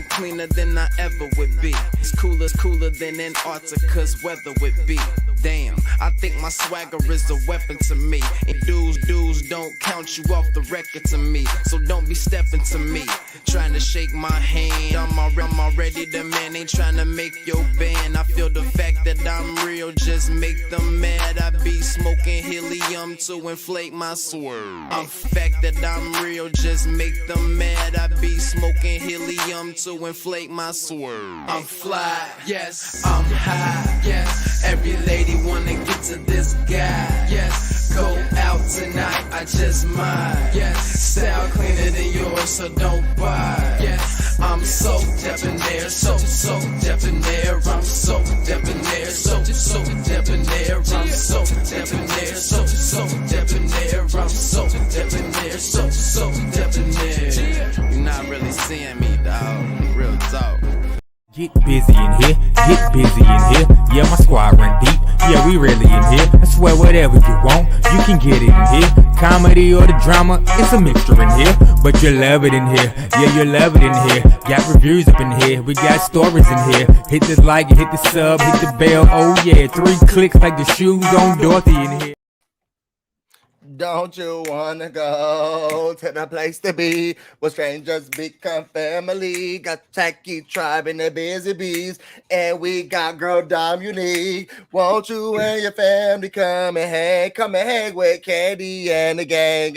feeling cleaner than I ever would be. It's cooler than Antarctica's weather would be. Damn, I think my swagger is a weapon to me. And dudes don't count you off the record to me. So don't be stepping to me, trying to shake my hand. I'm already the man, ain't trying to make your band. I feel the fact that I'm real just make them mad. I be smoking helium to inflate my swerve. I'm fact that I'm real just make them mad. I be smoking helium to inflate my swerve. I'm fly, yes, I'm high, yes. Every lady wanna get to this guy, yes. Go out tonight, I just might, yes. Style cleaner than yours, so don't buy, yes. I'm so debonair, so debonair. I'm so debonair, so debonair. I'm so debonair, so debonair. I'm so debonair, so debonair. You're not really seeing me, dog. Real talk. Get busy in here, get busy in here. Yeah, my squad run deep. Yeah, we really in here. I swear whatever you want, you can get it in here. Comedy or the drama, it's a mixture in here. But you love it in here. Yeah, you love it in here. Got reviews up in here. We got stories in here. Hit the like, hit the sub, hit the bell. Oh yeah, 3 clicks like the shoes on Dorothy in here. Don't you wanna go to the place to be where strangers become family? Got Tacky Tribe and the Busy Bees, and we got Girl Dom Unique. Won't you and your family come and hang with Kandi and the gang.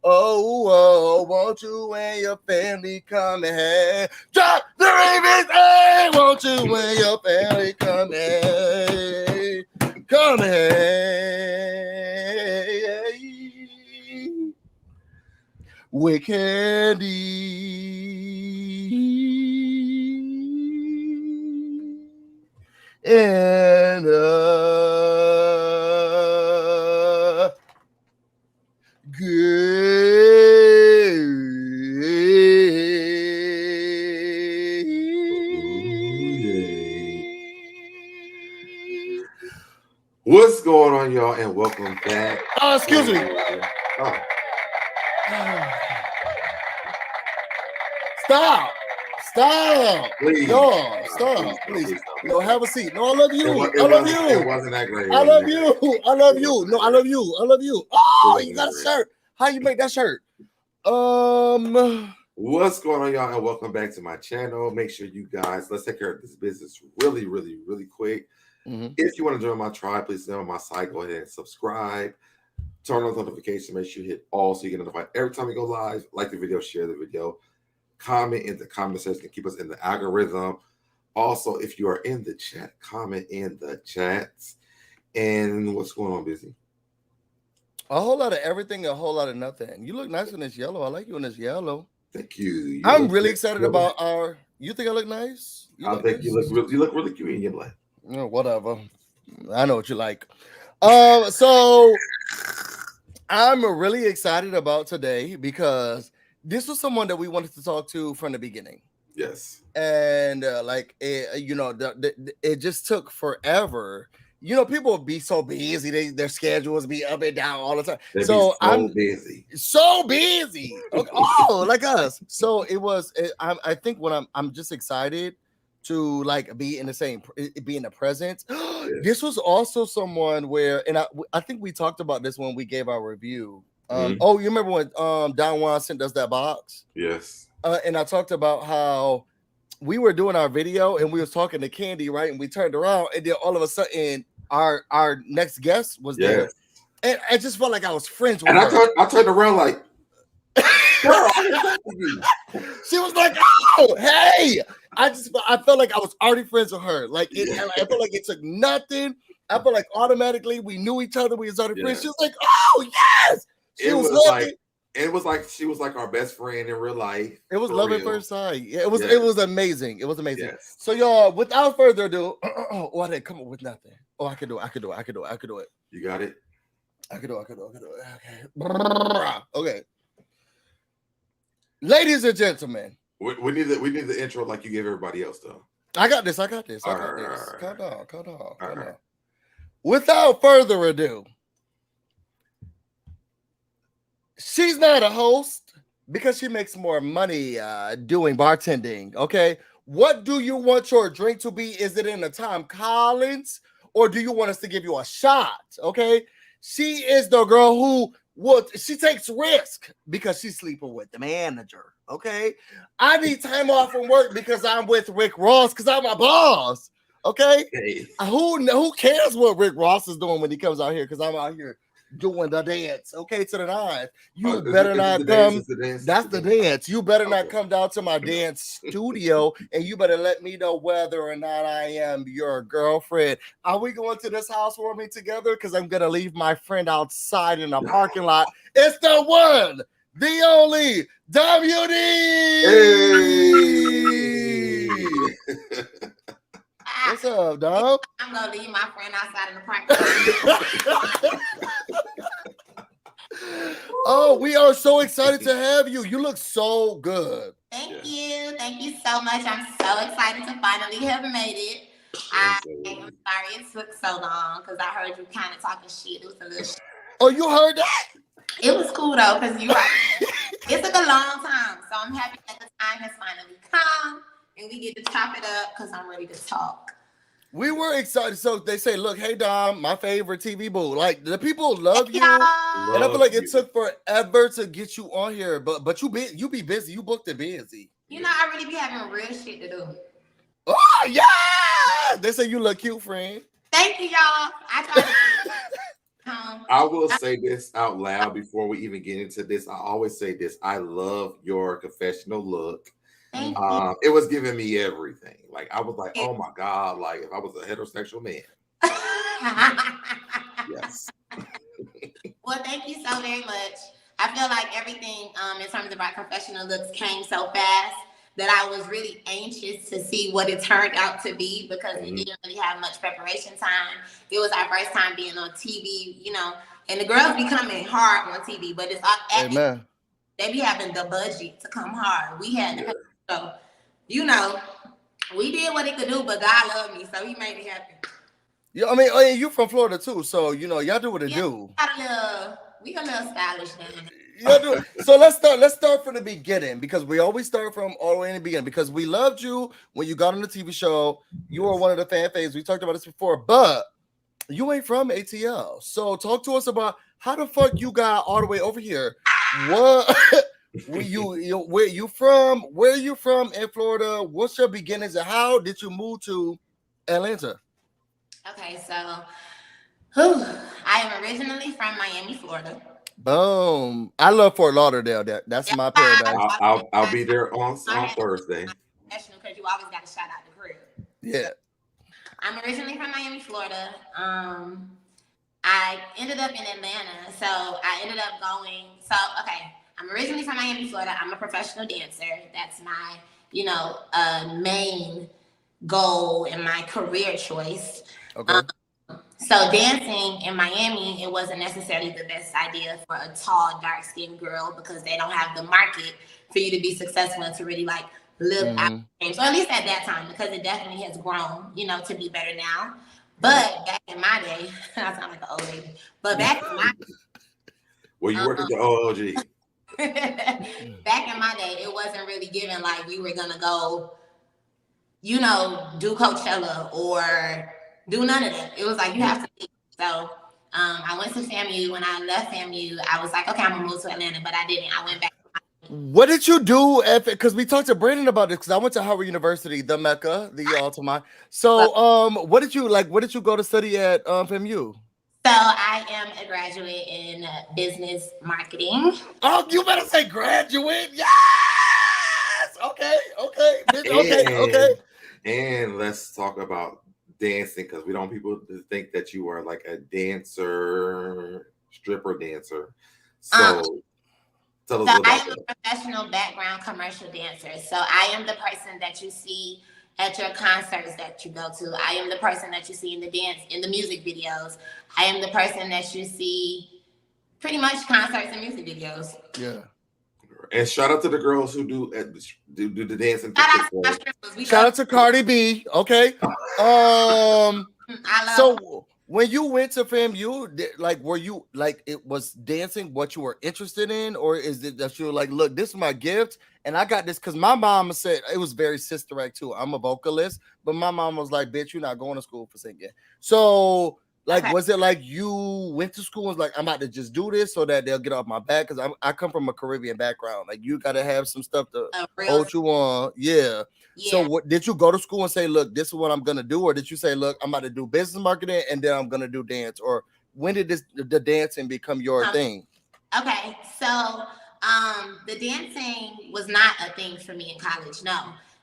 Oh, won't you and your family come and hang? Drop the Ravens, hey! Won't you and your family come and hang? Come here with Kandi and good. What's going on, y'all, and welcome back. Excuse me. Stop. Please. No, stop. Please. No, have a seat. No, I love you. I love you. It wasn't that great. I love you. I love you. No, I love you. I love you. Oh, you got a shirt. How you make that shirt? What's going on, y'all, and welcome back to my channel. Make sure you guys, let's take care of this business really quick. If you want to join my tribe, please stay on my site. Go ahead and subscribe. Turn on notifications. Make sure you hit all so you get notified every time we go live. Like the video, share the video, comment in the comment section to keep us in the algorithm. Also, if you are in the chat, comment in the chats. And what's going on, Busy? A whole lot of everything, a whole lot of nothing. You look nice in this yellow. I like you in this yellow. Thank you. I'm really excited about our. You think I look nice? I think you look really cute in your black. Oh, whatever. I know what you like. So I'm really excited about today because this was someone that we wanted to talk to from the beginning. Yes. And it just took forever. You know, people would be so busy; their schedules be up and down all the time. I'm busy. So busy. Okay. Oh, like us. So it was. I think when I'm just excited to like be in the present. Yeah. This was also someone where, and I think we talked about this when we gave our review. Oh, you remember when Don Juan sent us that box? Yes. And I talked about how we were doing our video and we was talking to Kandi, right? And we turned around and then all of a sudden our next guest was there. And I just felt like I was friends with her. I turned around like, girl, she was like, oh, hey. I felt like I was already friends with her. Like I felt like it took nothing. I felt like automatically we knew each other. We was already friends. She was like, oh yes. She was like she was like our best friend in real life. It was love at first sight. Yeah, it was amazing. It was amazing. Yes. So y'all, without further ado, I didn't come up with nothing. Oh, I could do it. You got it? I could do it. Okay. Ladies and gentlemen. We need the intro like you gave everybody else, though. I got this. Calm down. Without further ado, she's not a host, because she makes more money doing bartending. Okay, what do you want your drink to be? Is it in a Tom Collins, or do you want us to give you a shot? Okay, she is the girl who she takes risk because she's sleeping with the manager. Okay, I need time off from work because I'm with Rick Ross because I'm my boss. Okay, who cares what Rick Ross is doing when he comes out here? Because I'm out here doing the dance. Okay, to the nine. You better not come. That's the dance. You better not come down to my dance studio, and you better let me know whether or not I am your girlfriend. Are we going to this housewarming together? Because I'm gonna leave my friend outside in the parking lot. It's the one, the only WD. Hey. What's up, dog? I'm gonna leave my friend outside in the parking lot. Oh, we are so excited to have you. You look so good. Thank you. Thank you so much. I'm so excited to finally have made it. I'm sorry it took so long because I heard you kind of talking shit. It was a little shit. Oh, you heard that? It was cool though, because you're right. It took a long time. So I'm happy that the time has finally come and we get to chop it up because I'm ready to talk. We were excited. So they say, look, hey Dom, my favorite TV boo. Like the people love you. And I feel like it took forever to get you on here, but you be busy. You booked it busy. You know, I really be having real shit to do. Oh yeah. They say you look cute, friend. Thank you, y'all. I try to I will say this out loud before we even get into this. I always say this. I love your confessional look. It was giving me everything. Like I was like, oh my God, like if I was a heterosexual man. Yes. Well, thank you so very much. I feel like everything in terms of our professional looks came so fast that I was really anxious to see what it turned out to be because we didn't really have much preparation time. It was our first time being on TV, you know, and the girls be coming hard on TV, but it's all Amen. They be having the budget to come hard. We had to so, you know, we did what it could do, but God loved me, so he made it happen. Yeah, I mean, you from Florida too, so you know, y'all do what it do. We a little stylish now. Yeah, so let's start from the beginning because we always start from all the way in the beginning because we loved you when you got on the TV show. You were one of the fan faves. We talked about this before, but you ain't from ATL. So talk to us about how the fuck you got all the way over here. What where you from? Where you from in Florida? What's your beginnings and how did you move to Atlanta? Okay, so I am originally from Miami, Florida. Boom! I love Fort Lauderdale. That's my paradise. I'll be there on Thursday. Because you always got to shout out the crib. Yeah. I'm originally from Miami, Florida. I ended up in Atlanta, so I ended up going. So okay, I'm originally from Miami, Florida. I'm a professional dancer. That's my, main goal and my career choice. Okay. So dancing in Miami, it wasn't necessarily the best idea for a tall, dark-skinned girl because they don't have the market for you to be successful and to really live out. So at least at that time, because it definitely has grown, to be better now. But back in my day, I sound like an old lady. But back in my well, you work at the OLG. Back in my day, it wasn't really given like you were gonna go, do Coachella or do none of that. It was like you have to leave. So I went to FAMU. When I left FAMU, I was like, okay, I'm gonna move to Atlanta, but I didn't. I went back. What did you do? Because we talked to Brandon about this. Because I went to Howard University, the Mecca, the Altamont. So, what did you like? What did you go to study at FAMU? So I am a graduate in business marketing. Oh, you better say graduate. Yes. Okay. And let's talk about dancing because we don't want people to think that you are like a dancer, stripper dancer. So tell us about I am a professional background commercial dancer. So I am the person that you see at your concerts that you go to. I am the person that you see in the music videos. I am the person that you see pretty much concerts and music videos. Yeah. And shout out to the girls who do the dancing. Shout out to Cardi B. Okay. When you went to FAMU, like, were you like, it was dancing what you were interested in, or is it that you were like, look, this is my gift, and I got this? Because my mom said it was very sister act too. I'm a vocalist, but my mom was like, bitch, you're not going to school for singing. So, like, was it like you went to school and was like, I'm about to just do this so that they'll get off my back? Because I come from a Caribbean background. Like, you got to have some stuff to hold you on. Yeah. So what did you go to school and say, look, this is what I'm gonna do? Or did you say, look, I'm about to do business marketing and then I'm gonna do dance? Or when did the dancing become your thing? Okay, so the dancing was not a thing for me in college. No.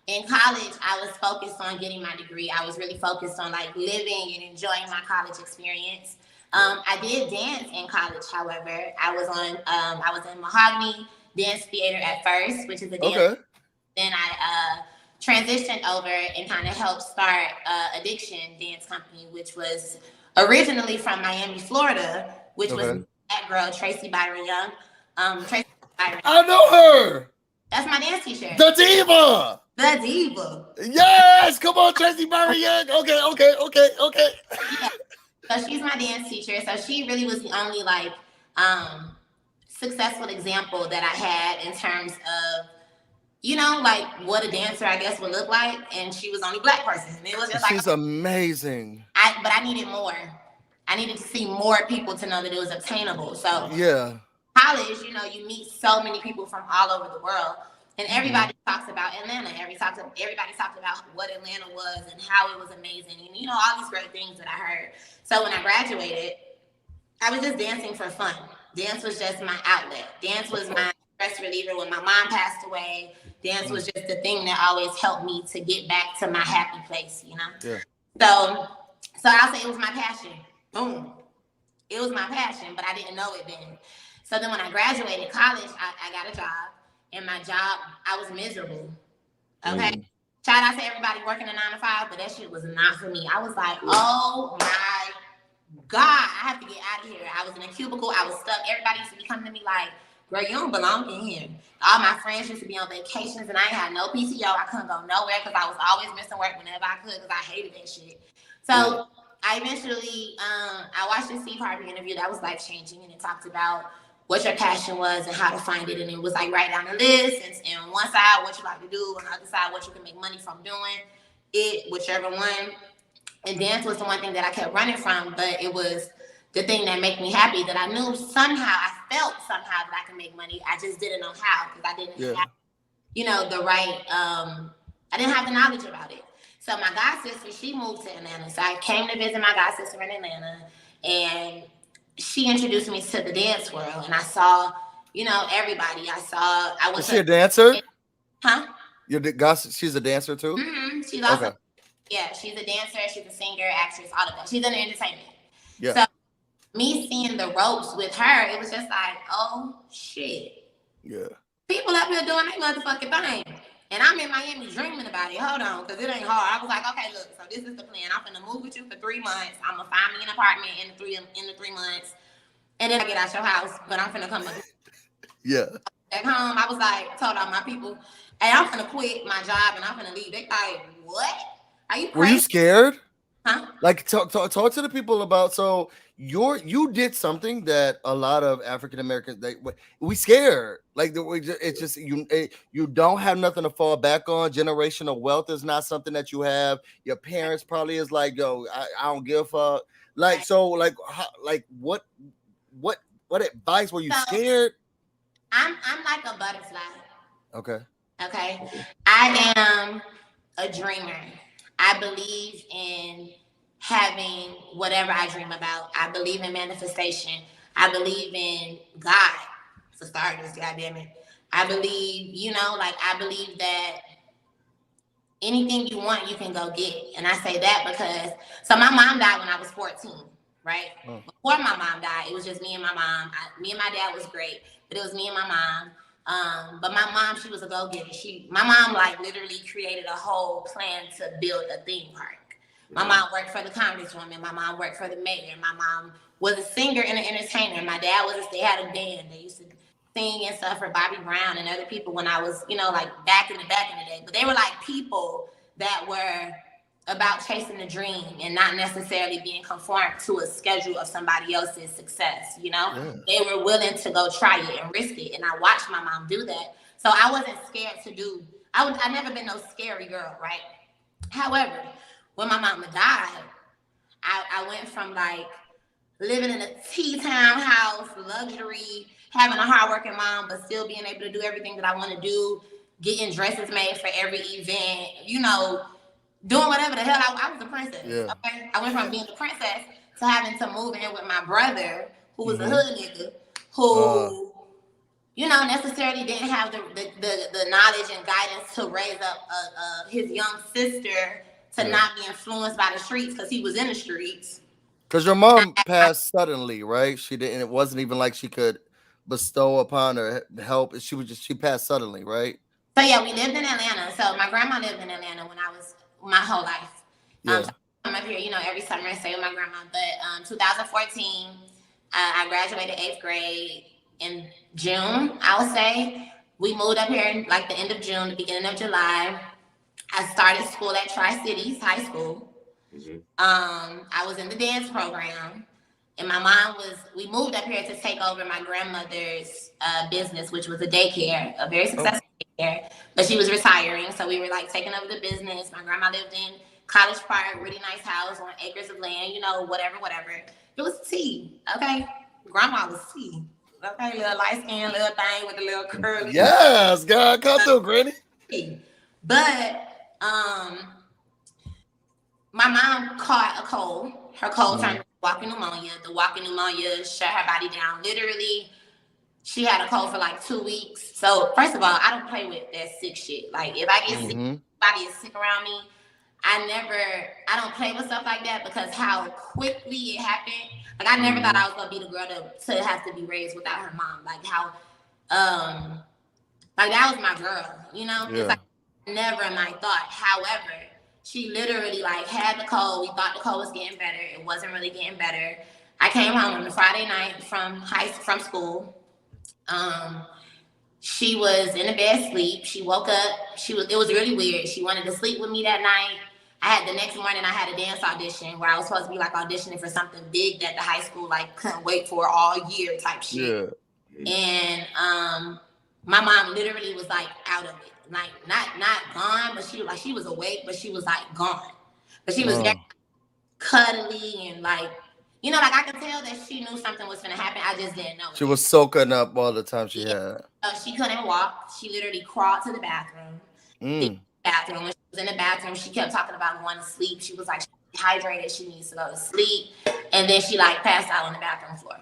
In college, I was focused on getting my degree. I was really focused on like living and enjoying my college experience. I did dance in college, however. I was in Mahogany Dance Theater at first, which is a dance. Okay. Then I transitioned over and kind of helped start Addiction Dance Company, which was originally from Miami, Florida, which was that girl, Tracy Byron Young. Tracy Byron. I know her. That's my dance teacher. The diva. The diva. Yes, come on, Tracy Byron Young. Okay. Yeah. So she's my dance teacher. So she really was the only like successful example that I had in terms of, you know, like what a dancer, I guess, would look like. And she was the only Black person. And it was just she's amazing. But I needed more. I needed to see more people to know that it was obtainable. So college, you know, you meet so many people from all over the world. And everybody talks about Atlanta. Everybody talked about what Atlanta was and how it was amazing. And, you know, all these great things that I heard. So when I graduated, I was just dancing for fun. Dance was just my outlet. Dance was my stress reliever when my mom passed away. Dance was just the thing that always helped me to get back to my happy place, you know? Yeah. So I'll say it was my passion. Boom. It was my passion, but I didn't know it then. So then when I graduated college, I got a job. And my job, I was miserable. Okay? Shout out to everybody working a 9 to 5, but that shit was not for me. I was like, oh my God, I have to get out of here. I was in a cubicle. I was stuck. Everybody used to be coming to me like, girl, you don't belong in here. All my friends used to be on vacations and I ain't had no PTO. I couldn't go nowhere because I was always missing work whenever I could because I hated that shit. So I eventually, I watched the Steve Harvey interview that was life changing, and it talked about what your passion was and how to find it. And it was like write down a list, and on one side, what you like to do, on the other side, what you can make money from doing it, whichever one. And dance was the one thing that I kept running from, but it was the thing that made me happy, that I knew somehow, I felt somehow that I could make money. I just didn't know how, because I didn't have, you know, the right, I didn't have the knowledge about it. So my god sister, she moved to Atlanta. So I came to visit my god sister in Atlanta, and she introduced me to the dance world, and I saw, you know, everybody. I was. Is she a dancer? Huh? She's a dancer too? Mm-hmm. She's also, she's a dancer. She's a singer, actress, all of that. She's in entertainment. Yeah. So me seeing the ropes with her, it was just like, oh shit. Yeah. People up here doing their motherfucking thing. And I'm in Miami dreaming about it. Hold on, because it ain't hard. I was like, okay, look, so this is the plan. I'm finna move with you for 3 months. I'm gonna find me an apartment in the 3 months. And then I get out your house, but I'm finna come up. Yeah. At home, I was like, told all my people, hey, I'm finna quit my job and I'm finna leave. They like, what? Are you crazy? Were you scared? Huh? Like, talk to the people about, so you did something that a lot of African Americans, we scared. Like, it's just you don't have nothing to fall back on. Generational wealth is not something that you have. Your parents probably is like, yo, I don't give a fuck. Like, so like what advice? Were you scared? I'm like a butterfly. Okay. I am a dreamer. I believe in having whatever I dream about. I believe in manifestation. I believe in God, for starters, goddammit. I believe, you know, like, I believe that anything you want, you can go get. And I say that because, so my mom died when I was 14, right? Before my mom died, it was just me and my mom. Me and my dad was great, but it was me and my mom. But my mom, she was a go-getter. My mom like literally created a whole plan to build a theme park. My mom worked for the congresswoman. My mom worked for the mayor. My mom was a singer and an entertainer. My dad they had a band. They used to sing and stuff for Bobby Brown and other people when I was, you know, like back in the day. But they were like people that were about chasing the dream and not necessarily being conformed to a schedule of somebody else's success. You know, they were willing to go try it and risk it. And I watched my mom do that. So I wasn't scared to do, I never been no scary girl, right? However, when my mama died, I went from like living in a T-town house, luxury, having a hardworking mom, but still being able to do everything that I want to do, getting dresses made for every event, you know, doing whatever the hell. I was a princess. Yeah. Okay? I went from being a princess to having to move in with my brother, who was a hood nigga, who, you know, necessarily didn't have the knowledge and guidance to raise up his young sister to not be influenced by the streets, because he was in the streets. Because your mom passed suddenly, right? She didn't. It wasn't even like she could bestow upon her help. She passed suddenly, right? So yeah, we lived in Atlanta. So my grandma lived in Atlanta when I was my whole life. So I'm up here, you know, every summer and stay with my grandma. But 2014, I graduated 8th grade in June, I would say. We moved up here in like the end of June, the beginning of July. I started school at Tri-Cities High School. I was in the dance program, and my mom we moved up here to take over my grandmother's business, which was a daycare, a very successful daycare, but she was retiring. So we were like taking over the business. My grandma lived in College Park, really nice house on acres of land, you know, whatever. It was tea, okay? Grandma was tea, okay? Little light skin, little thing with a little curly. Yes, God, come through, Granny. But my mom caught a cold. Her cold turned into walking pneumonia. The walking pneumonia shut her body down. Literally, she had a cold for like 2 weeks. So first of all, I don't play with that sick shit. Like if I get sick, somebody is sick around me, I don't play with stuff like that, because how quickly it happened. Like I never thought I was gonna be the girl to have to be raised without her mom. Like how, like that was my girl, you know? It's like never in my thought. However, she literally like had the cold. We thought the cold was getting better. It wasn't really getting better. I came home on a Friday night from school. She was in a bed asleep. She woke up. It was really weird. She wanted to sleep with me that night. The next morning I had a dance audition where I was supposed to be like auditioning for something big that the high school like couldn't wait for all year type shit. Yeah. And my mom literally was like out of it. Like not gone, but she was awake, but she was like gone. But she was very cuddly and like, you know, like I could tell that she knew something was gonna happen. I just didn't know. She was soaking up all the time she had. She couldn't walk. She literally crawled to the bathroom. When she was in the bathroom, she kept talking about going to sleep. She was like, she's dehydrated, she needs to go to sleep. And then she like passed out on the bathroom floor.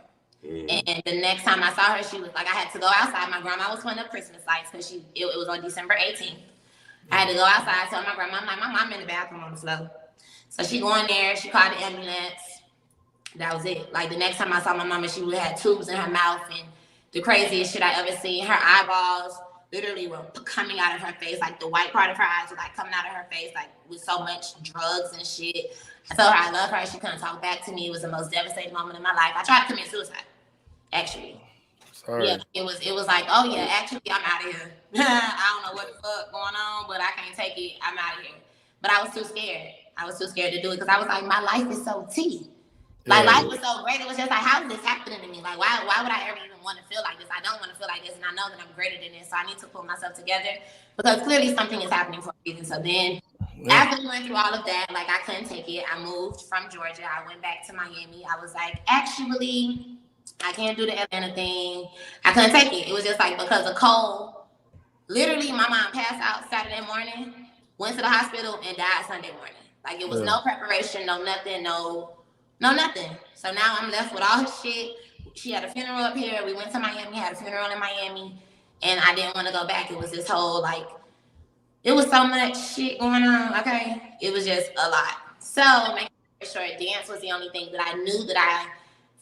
And the next time I saw her, she was like, I had to go outside. My grandma was putting up Christmas lights because it was on December 18th. I had to go outside, tell my grandma, I'm like, my mom in the bathroom on the floor. So she go in there, she called the ambulance. That was it. Like the next time I saw my mama, she had tubes in her mouth, and the craziest shit I ever seen. Her eyeballs literally were coming out of her face. Like the white part of her eyes was like coming out of her face, like with so much drugs and shit. I told her I love her. She couldn't talk back to me. It was the most devastating moment in my life. I tried to commit suicide. Actually. Sorry. Yeah, it was like, oh yeah, actually I'm out of here. I don't know what the fuck going on, but I can't take it. I'm out of here. But I was too scared. I was too scared to do it because I was like, my life is so tea. Like life was so great. It was just like, how is this happening to me? Like why would I ever even want to feel like this? I don't want to feel like this, and I know that I'm greater than this. So I need to pull myself together because clearly something is happening for a reason. So then after we went through all of that, like I couldn't take it. I moved from Georgia. I went back to Miami. I was like, actually, I can't do the Atlanta thing. I couldn't take it. It was just like because of cold. Literally, my mom passed out Saturday morning, went to the hospital, and died Sunday morning. Like it was no preparation, no nothing, no nothing. So now I'm left with all her shit. She had a funeral up here. We went to Miami, had a funeral in Miami, and I didn't want to go back. It was this whole like, it was so much shit going on. Okay, it was just a lot. So making sure dance was the only thing that I knew that I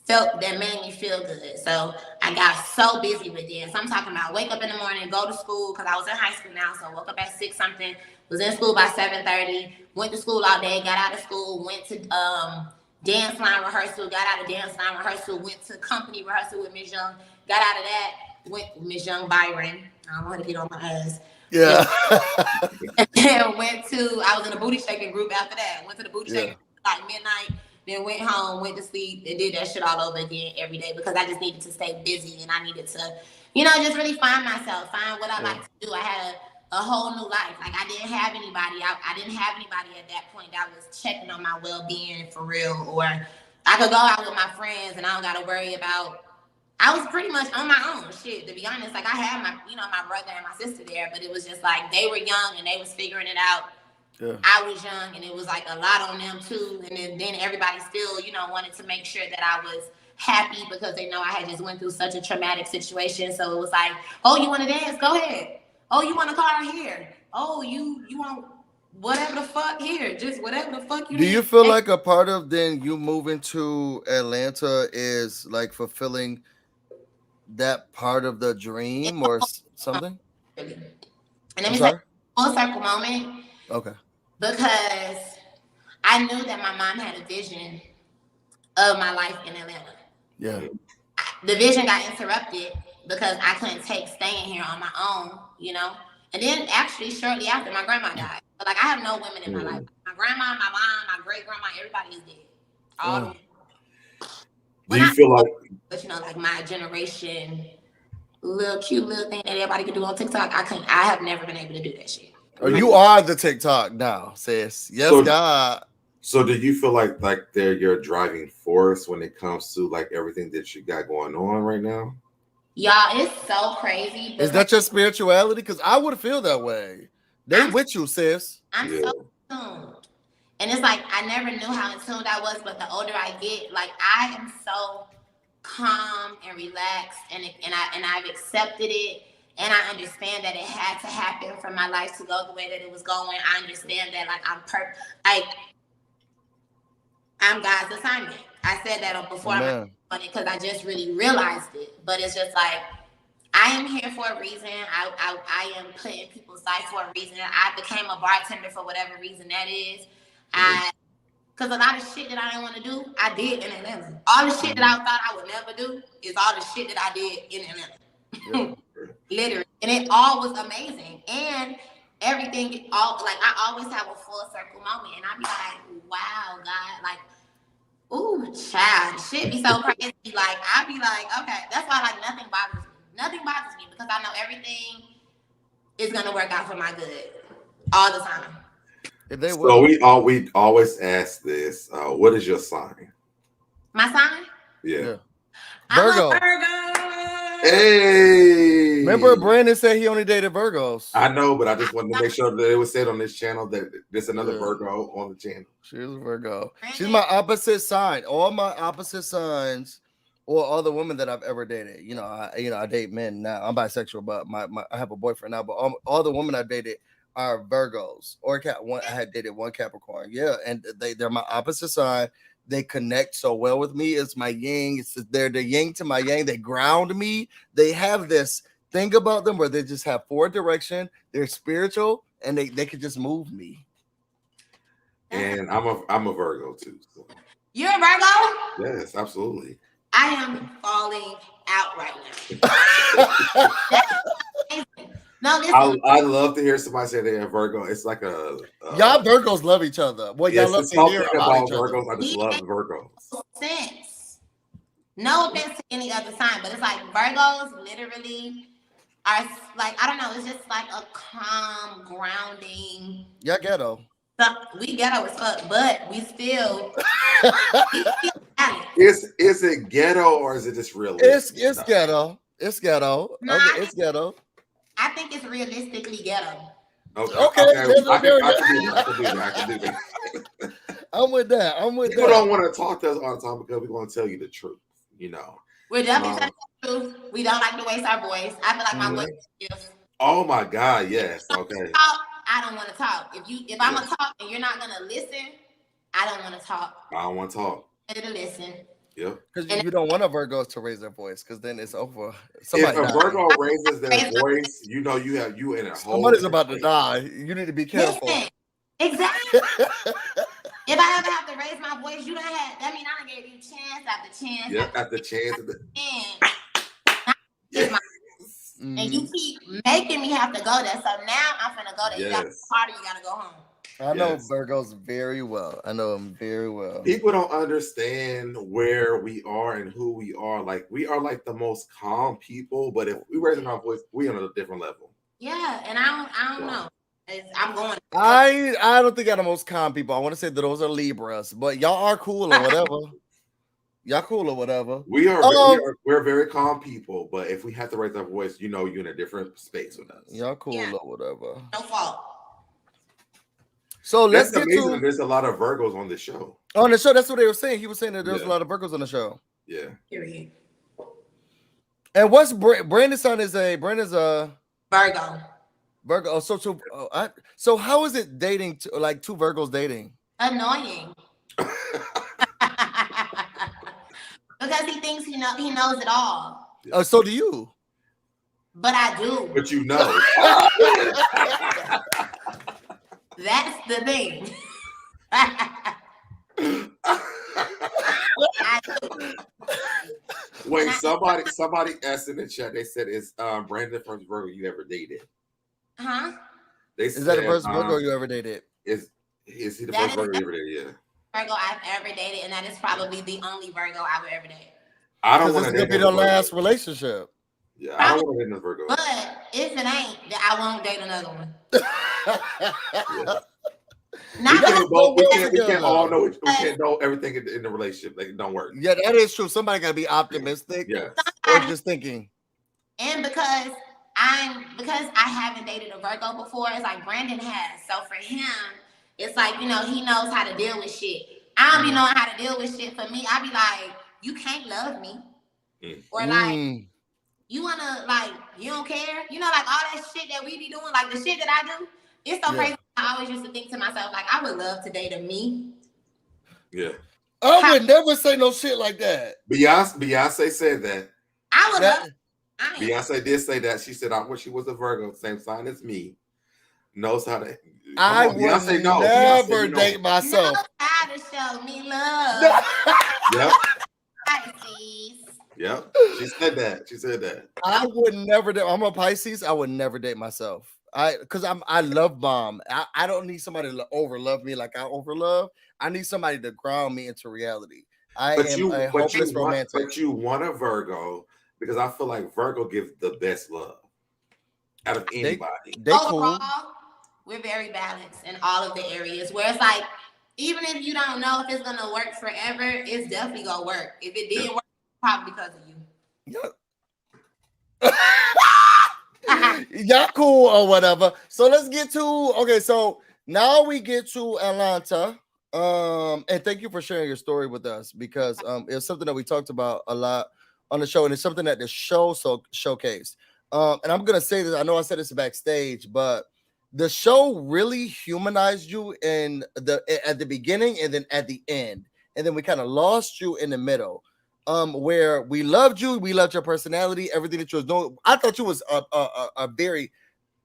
felt that made me feel good. So I got so busy with dance. I'm talking about wake up in the morning, go to school, because I was in high school now. So I woke up at 6 something, was in school by 7:30, went to school all day, got out of school, went to dance line rehearsal, got out of dance line rehearsal, went to company rehearsal with Ms. Young, got out of that, went with Ms. Young Byron. I don't want to get on my ass. Yeah. And I was in a booty shaking group after that. Went to the booty shaking like midnight, then went home, went to sleep, and did that shit all over again every day because I just needed to stay busy and I needed to, just really find myself, find what I like to do. I had a whole new life. Like I didn't have anybody. I didn't have anybody at that point that was checking on my well-being for real, or I could go out with my friends and I don't got to worry about. I was pretty much on my own, shit, to be honest. Like, I had my brother and my sister there, but it was just like they were young and they was figuring it out. Yeah. I was young and it was like a lot on them too. And then everybody still, wanted to make sure that I was happy because they know I had just went through such a traumatic situation. So it was like, oh, you want to dance? Go ahead. Oh, you want a car? Here. Oh, you want whatever the fuck? Here. Just whatever the fuck you need. Do you feel like a part of then you moving to Atlanta is like fulfilling that part of the dream or something? And let me say full circle moment. Okay. Because I knew that my mom had a vision of my life in Atlanta. Yeah. The vision got interrupted because I couldn't take staying here on my own, And then actually shortly after my grandma died. But like I have no women in my life. My grandma, my mom, my great grandma, everybody is dead. All of them. Do you feel like like my generation, cute little thing that everybody can do on TikTok, I have never been able to do that shit. Oh, you are the TikTok now, sis. Yes, God. So do you feel like they're your driving force when it comes to like everything that you got going on right now? Y'all, it's so crazy. Is that your spirituality? Because I would feel that way. They with you, sis. I'm so tuned. And it's like I never knew how in tuned I was, but the older I get, like I am so calm and relaxed, and I've accepted it, and I understand that it had to happen for my life to go the way that it was going. I understand that I'm God's assignment. I said that before because I just really realized it. But it's just like I am here for a reason. I am put in people's life for a reason. I became a bartender for whatever reason that is. Because a lot of shit that I didn't want to do, I did in Atlanta. All the shit that I thought I would never do is all the shit that I did in Atlanta. Literally. And it all was amazing. And everything, I always have a full circle moment. And I be like, wow, God, like, ooh, child, shit be so crazy. Like, I be like, okay, that's why, like, nothing bothers me. Nothing bothers me because I know everything is going to work out for my good all the time. So we always ask this, what is your sign? My sign? Yeah. Virgo. I'm a Virgo. Hey. Remember Brandon said he only dated Virgos. I know, but I just wanted to make sure that it was said on this channel that there's another Virgo on the channel. She's a Virgo. She's my opposite sign. All my opposite signs, or all the women that I've ever dated. I date men now. I'm bisexual, but I have a boyfriend now. But all the women I dated are Virgos. I had dated one Capricorn. Yeah, and they're my opposite sign. They connect so well with me. It's my yin. They're the yin to my yang. They ground me. They have this thing about them where they just have forward direction. They're spiritual, and they can just move me. And I'm a Virgo too. So. You're a Virgo? Yes, absolutely. I am falling out right now. No, listen. I love to hear somebody say they're a Virgo. It's like y'all Virgos love each other. Well, y'all love to hear about each other. Virgos. I just love Virgos. Sense. No offense to any other sign, but it's like Virgos literally are like, I don't know, it's just like a calm, grounding. Yeah, ghetto. We ghetto as fuck, but we still. Is it ghetto or is it just realistic? It's ghetto. It's ghetto. No, okay, it's ghetto. I think it's realistically ghetto. Okay. I can do that. I'm with that. People don't want to talk to us all the time because we're going to tell you the truth. We're definitely telling the truth. We don't like to waste our voice. I feel like my voice is a gift. Oh my God, yes. Okay. I don't want to talk. If I'm gonna talk and you're not gonna listen, I don't want to talk. I don't want to talk. Better to listen. Yeah. Because you don't want a Virgo to raise their voice, because then it's over. If a Virgo raises their voice, you in a hole. Somebody's about to die. You need to be careful. Listen. Exactly. If I ever have to raise my voice, you don't have. That means I gave you chance after chance. Yeah, after chance. And you keep making me have to go there. So now I'm finna go there. You got to go harder, you got to go home. I know Virgos very well. I know them very well. People don't understand where we are and who we are. Like, we are like the most calm people, but if we raise our voice, we on a different level. Yeah, and I don't know. I'm going. I don't think I'm the most calm people. I want to say that those are Libras, but y'all are cool or whatever. Y'all cool or whatever. We're very calm people, but if we have to raise our voice, you know, you're in a different space with us. Y'all cool or whatever. No fault. So let's get to. There's a lot of Virgos on the show. On the show, that's what they were saying. He was saying that there's a lot of Virgos on the show. Yeah. Period. And what's Brandon's son is a Virgo. Virgo. So how is it dating like two Virgos dating? Annoying. Because he thinks he knows it all. Oh, so do you. But I do. But you know. That's the thing. Wait, somebody asked in the chat. They said, "Is Brandon the first Virgo you ever dated?" Huh? Is that the first Virgo you ever dated? Is he the first Virgo you ever dated? Yeah. Virgo I've ever dated, and that is probably the only Virgo I would ever date. I don't want to be the last relationship. Yeah, I don't want to date another Virgo. But if it ain't, then I won't date another one. We can't all know. We can't know everything in the relationship. Like, it don't work. Yeah, that is true. Somebody gotta be optimistic. Yeah. Or just thinking. And because I haven't dated a Virgo before, it's like Brandon has. So for him, it's like, you know, he knows how to deal with shit. I don't be knowing how to deal with shit. For me, I be like, you can't love me. Or like, you wanna, like, you don't care? You know, like all that shit that we be doing, like the shit that I do. It's so crazy. I always used to think to myself, like, I would love to date a me. Yeah. I would never say no shit like that. Beyonce said that. I would love. Beyonce did say that. She said, I wish she was a Virgo, same sign as me. Knows how to. I would never date myself. Knows how to show me love. Yep. Pisces. Yep. She said that. I would never date. I'm a Pisces. I would never date myself. Because I love bomb. I don't need somebody to overlove me like I overlove. I need somebody to ground me into reality. But you want a Virgo because I feel like Virgo gives the best love out of anybody. Overall, we're very balanced in all of the areas where it's like, even if you don't know if it's gonna work forever, it's definitely gonna work. If it did work, probably because of you. Yep. Y'all cool or whatever. So let's get to so now we get to Atlanta. And thank you for sharing your story with us because it's something that we talked about a lot on the show, and it's something that the show showcased. And I'm gonna say this, I know I said this backstage, but the show really humanized you at the beginning and then at the end, and then we kind of lost you in the middle. Where we loved you, we loved your personality, everything that you was doing. I thought you was a very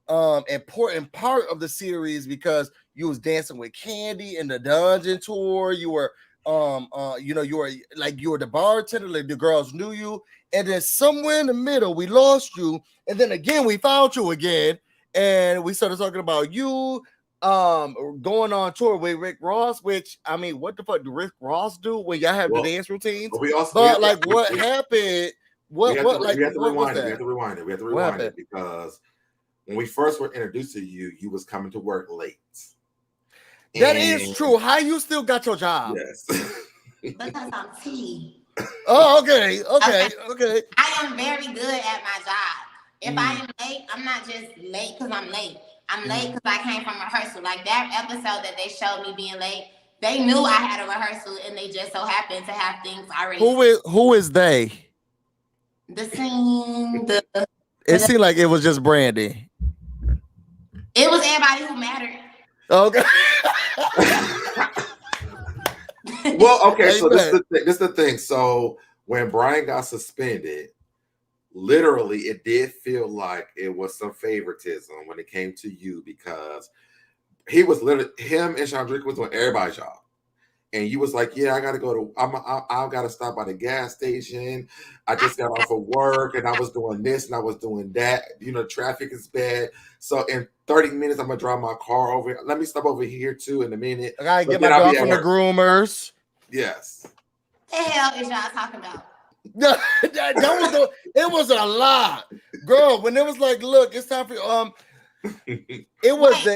important part of the series because you was dancing with Kandi in the dungeon tour. You were you were the bartender, like the girls knew you, and then somewhere in the middle we lost you, and then again we found you again, and we started talking about you going on tour with Rick Ross, which I mean, what the fuck do Rick Ross do when y'all have the dance routines? What happened? We have to rewind it because when we first were introduced to you, you was coming to work late. That is true. How you still got your job? Yes. Because I'm T. Oh, okay. I am very good at my job. If I am late, I'm not just late because I'm late. I'm late because I came from rehearsal. Like that episode that they showed me being late, they knew I had a rehearsal and they just so happened to have things already. Who is they? The scene. It seemed like it was just Brandy. It was everybody who mattered. Okay. Well, okay, so this is the thing. So when Brian got suspended, literally it did feel like it was some favoritism when it came to you because he was literally, him and Chandrika was on everybody's job. and you was like, yeah, I gotta go to, I gotta stop by the gas station. I just got off of work and I was doing this and I was doing that. You know, traffic is bad. So in 30 minutes, I'm gonna drive my car over. Let me stop over here too in a minute. I gotta get my dog from the groomers. Yes. The hell is y'all talking about? It was a lot, girl. When it was like, look, it's time for it was.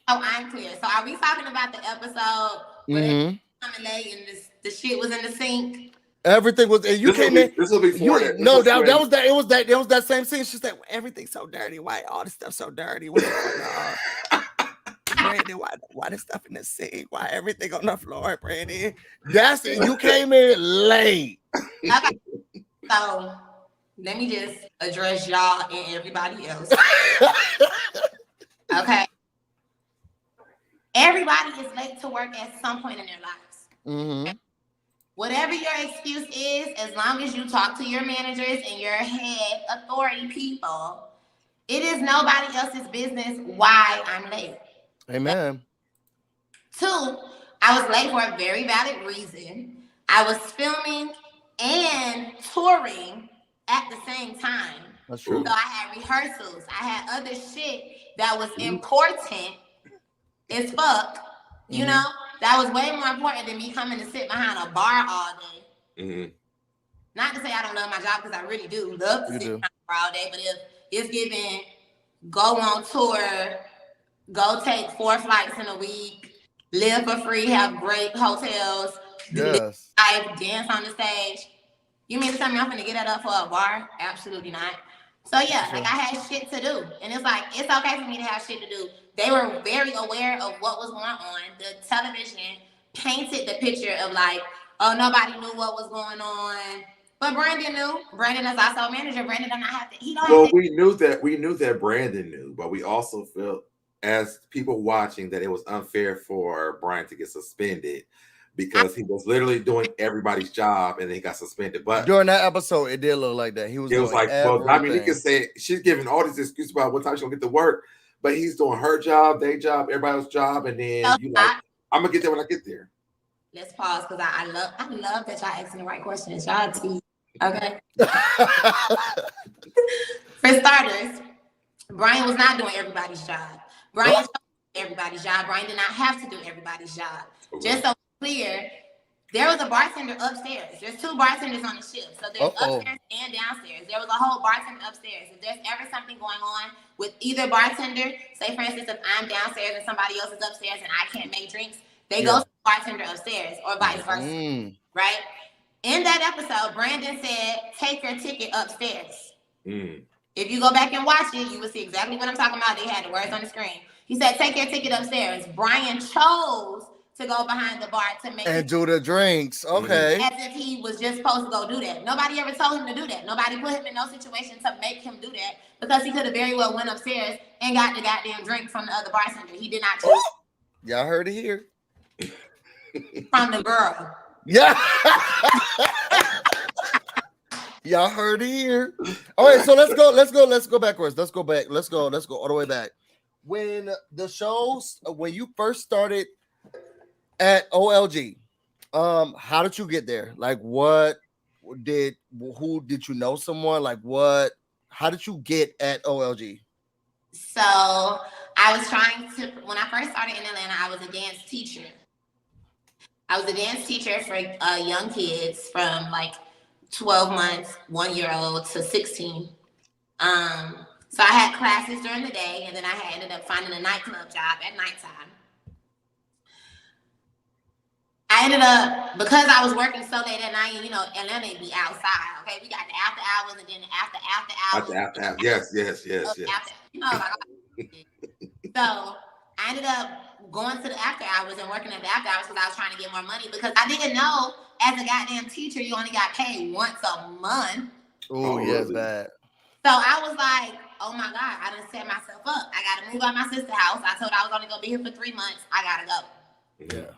Oh, I'm clear. So are we talking about the episode where they coming late and the shit was in the sink? Everything was, and you came in. This will be for it. No, that was that. It was that same scene. She's like, everything's so dirty. Why all this stuff so dirty? What's going on? Brandon, why the stuff in the sink? Why everything on the floor, Brandon? That's it. You came in late. Okay. So let me just address y'all and everybody else. Okay. Everybody is late to work at some point in their lives. Mm-hmm. Whatever your excuse is, as long as you talk to your managers and your head authority people, it is nobody else's business why I'm late. Amen. 2, I was late for a very valid reason. I was filming and touring at the same time. That's true. So I had rehearsals. I had other shit that was important as fuck. You know, that was way more important than me coming to sit behind a bar all day. Mm-hmm. Not to say I don't love my job, because I really do love to sit behind a bar all day. But if it's given, go on tour, go take 4 flights in a week, live for free, have great hotels, yes, dance on the stage. You mean to tell me I'm gonna get that up for a bar? Absolutely not. So yeah, like I had shit to do. And it's like, it's okay for me to have shit to do. They were very aware of what was going on. The television painted the picture of like, oh, nobody knew what was going on. But Brandon knew. Brandon is also a manager. Brandon does not have to. He don't. Well, have to. we knew that Brandon knew, but we also felt as people watching that it was unfair for Brian to get suspended because he was literally doing everybody's job and then he got suspended. But during that episode, it did look like that. He was. It was like, everything. well, I mean, you can say she's giving all these excuses about what time she's gonna get to work, but he's doing her job, their job, everybody's job, and then you like, I'm gonna get there when I get there. Let's pause because I love that y'all asking the right questions. Y'all too. Okay. For starters, Brian was not doing everybody's job. Brian chose everybody's job. Brian did not have to do everybody's job. Okay. Just so clear, there was a bartender upstairs. There's 2 bartenders on the shift. So there's upstairs and downstairs. There was a whole bartender upstairs. If there's ever something going on with either bartender, say for instance, if I'm downstairs and somebody else is upstairs and I can't make drinks, they go to the bartender upstairs or vice versa, right? In that episode, Brandon said, take your ticket upstairs. If you go back and watch it, you will see exactly what I'm talking about. They had the words on the screen. He said, take your ticket upstairs. Brian chose to go behind the bar to make and do the drinks. Okay. As if he was just supposed to go do that. Nobody ever told him to do that. Nobody put him in no situation to make him do that because he could have very well went upstairs and got the goddamn drink from the other bartender. He did not choose. Y'all heard it here. From the girl. Yeah. Y'all heard it here. All right, so let's go backwards. Let's go all the way back. When the shows, when you first started at OLG, how did you get there? Like, who did you know someone? Like, how did you get at OLG? So I was trying to, when I first started in Atlanta, I was a dance teacher. I was a dance teacher for young kids from like 12 months, 1-year-old to 16. So I had classes during the day, and then I had ended up finding a nightclub job at nighttime. I ended up, because I was working so late at night, you know, Atlanta be outside. Okay, we got the after hours and then the after hours. Yes. After, you know, like, so I ended up going to the after hours and working at the after hours because I was trying to get more money, because I didn't know as a goddamn teacher you only got paid once a month. Oh, yeah, it's bad. So I was like, oh my God, I done set myself up. I got to move out my sister's house. I told her I was only going to be here for 3 months. I got to go. Yeah.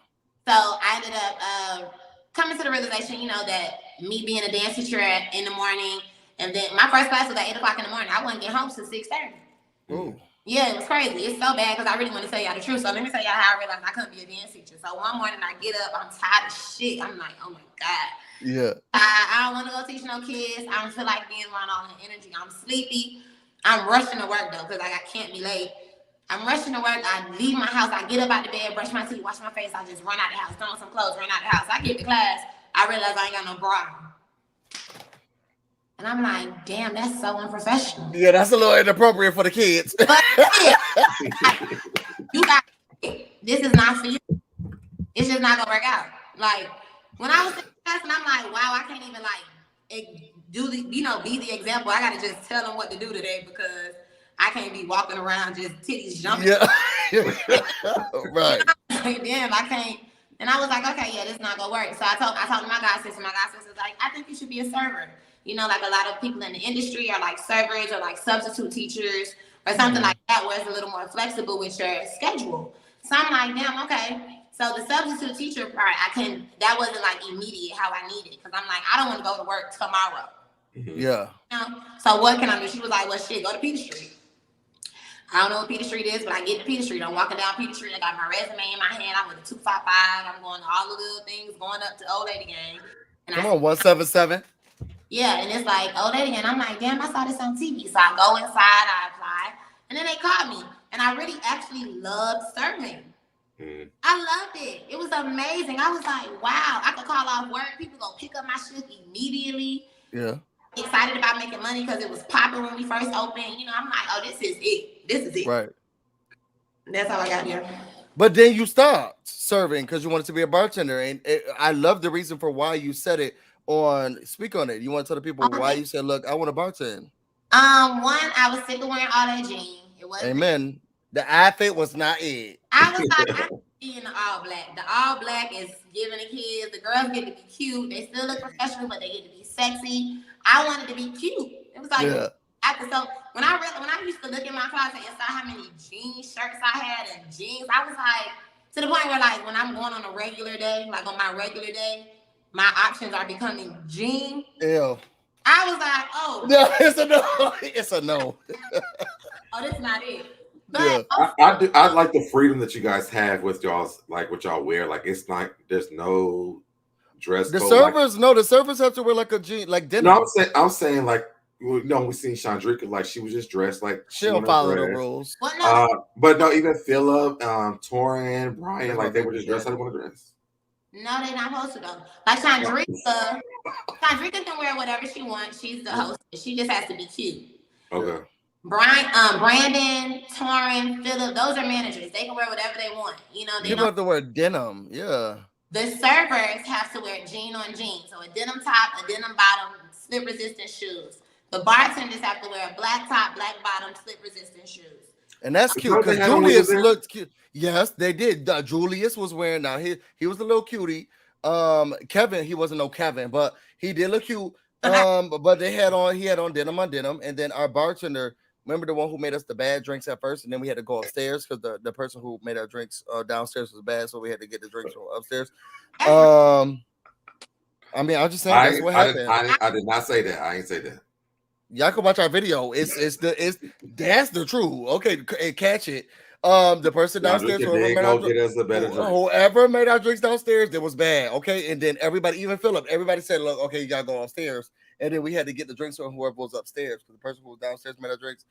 So I ended up coming to the realization, you know, that me being a dance teacher in the morning, and then my first class was at 8 o'clock in the morning. I wouldn't get home till 6:30. Yeah, it was crazy. It's so bad because I really want to tell y'all the truth. So let me tell y'all how I realized I couldn't be a dance teacher. So one morning I get up, I'm tired of shit. I'm like, oh my God. Yeah. I don't want to go teach no kids. I don't feel like being around all the energy. I'm sleepy. I'm rushing to work though because I can't be late. I'm rushing to work. I leave my house. I get up out the bed, brush my teeth, wash my face. I just run out the house, throw on some clothes, run out the house. I get to class. I realize I ain't got no bra. And I'm like, damn, that's so unprofessional. Yeah, that's a little inappropriate for the kids. But you got this is not for you. It's just not gonna work out. Like when I was in class, and I'm like, wow, I can't even like do the, be the example. I gotta just tell them what to do today because I can't be walking around just titties jumping. Yeah, right. Like, damn, I can't. And I was like, okay, yeah, this is not gonna work. So I told my god sister. My god sister's like, I think you should be a server. Like a lot of people in the industry are like servers or like substitute teachers or something like that, where it's a little more flexible with your schedule. So I'm like, damn, okay. So the substitute teacher part, that wasn't like immediate how I needed because I'm like, I don't want to go to work tomorrow. Yeah. So what can I do? She was like, well, shit, go to Peter Street. I don't know what Peter Street is, but I get to Peter Street. I'm walking down Peter Street. I got my resume in my hand. I went to 255. I'm going to all the little things, going up to Old Lady Gang. And Come on, 177. Yeah, and it's like, Old Lady Gang. I'm like, damn, I saw this on TV. So I go inside, I apply, and then they called me. And I really actually loved serving. I loved it. It was amazing. I was like, wow, I could call off work. People gonna pick up my shit immediately. Yeah. Excited about making money because it was popping when we first opened. I'm like, oh, this is it. This is it. Right. That's how I got here. But then you stopped serving because you wanted to be a bartender. And I love the reason for why you said it speak on it. You want to tell the people why you said, look, I want to bartend. One, I was sick of wearing all that jeans. It wasn't. Amen. The outfit was not it. I was like, I'm in the all black. The all black is giving the kids. The girls get to be cute. They still look professional, but they get to be sexy. I wanted to be cute. It was like so when I used to look in my closet and saw how many jean shirts I had and jeans, I was like, to the point where like when I'm going on a regular day, like on my regular day, my options are becoming jean. Ew. I was like, oh. No, it's a no. It's a no. Oh, that's not it. But I like the freedom that you guys have with y'all's, like what y'all wear. Like it's not, there's no dress the code. servers, the servers have to wear like a jean, like denim. No, I'm saying like, we seen Chandrika, like she was just dressed like she don't follow the rules. But no, even Phillip, Torin, Brian, like they were just dressed how they want to dress. No, they're not supposed to though. Like Chandrika can wear whatever she wants. She's the host. She just has to be cute. Okay. Brandon, Torin, Phillip, those are managers. They can wear whatever they want. They don't have to wear denim. Yeah. The servers have to wear jean on jean. So a denim top, a denim bottom, slip resistant shoes. The bartenders have to wear a black top, black bottom, slip resistant shoes. And that's cute because Julius looked cute. Yes, they did. Julius was wearing, now he was a little cutie. Kevin, he wasn't no Kevin, but he did look cute. But he had on denim on denim. And then our bartender, remember the one who made us the bad drinks at first, and then we had to go upstairs because the person who made our drinks downstairs was bad, so we had to get the drinks from upstairs. I mean, I'm just saying that's what happened. I did not say that. I ain't say that. Y'all can watch our video. That's the truth. Okay, catch it. The person downstairs whoever made our drinks downstairs, that was bad. Okay, and then everybody, even Phillip, everybody said, "Look, okay, you gotta go upstairs." And then we had to get the drinks from whoever was upstairs because the person who was downstairs made our drinks.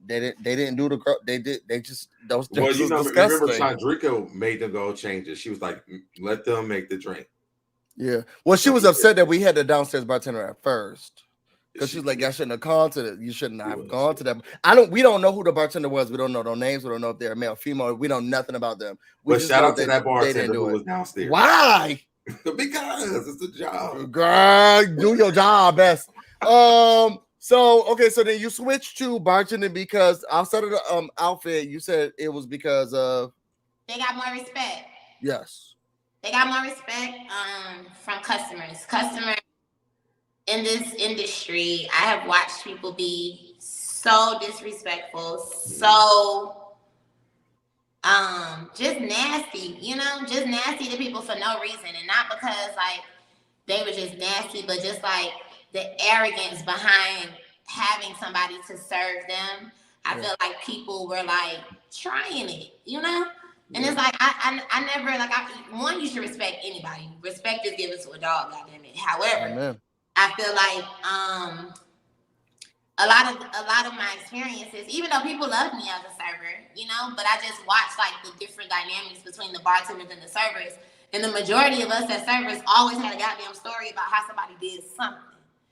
They didn't do the. They just those drinks was disgusting. Remember, Chandrika made them go change it. She was like, "Let them make the drink." Yeah. Well, she was upset that we had the downstairs bartender at first. Because she's like, y'all shouldn't have gone to that. You shouldn't have gone to them. We don't know who the bartender was. We don't know their names. We don't know if they're male, female. We know nothing about them. But shout out to that bartender who was downstairs. Why? Because it's a job. Girl, do your job best. So then you switched to bartending because outside of the outfit, you said it was because of they got more respect. Yes. They got more respect from customers. Customers in this industry, I have watched people be so disrespectful, so just nasty, just nasty to people for no reason. And not because like they were just nasty, but just like the arrogance behind having somebody to serve them. I felt like people were like trying it, you know? And it's like, I never, like, one, you should respect anybody. Respect is given to a dog, goddammit. However, I feel like, a lot of my experiences, even though people love me as a server, you know, but I just watch like the different dynamics between the bartenders and the servers. And the majority of us as servers always had a goddamn story about how somebody did something.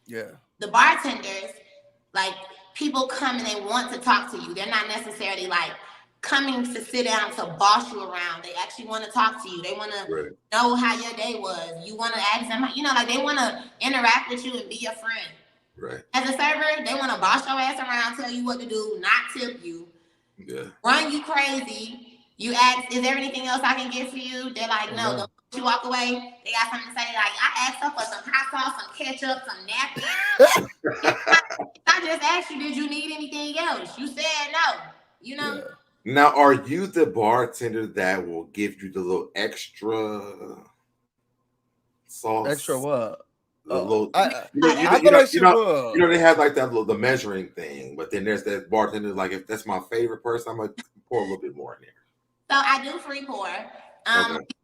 Yeah. The bartenders, like, people come and they want to talk to you. They're not necessarily like coming to sit down to boss you around. They actually want to talk to you. They want to know how your day was. You want to ask them, you know, like they want to interact with you and be your friend. Right. As a server, they want to boss your ass around, tell you what to do, not tip you, run you crazy. You ask, is there anything else I can get for you? They're like, no. Don't you walk away. They got something to say. Like, I asked her for some hot sauce, some ketchup, some napkins. I just asked you, did you need anything else? You said no. You know. Yeah. Now, are you the bartender that will give you the little extra sauce? Extra what? You know, they have like that little, the measuring thing, but then there's that bartender, like, if that's my favorite person, I'm gonna pour a little bit more in there. So I do free pour.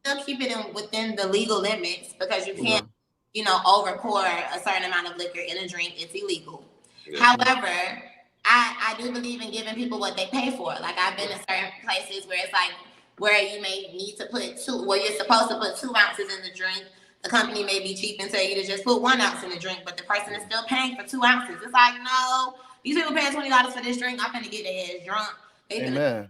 Still keep it within the legal limits because you can't, you know, over pour a certain amount of liquor in a drink. It's illegal. However, I do believe in giving people what they pay for. Like, I've been in certain places where it's like where you may need to put where you're supposed to put 2 ounces in the drink. The company may be cheap and tell you to just put 1 ounce in the drink, but the person is still paying for 2 ounces. It's like, no, these people paying $20 for this drink. I'm finna get their ass drunk. They finna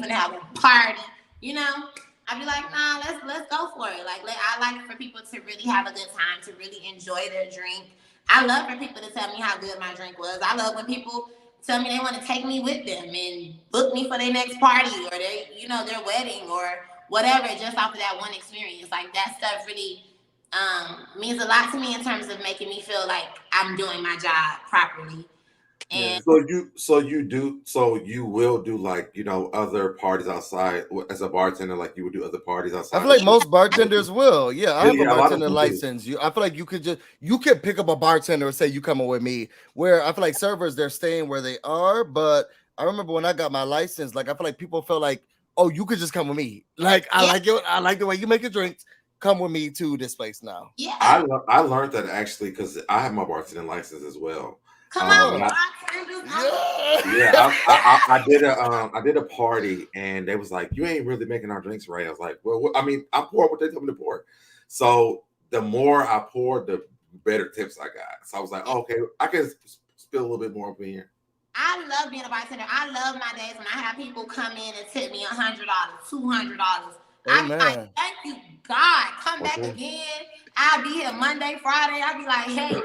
have a party, you know? I'd be like, nah, let's go for it. Like, I like for people to really have a good time, to really enjoy their drink. I love for people to tell me how good my drink was. I love when people tell me they want to take me with them and book me for their next party or their wedding or whatever, just off of that one experience. Like, that stuff really means a lot to me in terms of making me feel like I'm doing my job properly. And so you will do, like, you know, other parties outside as a bartender, like you would do other parties outside. I feel like most bartenders will. Yeah, I have a bartender license. I feel like you could pick up a bartender and say you coming with me. Where I feel like servers, they're staying where they are. But I remember when I got my license, like, I feel like people felt like, oh, you could just come with me. Like, I like it. I like the way you make your drinks. Come with me to this place now. Yeah, I learned that actually because I have my bartending license as well. Come on, I did a party and they was like, you ain't really making our drinks right. I was like, well, I mean, I pour what they tell me to pour. So the more I poured, the better tips I got. So I was like, okay, I can spill a little bit more up in here. I love being a bartender. I love my days when I have people come in and tip me $100, $200. I'm like, thank you, God. Come back again. I'll be here Monday, Friday. I'll be like, hey,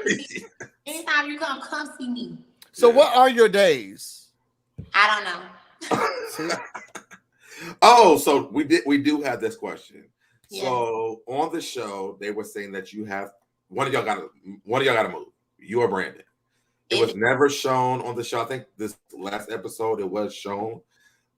anytime you come see me. So what are your days? I don't know. Oh, so we do have this question. Yeah. So on the show, they were saying that you have one of y'all got to move. You or Brandon. It was never shown on the show. I think this last episode it was shown.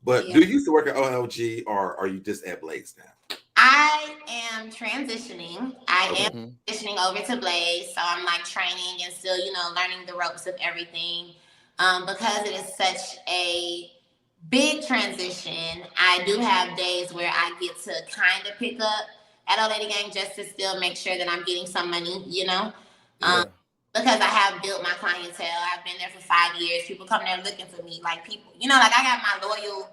But do you used to work at OLG or are you just at Blaze now? I am transitioning. I am transitioning over to Blaze. So I'm like training and still, you know, learning the ropes of everything. Because it is such a big transition, I do have days where I get to kind of pick up at Old Lady Gang just to still make sure that I'm getting some money, you know? Because I have built my clientele. I've been there for 5 years. People come there looking for me. Like, people, you know, like I got my loyal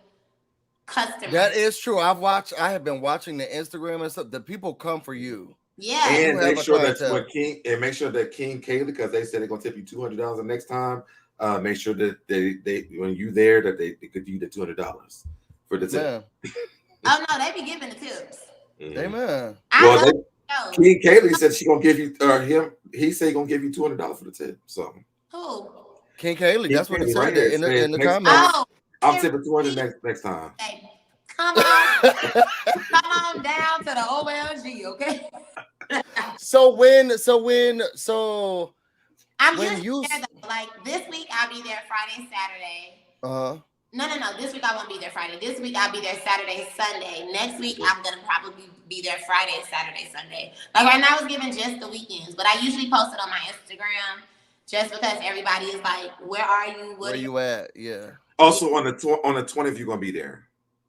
customers. That is true. I have been watching the Instagram and stuff. The people come for you. Yeah. And make sure that King Kaylee, because they said they're gonna tip you $200 the next time. Make sure that they when you there that they could give you the $200 for the tip. Oh no, they be giving the tips. Amen. King Kaylee said she gonna give you he said he gonna give you $200 for the tip. So who? King Kaylee, that's what he said in the comments. Oh, I'm tipping $200 next time. Hey, come on down to the OLG, okay? Like this week I'll be there Friday, Saturday. No. This week I won't be there Friday. This week I'll be there Saturday, Sunday. Next week I'm gonna probably be there Friday, Saturday, Sunday. Like right now I was giving just the weekends, but I usually post it on my Instagram just because everybody is like, "Where are you? Where you at?" Yeah. Also on the 20th, you're gonna be there.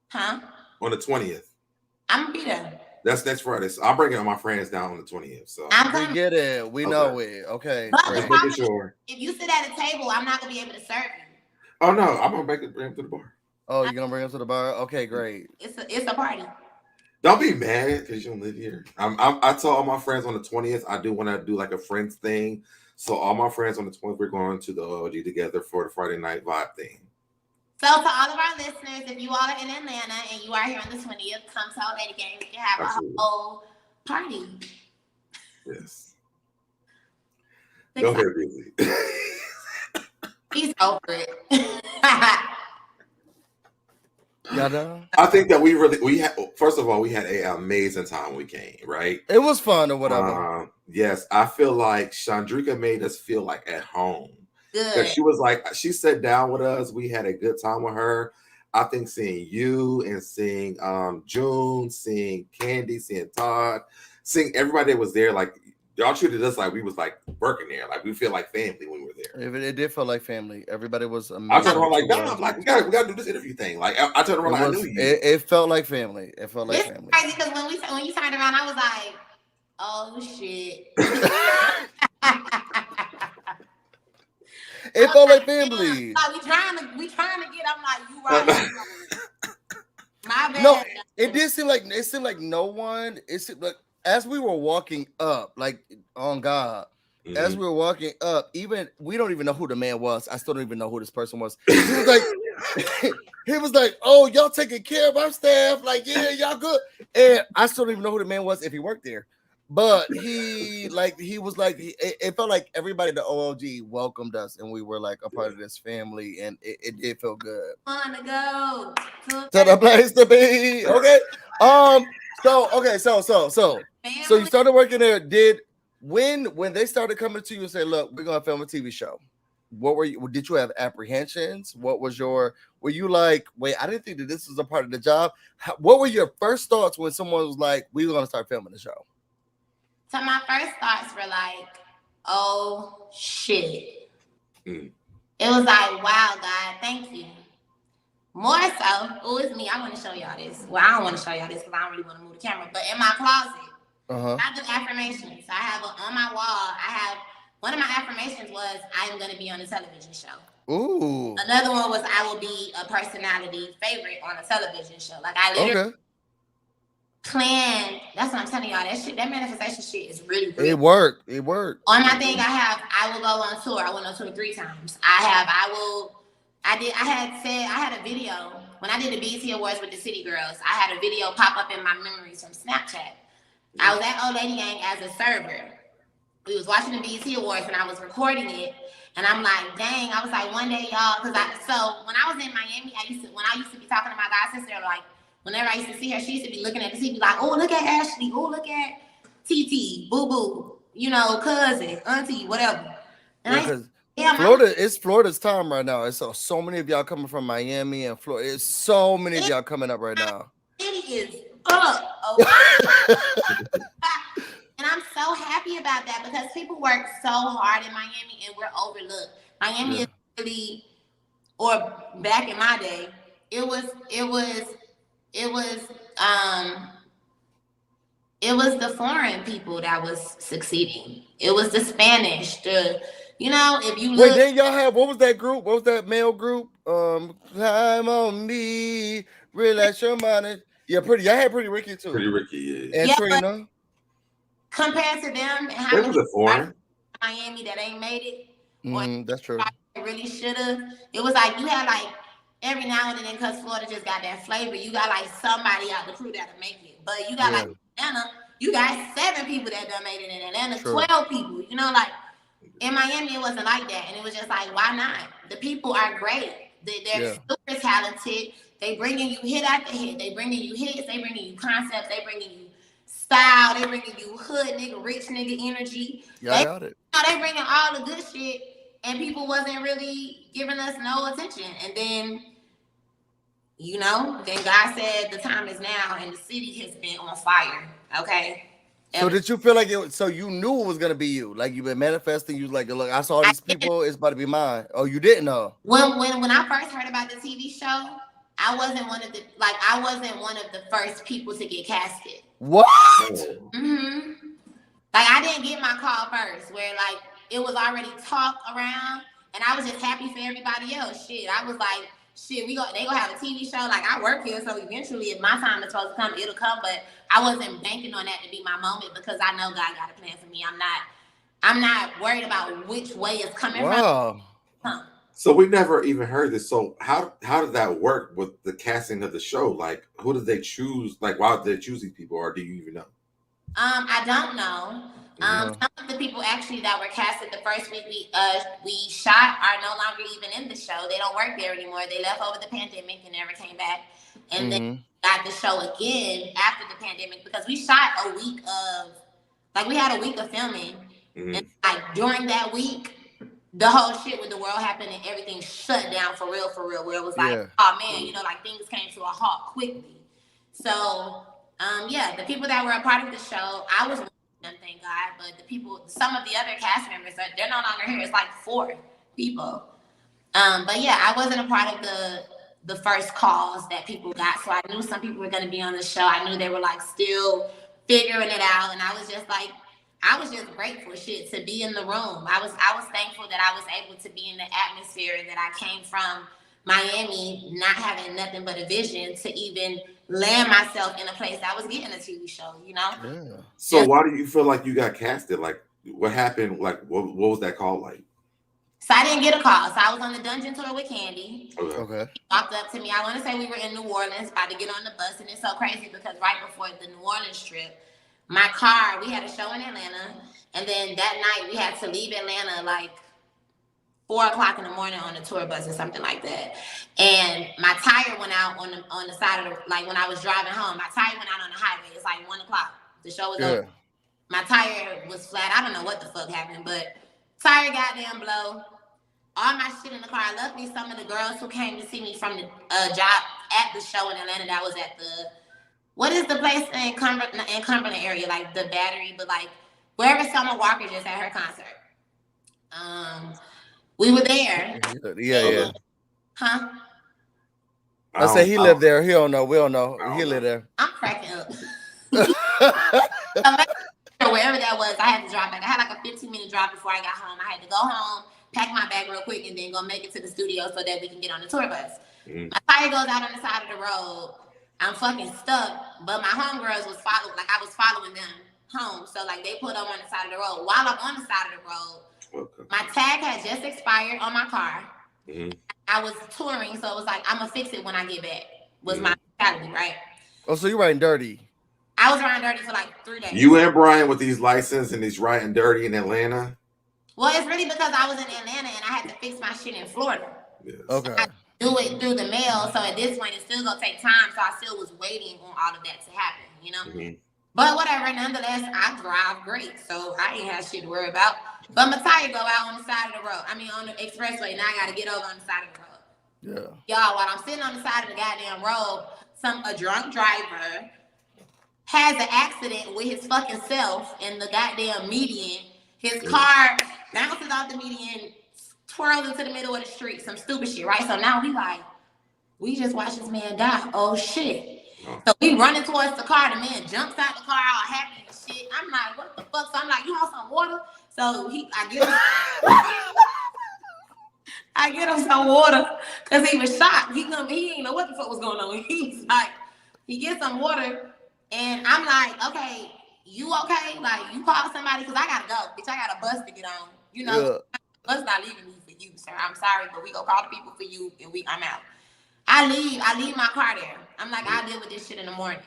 Huh? On the 20th. I'm gonna be there. That's next Friday. So I'm bringing all my friends down on the 20th. So we get it. We know it. Okay. But just making sure. If you sit at a table, I'm not gonna be able to serve you. Oh no, I'm gonna bring him to the bar. Oh, you're gonna bring him to the bar? Okay, great. It's a party. Don't be mad because you don't live here. I told all my friends on the 20th I do want to do like a friends thing. So all my friends on the 20th, we're going to the OG together for the Friday night vibe thing. So to all of our listeners, if you all are in Atlanta and you are here on the 20th, come to our Lady Game. We can have a whole party. Yes. Go ahead, Busy. He's over it. I think that we had, first of all, we had an amazing time when we came, right? It was fun or whatever. Yes, I feel like Chandrika made us feel like at home. Good. She was like, she sat down with us. We had a good time with her. I think seeing you and seeing June, seeing Kandi, seeing Todd, seeing everybody that was there, like y'all treated us like we was like working there. Like we feel like family when we were there. It did feel like family. Everybody was amazing. I turned around like, Dom, like we gotta do this interview thing. Like I turned around like I knew you. It felt like family. It felt like family. Crazy because when you turned around, I was like, oh shit. It felt like family. Like, we trying to get. I'm like, you right. My bad. No, it seemed like no one. It seemed like as we were walking up, like on God, as we were walking up, even we don't even know who the man was. I still don't even know who this person was. He was like, he was like, oh, y'all taking care of our staff. Like, yeah, y'all good. And I still don't even know who the man was if he worked there. But it felt like everybody at the OLG welcomed us, and we were like a part of this family, and it did feel good. Wanna go to the place to be. Okay. So you started working there. When they started coming to you and say, look, we're gonna film a TV show, did you have apprehensions? Were you like, wait, I didn't think that this was a part of the job? What were your first thoughts when someone was like, we're gonna start filming the show? So my first thoughts were like, oh shit. It was like, wow, God, thank you. More so, it's me. I want to show y'all this. Well, I don't want to show y'all this because I don't really want to move the camera. But in my closet, I do affirmations. I have on my wall. One of my affirmations was, I am going to be on a television show. Ooh. Another one was, I will be a personality favorite on a television show. Like I literally planned. That's what I'm telling y'all. That manifestation shit is really good. It worked. On my thing, I will go on tour. I went on tour 3 times. I had a video when I did the BET Awards with the City Girls. I had a video pop up in my memories from Snapchat. I was at Old Lady Gang as a server. We was watching the BET Awards and I was recording it. And I'm like, dang, I was like, one day, y'all, so when I was in Miami, when I used to be talking to my god sister, like, whenever I used to see her, she used to be looking at the TV like, oh, look at Ashley. Oh, look at TT, boo-boo, cousin, auntie, whatever. And Florida, it's Florida's time right now. It's so many of y'all coming from Miami and Florida. It's so many of y'all coming up right now. It is up. Okay? And I'm so happy about that because people work so hard in Miami and we're overlooked. Miami is really, or back in my day, it was the foreign people that was succeeding. It was the Spanish, if you look. Wait, then y'all have, what was that group? What was that male group? Time on me, relax your mind. Yeah, y'all had Pretty Ricky too. Pretty Ricky, yeah. And Trina. Compared to them and how many foreign Miami that ain't made it. That's true. Really should have. It was like you had like every now and then, because Florida just got that flavor, you got like somebody out the crew that'll make it. But you got like Atlanta, you got 7 people that done made it in Atlanta, 12 people. Like in Miami, it wasn't like that. And it was just like, why not? The people are great. They're super talented. They bringing you hit after hit. They bringing you hits. They bringing you concepts. They bringing you style. They bringing you hood nigga, rich nigga energy. Y'all got it. They bringing all the good shit. And people wasn't really giving us no attention. And then, then God said the time is now and the city has been on fire. Okay. So did you feel like it? So you knew it was gonna be you? Like you've been manifesting. You was like, look, I saw all these people. It's about to be mine. Oh, you didn't know? When I first heard about the TV show, I wasn't one of the first people to get casted. What? Mm-hmm. Like I didn't get my call first, where like it was already talked around, and I was just happy for everybody else. Shit, I was like, shit, they gonna have a TV show. Like I work here, so eventually, if my time is supposed to come, it'll come. But I wasn't banking on that to be my moment because I know God got a plan for me. I'm not worried about which way it's coming from. Huh. So we never even heard this. So how did that work with the casting of the show? Like, who did they choose? Like, why did they choose these people, or do you even know? I don't know. Some of the people actually that were casted the first week we shot are no longer even in the show. They don't work there anymore. They left over the pandemic and never came back. And then got the show again after the pandemic because we shot we had a week of filming. And like during that week, the whole shit with the world happened and everything shut down for real, where it was like, oh man, you know, like things came to a halt quickly. So the people that were a part of the show, I was one of them, thank God. But some of the other cast members, they're no longer here. It's like 4 people. But yeah, I wasn't a part of the first calls that people got. So I knew some people were going to be on the show. I knew they were like still figuring it out. And I was just grateful to be in the room. I was thankful that I was able to be in the atmosphere and that I came from Miami, not having nothing but a vision to even land myself in a place that was getting a TV show, you know? Yeah. So why do you feel like you got casted? Like, what happened? Like, what was that call like? So I didn't get a call. So I was on the dungeon tour with Kandi. Okay. He walked up to me. I want to say we were in New Orleans, about to get on the bus. And it's so crazy because right before the New Orleans trip, my car, we had a show in Atlanta. And then that night we had to leave Atlanta like 4:00 in the morning on a tour bus or something like that. And my tire went out on the side of when I was driving home, my tire went out on the highway. It's like 1:00. The show was over. My tire was flat. I don't know what the fuck happened, but tire goddamn blow. All my shit in the car. Luckily, some of the girls who came to see me from the job at the show in Atlanta, that was at what is the place in Cumberland area? Like the Battery, but like wherever Summer Walker just had her concert. We were there. Yeah. Huh? I say he lived there. He don't know. We don't know. He lived there. I'm cracking up. Wherever that was, I had to drive back. I had like a 15-minute drive before I got home. I had to go home, pack my bag real quick, and then go make it to the studio so that we can get on the tour bus. My tire goes out on the side of the road. I'm fucking stuck, but my homegirls was following. Like I was following them home, so like they put them on the side of the road. While I'm on the side of the road, my tag had just expired on my car. I was touring, so it was like I'm gonna fix it when I get back. Was my mentality, right? Oh, so you riding dirty? I was riding dirty for like 3 days. You and Brian with these license and he's riding dirty in Atlanta? Well, it's really because I was in Atlanta and I had to fix my shit in Florida. Yes. Okay. I do it through the mail, so at this point it's still gonna take time. So I still was waiting on all of that to happen, you know. But whatever, nonetheless, I drive great, so I ain't have shit to worry about. But my tire go out on the side of the road. I mean, on the expressway. Now I gotta get over on the side of the road. Yeah. Y'all, while I'm sitting on the side of the goddamn road, a drunk driver has an accident with his fucking self in the goddamn median. His car bounces off the median, twirls into the middle of the street, some stupid shit, right? So now we just watched this man die. Oh shit. So we running towards the car. The man jumps out the car all happy and shit. I'm like, what the fuck? So I'm like, you want some water? So I get him some water because he was shocked. He didn't know what the fuck was going on. He was like, he gets some water, and I'm like, okay, you okay? Like, you call somebody because I gotta go, bitch. I got a bus to get on. You know, bus not leaving me for you, sir. I'm sorry, but we gonna call the people for you, and I'm out. I leave my car there. I'm like, I'll deal with this shit in the morning.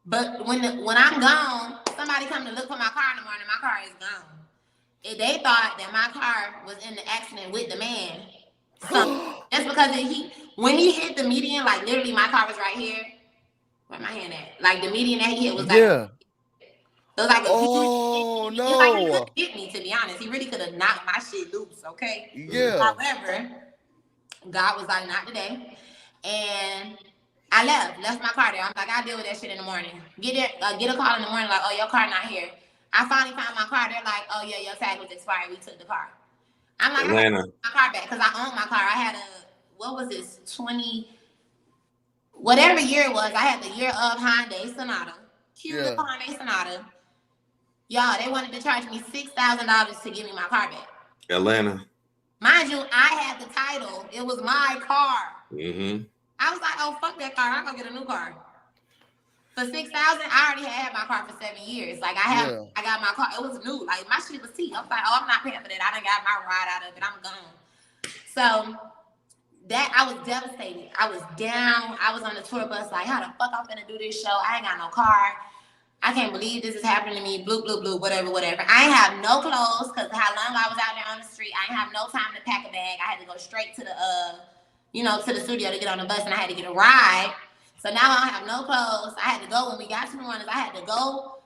But when I'm gone, somebody come to look for my car in the morning, my car is gone. If they thought that my car was in the accident with the man, so that's because when he hit the median, like literally my car was right here. Where my hand at? Like the median that he hit was like, so it was like, no, like he couldn't hit me, to be honest. He really could have knocked my shit loose, okay? Yeah. However, God was like, not today. And I left my car there. I'm like, I'll deal with that shit in the morning. Get a call in the morning, like, oh, your car not here. I finally found my car. They're like, oh, yeah, your tag was expired. We took the car. I'm like, I got my car back because I owned my car. I had what was this, 20, whatever year it was. I had the year of Hyundai Sonata. Cute little Hyundai Sonata. Y'all, they wanted to charge me $6,000 to give me my car back. Atlanta. Mind you, I had the title. It was my car. Mm-hmm. I was like, oh, fuck that car. I'm going to get a new car. For $6,000, I already had my car for 7 years. Like, I got my car. It was new. Like, my shit was tea. I was like, oh, I'm not paying for that. I done got my ride out of it. I'm gone. So, that, I was devastated. I was down. I was on the tour bus like, how the fuck I'm finna do this show? I ain't got no car. I can't believe this is happening to me. Blue, blue, blue, whatever. I ain't have no clothes because how long I was out there on the street. I ain't have no time to pack a bag. I had to go straight to the, to the studio to get on the bus, and I had to get a ride. So now I don't have no clothes. I had to go when we got to New Orleans. I had to go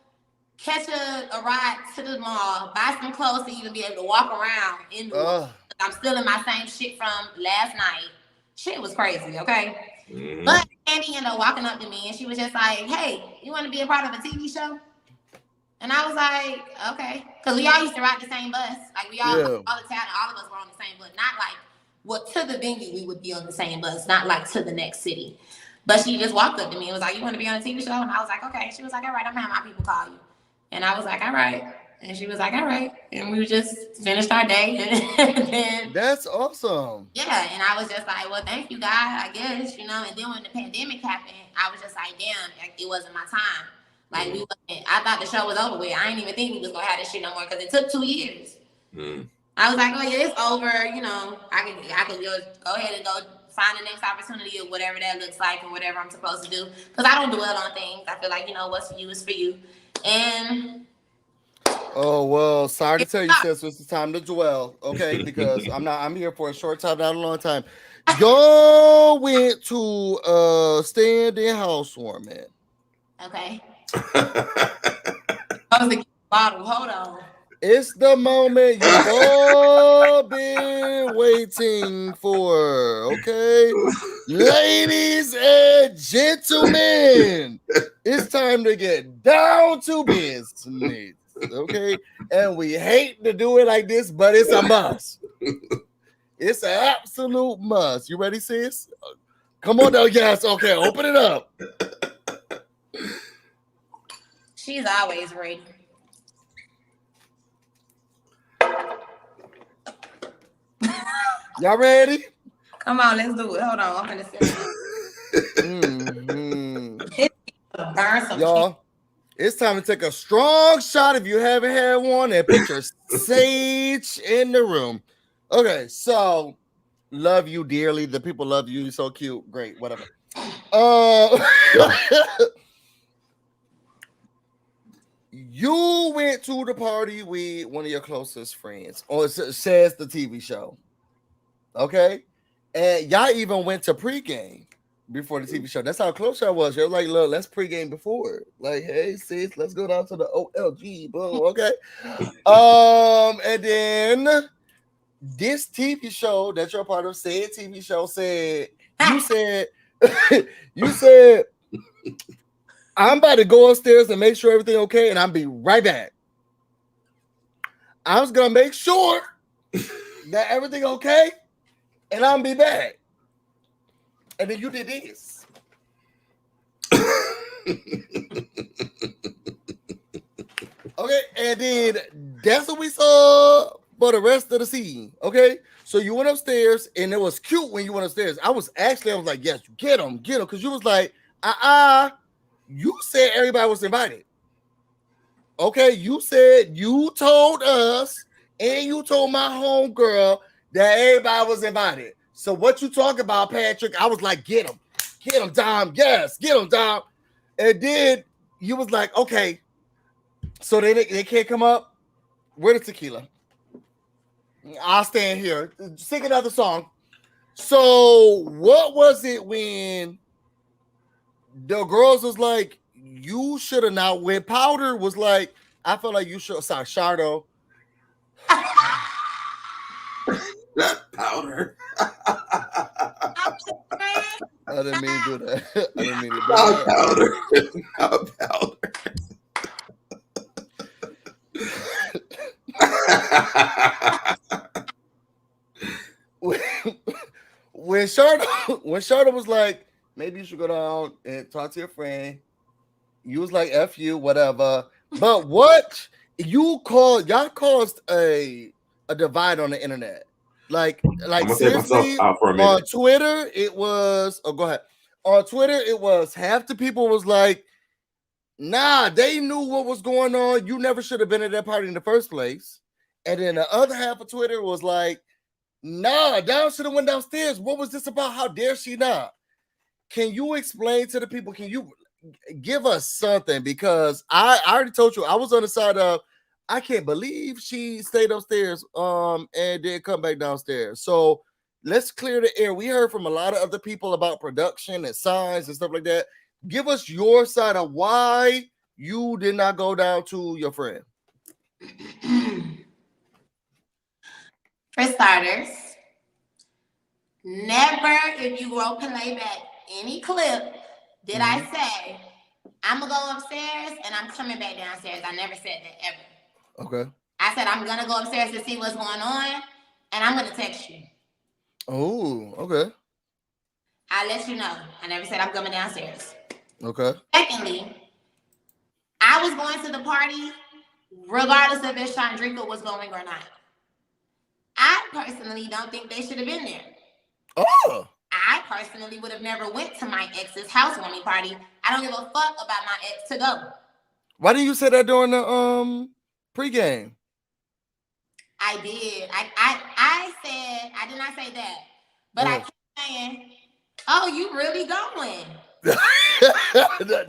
catch a ride to the mall, buy some clothes to even be able to walk around in New Orleans. I'm still in my same shit from last night. Shit was crazy, okay? Mm-hmm. But Kandi ended up walking up to me, and she was just like, hey, you want to be a part of a TV show? And I was like, okay. Because we all used to ride the same bus. Like, we all the time, all of us were on the same bus. Not like, to the venue, we would be on the same bus. Not like to the next city. But she just walked up to me and was like, you want to be on a TV show? And I was like, okay. She was like, all right, I'm going to have my people call you. And I was like, all right. And she was like, all right. And we just finished our day. And then, that's awesome. Yeah. And I was just like, well, thank you, God, I guess, And then when the pandemic happened, I was just like, damn, it wasn't my time. Like, I thought the show was over with. I didn't even think we was going to have this shit no more because it took 2 years. Mm. I was like, oh, yeah, it's over. I could just go ahead and go find the next opportunity or whatever that looks like and whatever I'm supposed to do. Because I don't dwell on things. I feel like, what's for you is for you. And oh, well, sorry to tell you, sis, it's time to dwell, okay? Because I'm here for a short time, not a long time. Y'all went to stand-in housewarming. Okay. I was the bottle. Hold on. It's the moment you've all been waiting for, okay? Ladies and gentlemen, it's time to get down to business, okay? And we hate to do it like this, but it's a must. It's an absolute must. You ready, sis? Come on now, yes. Okay, open it up. She's always ready. Y'all ready? Come on, let's do it. Hold on, I'm gonna sit. Y'all, it's time to take a strong shot if you haven't had one and put your sage in the room. Okay, so love you dearly. The people love you. You're so cute. Great, whatever. You went to the party with one of your closest friends, or it says the TV show. Okay, and y'all even went to pregame before the TV show. That's how close y'all was. You're like, look, let's pregame before. Like, hey, sis, let's go down to the OLG, boom. Okay. And then this TV show that you're part of, said TV show, said you said I'm about to go upstairs and make sure everything okay, and I'll be right back. I was gonna make sure that everything okay, and I'll be back. And then you did this. Okay, and then that's what we saw for the rest of the scene. Okay, so you went upstairs, and it was cute when you went upstairs. I was like, yes, get him, because you was like, you said everybody was invited. Okay, you said you told us and you told my homegirl that everybody was invited. So what you talk about, Patrick? I was like, get him, Dom. Yes, get him, Dom. And then you was like, okay, so they can't come up. Where the tequila? I'll stand here. Sing another song. So what was it when the girls was like, you should have not went? Powder was like, I feel like you should. Sorry, Shardo. Not Powder. I didn't mean to do that. I didn't mean to do that. When Shardo was like, maybe you should go down and talk to your friend. You was like, F you, whatever. But what y'all caused a divide on the internet. Like seriously, on Twitter, it was go ahead. On Twitter, it was half the people was like, nah, they knew what was going on. You never should have been at that party in the first place. And then the other half of Twitter was like, nah, Down should have went downstairs. What was this about? How dare she not? Can you explain to the people? Can you give us something? Because I already told you I was on the side of I can't believe she stayed upstairs and didn't come back downstairs. So let's clear the air. We heard from a lot of other people about production and signs and stuff like that. Give us your side of why you did not go down to your friend. For starters, never, if you role play back any clip, did I say, I'm going to go upstairs and I'm coming back downstairs. I never said that ever. Okay. I said, I'm going to go upstairs to see what's going on and I'm going to text you. Oh, okay. I'll let you know. I never said I'm coming downstairs. Okay. Secondly, I was going to the party regardless of if Chandrika was going or not. I personally don't think they should have been there. Oh. I personally would have never went to my ex's housewarming party. I don't give a fuck about my ex to go. Why didn't you say that during the pregame? I did. I said, I did not say that. But I kept saying, oh, you really going?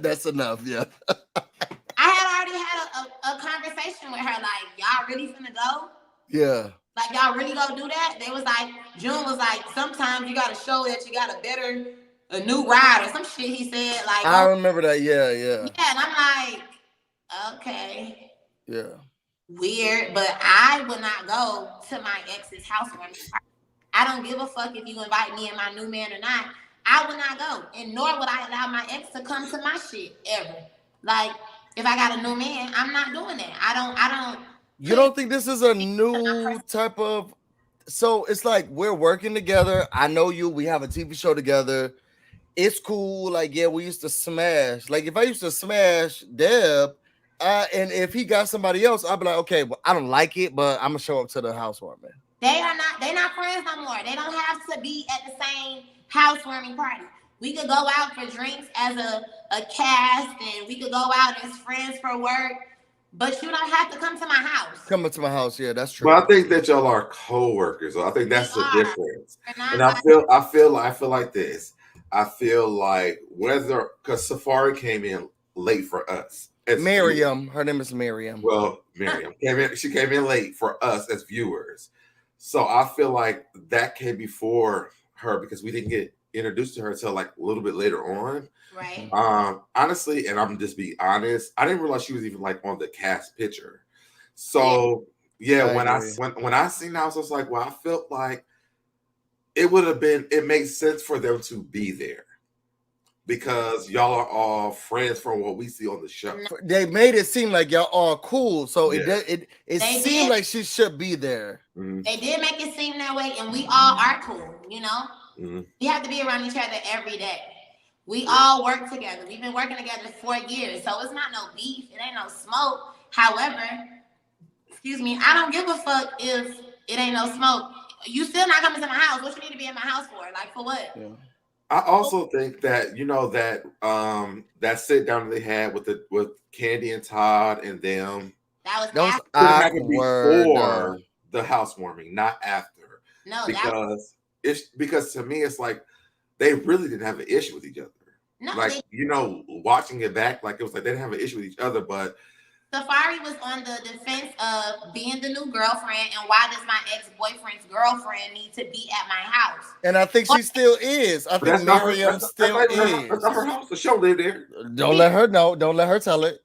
That's enough, yeah. I had already had a conversation with her, like, y'all really finna go? Yeah. Like, y'all really gonna do that? They was like, June was like, sometimes you gotta show that you got a new ride or some shit he said. Like, I remember that, yeah. Yeah, and I'm like, okay. Yeah. Weird, but I would not go to my ex's housewarming party. I don't give a fuck if you invite me and my new man or not. I would not go, and nor would I allow my ex to come to my shit ever. Like, if I got a new man, I'm not doing that. I don't. You don't think this is a new type of? So it's like we're working together. I know you. We have a TV show together. It's cool. Like, yeah, we used to smash. Like, if I used to smash Deb, and if he got somebody else, I'd be like, okay, well, I don't like it, but I'm gonna show up to the housewarming. They're not friends no more. They don't have to be at the same housewarming party. We could go out for drinks as a cast, and we could go out as friends for work, but you don't have to come to my house. Coming to my house, yeah, that's true. But I think that y'all are co-workers. So I think that's the difference. And I feel like this. I feel like because Safari came in late for us. Miriam, her name is Miriam. Well, Miriam she came in late for us as viewers. So I feel like that came before her because we didn't get introduced to her until like a little bit later on. Right. Honestly, and I'm just being honest, I didn't realize she was even like on the cast picture. So yeah, when I seen that, I was just like, well, I felt like it makes sense for them to be there. Because y'all are all friends from what we see on the show. They made it seem like y'all all cool, so it seemed like she should be there. Mm-hmm. They did make it seem that way, and we all are cool. You know, we have to be around each other every day. We all work together. We've been working together for years, so it's not no beef. It ain't no smoke. However, excuse me, I don't give a fuck if it ain't no smoke. You still not coming to my house. What you need to be in my house for? Like, for what? Yeah. I also think that that sit down they had with Kandi and Todd and them that was before the housewarming, not after. No, because to me it's like they really didn't have an issue with each other. No, like watching it back, like it was like they didn't have an issue with each other, but Safari was on the defense of being the new girlfriend, and why does my ex-boyfriend's girlfriend need to be at my house? And I think she still is. I think Miriam still is. That's not her house. The show live there. Don't let her know. Don't let her tell it.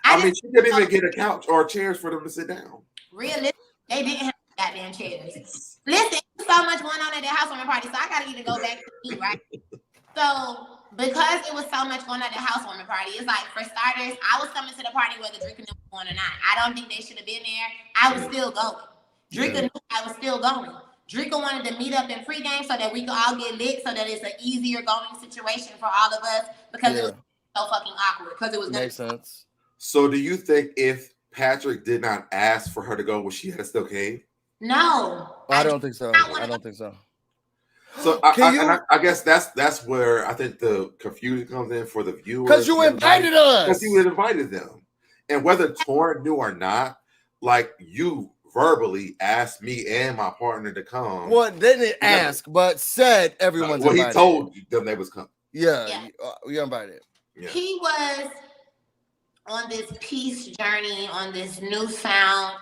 I mean, she didn't even get a couch or chairs for them to sit down. Realistically, they didn't have goddamn chairs. Listen, there's so much going on at their housewarming party, so I gotta either go back to eat, right? So because it was so much going on at the housewarming party, it's like, for starters, I was coming to the party whether Drika was going or not. I don't think they should have been there. I was still going. Drika knew I was still going. Drika wanted to meet up in pregame so that we could all get lit, so that it's an easier going situation for all of us, because it was so fucking awkward. Because it was makes sense. So do you think if Patrick did not ask for her to go, would she have still came? No, I don't think so. I don't think so. So I guess that's where I think the confusion comes in for the viewers. Because you invited us. Because you invited them. And whether Torn knew or not, like, you verbally asked me and my partner to come. Well, they didn't ask, but said everyone's invited. He told them they was coming. Yeah. You invited. Yeah. He was on this peace journey, on this newfound,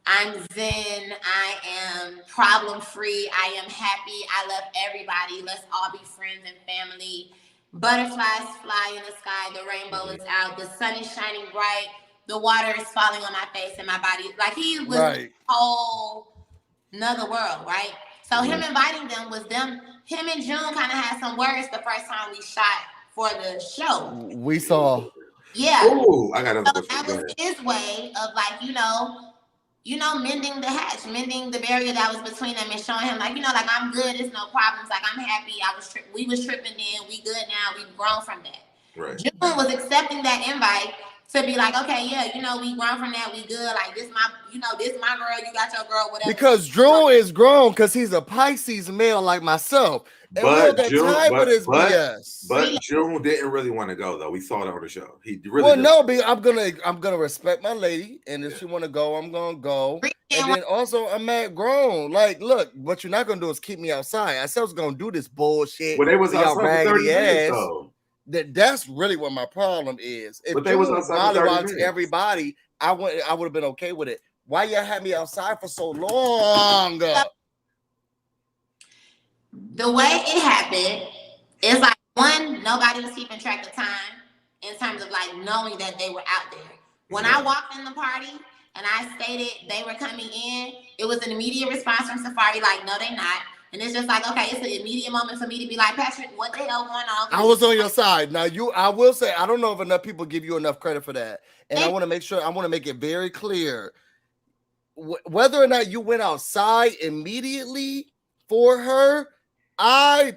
I'm zen, I am problem free, I am happy, I love everybody, let's all be friends and family. Butterflies fly in the sky, the rainbow is out, the sun is shining bright, the water is falling on my face and my body. Like, he was a whole another world, right? So him inviting them was them, him and June kind of had some words the first time we shot for the show. We saw. Yeah. Ooh, I got another question. That was his way of, like, mending the hatch, mending the barrier that was between them, and showing him, like, like, I'm good, it's no problems, like, I'm happy, we was tripping then, we good now, we've grown from that. Right. June was accepting that invite to be like, okay, yeah, we grown from that, we good, like, this my girl, you got your girl, whatever. Because Drew is grown, because he's a Pisces male like myself. And but June didn't really want to go, though. We saw it on the show. He really I'm gonna respect my lady, and if she want to go, I'm gonna go. And then also, I'm mad grown. Like, look, what you're not gonna do is keep me outside. I said I was gonna do this bullshit. Well, they was outside for 30 minutes, though. That's really what my problem is. If they was outside for 30 minutes. Everybody, I would have been okay with it. Why y'all had me outside for so long? The way it happened is, like, one, nobody was keeping track of time in terms of, like, knowing that they were out there. When I walked in the party and I stated they were coming in, it was an immediate response from Safari, like, no, they not. And it's just like, okay, it's an immediate moment for me to be like, Patrick, what the hell going on? I was on your side. Now, I will say, I don't know if enough people give you enough credit for that. And I want to make it very clear. Whether or not you went outside immediately for her, I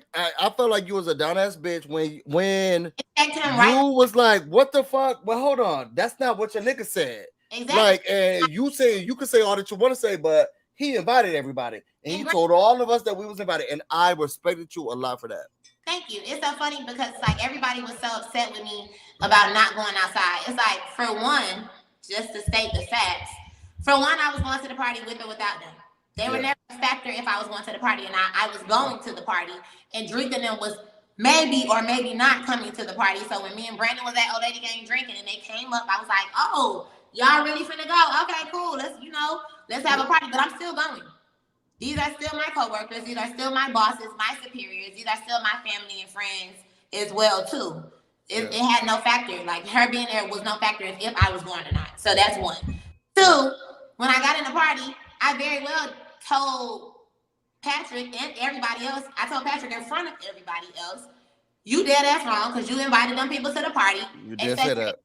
felt like you was a down ass bitch when you was like, what the fuck? Well, hold on, that's not what your nigga said. Exactly. Like, and you can say all that you want to say, but he invited everybody, and he told all of us that we was invited, and I respected you a lot for that. Thank you. It's so funny because it's like everybody was so upset with me about not going outside. It's like, for one, just to state the facts, for one, I was going to the party with or without them. They were never a factor if I was going to the party or not. I was going to the party, and Drika and them was maybe or maybe not coming to the party. So when me and Brandon was at Old Lady Gang drinking and they came up, I was like, oh, y'all really finna go? Okay, cool. Let's have a party. But I'm still going. These are still my coworkers. These are still my bosses, my superiors. These are still my family and friends as well, too. It had no factor. Like, her being there was no factor if I was going or not. So that's one. Two, when I got in the party, I very well told Patrick and everybody else, I told Patrick in front of everybody else, you dead ass wrong because you invited them people to the party. You did say that.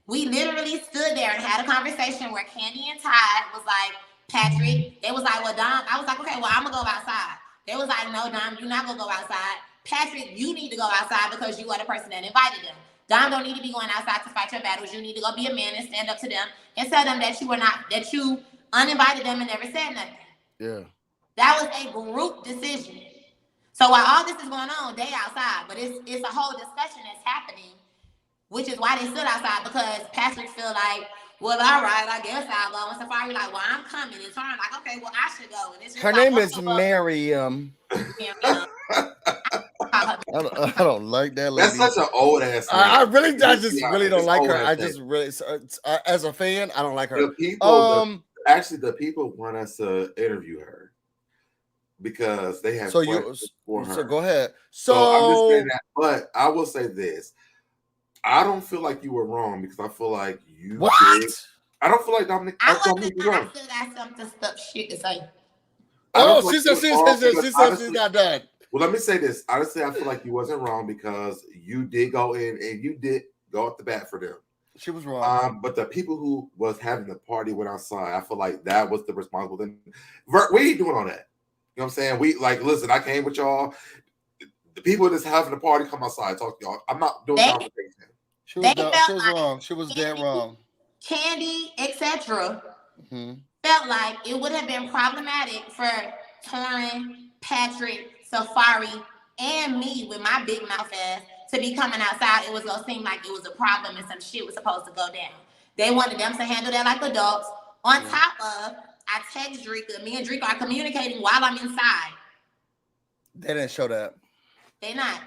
We literally stood there and had a conversation where Kandi and Todd was like, Patrick, they was like, well, Dom, I was like, okay, well, I'm gonna go outside. They was like, no, Dom, you're not gonna go outside. Patrick, you need to go outside because you are the person that invited them. Dom don't need to be going outside to fight your battles. You need to go be a man and stand up to them and tell them that you uninvited them and never said nothing. Yeah. That was a group decision. So while all this is going on, they outside, but it's a whole discussion that's happening, which is why they stood outside, because Patrick feel like, well, all right, I guess I'll go. And Safari like, well, I'm coming. And Torn like, okay, well, I should go. And it's just her name is Miriam. I don't like that lady. That's such an old ass name. I just really don't like her. I just really, as a fan, I don't like her. The people want us to interview her because they have questions for her. So go ahead. So I'm just saying that, but I will say this. I don't feel like you were wrong because I feel like you did. I don't feel like Dominic. I still got some shit to say. Oh, she said she's not done. Well, let me say this. Honestly, I feel like you wasn't wrong because you did go in and you did go at the bat for them. She was wrong. But the people who was having the party went outside. I feel like that was the responsible thing. We ain't doing all that. You know what I'm saying? We like, listen, I came with y'all. The people that's having the party come outside, talk to y'all. I'm not doing conversation. She was wrong. She was dead wrong. Kandi, etc. Felt like it would have been problematic for Torrin, Patrick, Safari, and me with my big mouth ass to be coming outside. It was gonna seem like it was a problem and some shit was supposed to go down. They wanted them to handle that like adults. On top of, I text Drika. Me and Drika are communicating while I'm inside. They didn't show that. They're not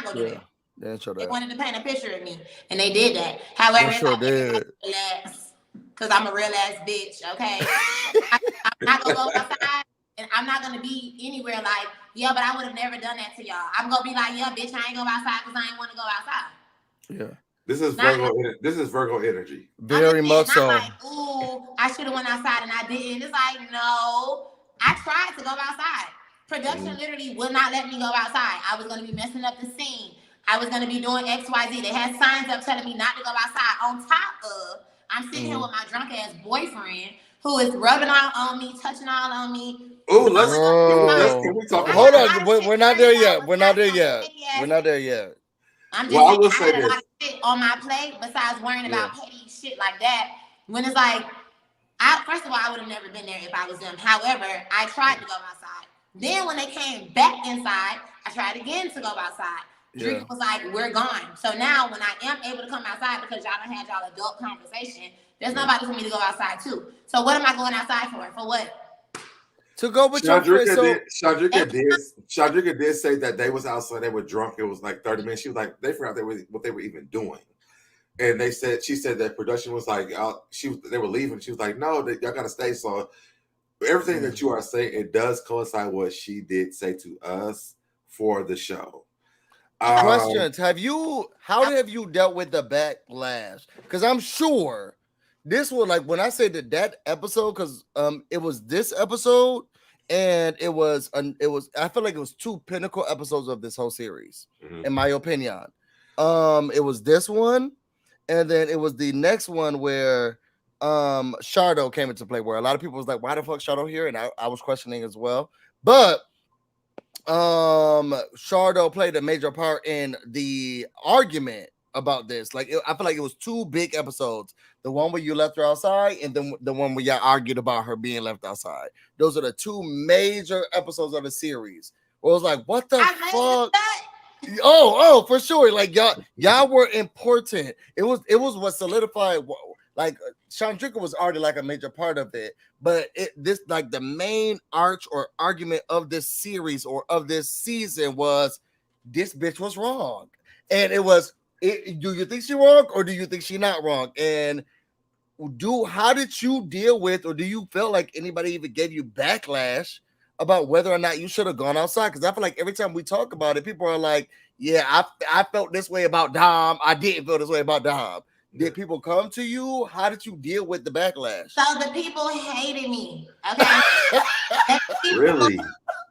gonna do that. They didn't show that. They wanted to paint a picture of me, and they did that. However, because I'm a real ass bitch. Okay, I'm not gonna go outside, and I'm not gonna be anywhere like, yeah, but I would have never done that to y'all. I'm gonna be like, yeah, bitch, I ain't go outside because I ain't want to go outside. Yeah. This is Virgo. This is Virgo energy. Very much so. Like, ooh, I should have went outside and I didn't. It's like, no, I tried to go outside. Production literally would not let me go outside. I was gonna be messing up the scene. I was gonna be doing XYZ. They had signs up telling me not to go outside. On top of, I'm sitting here with my drunk ass boyfriend who is rubbing all on me, touching all on me. Oh, can we talk? Hold on, we're not there yet. We're not there yet. We're not there yet. I'm just I had a lot of shit on my plate besides worrying about petty shit like that. When it's like, first of all, I would have never been there if I was them. However, I tried to go outside. Then when they came back inside, I tried again to go outside. Drake was like, we're gone. So now when I am able to come outside because y'all done had y'all adult conversation, there's nobody for me to go outside too. So what am I going outside for? For what? To go with your friends. Shandrika did say that they was outside, they were drunk. It was like 30 minutes. She was like, they forgot what they were even doing. And she said that production was like, they were leaving. She was like, no, y'all gotta stay. So everything that you are saying, it does coincide with what she did say to us for the show. Questions. How have you dealt with the backlash? Because I'm sure this was like when I say that episode, because it was this episode and it was I feel like it was two pinnacle episodes of this whole series, in my opinion. It was this one, and then it was the next one where Shardo came into play, where a lot of people was like, why the fuck Shardo here? And I was questioning as well. But Shardo played a major part in the argument about this. Like, I feel like it was two big episodes. The one where you left her outside, and then the one where y'all argued about her being left outside. Those are the two major episodes of the series. Where it was like, what the fuck? Oh, for sure. Like y'all were important. It was what solidified. Like Shandrika was already like a major part of it, but this like the main arch or argument of this series or of this season was this bitch was wrong, and it was. Do you think she's wrong or do you think she's not wrong? And how did you deal with, or do you feel like anybody even gave you backlash about whether or not you should have gone outside? Because I feel like every time we talk about it, people are like, yeah, I felt this way about Dom. I didn't feel this way about Dom. Did people come to you? How did you deal with the backlash? So the people hated me. Okay. Really?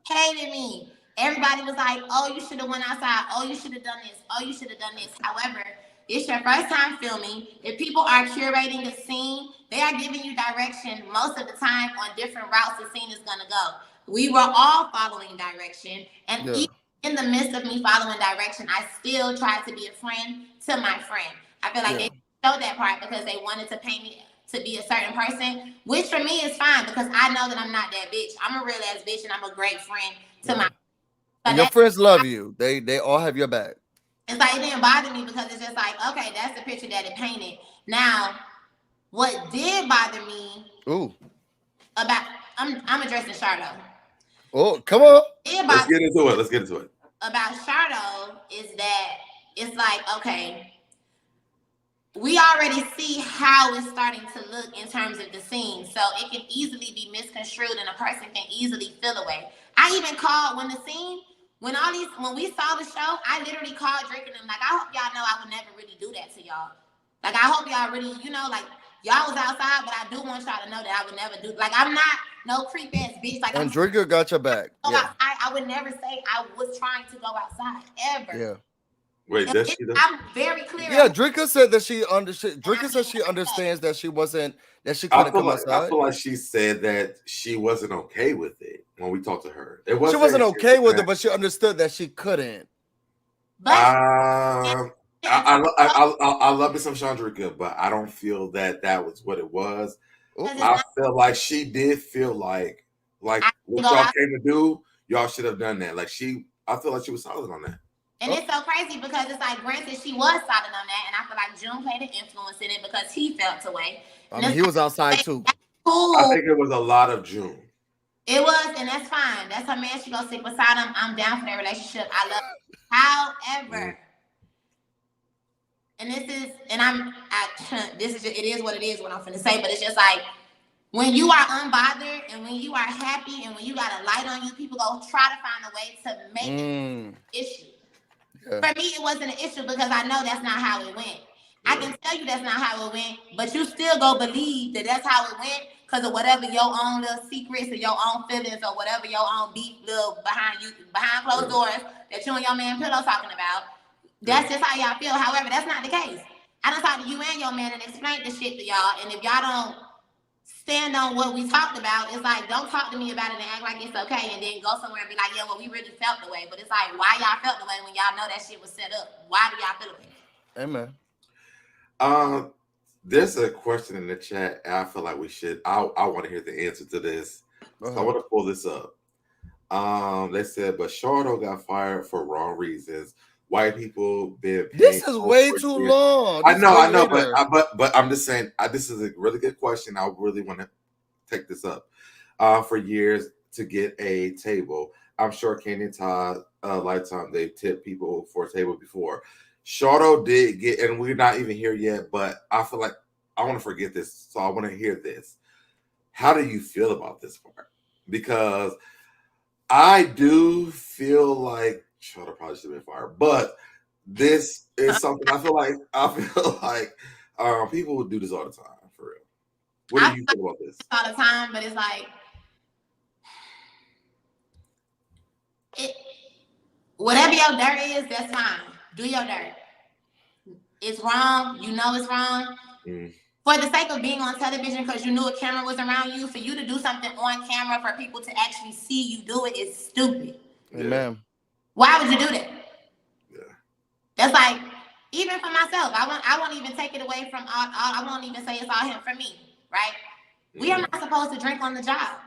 Hated me. Everybody was like, oh, you should have went outside. Oh, you should have done this. Oh, you should have done this. However, it's your first time filming. If people are curating the scene, they are giving you direction most of the time on different routes the scene is going to go. We were all following direction. And even in the midst of me following direction, I still tried to be a friend to my friend. I feel like they showed that part because they wanted to paint me to be a certain person, which for me is fine because I know that I'm not that bitch. I'm a real ass bitch and I'm a great friend to my. So your friends love you. They all have your back. It's like it didn't bother me because it's just like, okay, that's the picture that it painted. Now, what did bother me about I'm addressing Shardo. Oh, come on. Let's get into it. About Shardo is that it's like, okay, we already see how it's starting to look in terms of the scene. So it can easily be misconstrued and a person can easily feel away. I even called when we saw the show, I literally called Drake and them like, I hope y'all know I would never really do that to y'all. Like, I hope y'all really, like, y'all was outside, but I do want y'all to know that I would never do. Like, I'm not no creep ass bitch. Like, And Drinker got your back. Yeah. I would never say I was trying to go outside ever. Yeah. Wait, does she? I'm very clear. Yeah, Drinker said that she understood. Drinker said she understands that she wasn't, that she couldn't come outside. I feel like she said that she wasn't okay with it when we talked to her. She wasn't okay with it, but she understood that she couldn't. But I love me some Chandrika, but I don't feel that was what it was. I feel like she did feel like what y'all came to do, y'all should have done that. Like I feel like she was solid on that. And it's so crazy because it's like, granted, she was solid on that, and I feel like June played an influence in it because he felt away. I mean, he was outside too. Cool. I think it was a lot of June. It was, and that's fine. That's her man. She gonna stick beside him. I'm down for that relationship. I love it. However, and this is it is what it is, what I'm finna say, but it's just like, when you are unbothered and when you are happy and when you got a light on you, people go try to find a way to make it an issue. Yeah. For me, it wasn't an issue because I know that's not how it went. Yeah. I can tell you that's not how it went, but you still go believe that that's how it went because of whatever your own little secrets or your own feelings or whatever your own deep little behind closed doors that you and your man Pillow talking about. That's just how y'all feel. However, that's not the case. I done talked to you and your man and explained the shit to y'all, and if y'all don't stand on what we talked about, it's like, don't talk to me about it and act like it's okay and then go somewhere and be like, yeah, well, we really felt the way. But it's like, why y'all felt the way when y'all know that shit was set up? Why do y'all feel the way? Amen. There's a question in the chat. I feel like I want to hear the answer to this. So I want to pull this up. They said, but Shardo got fired for wrong reasons. White people been. This is way too long. I know, but I'm just saying. This is a really good question. I really want to take this up. For years to get a table, I'm sure Kandi and Todd, lifetime, they've tipped people for a table before. Shardo did get, and we're not even here yet. But I feel like I want to forget this, so I want to hear this. How do you feel about this part? Because I do feel like Shardo probably should have been fired, but this is something I feel like people would do this all the time, for real. What do you think about this? All the time, but it's like whatever your dirt is, that's fine. Do your dirt. It's wrong. You know it's wrong. For the sake of being on television, because you knew a camera was around you, for you to do something on camera for people to actually see you do it is stupid. Amen. Why would you do that? Yeah. That's like, even for myself, I won't even take it away from all I won't even say it's all him for me, right? We are not supposed to drink on the job.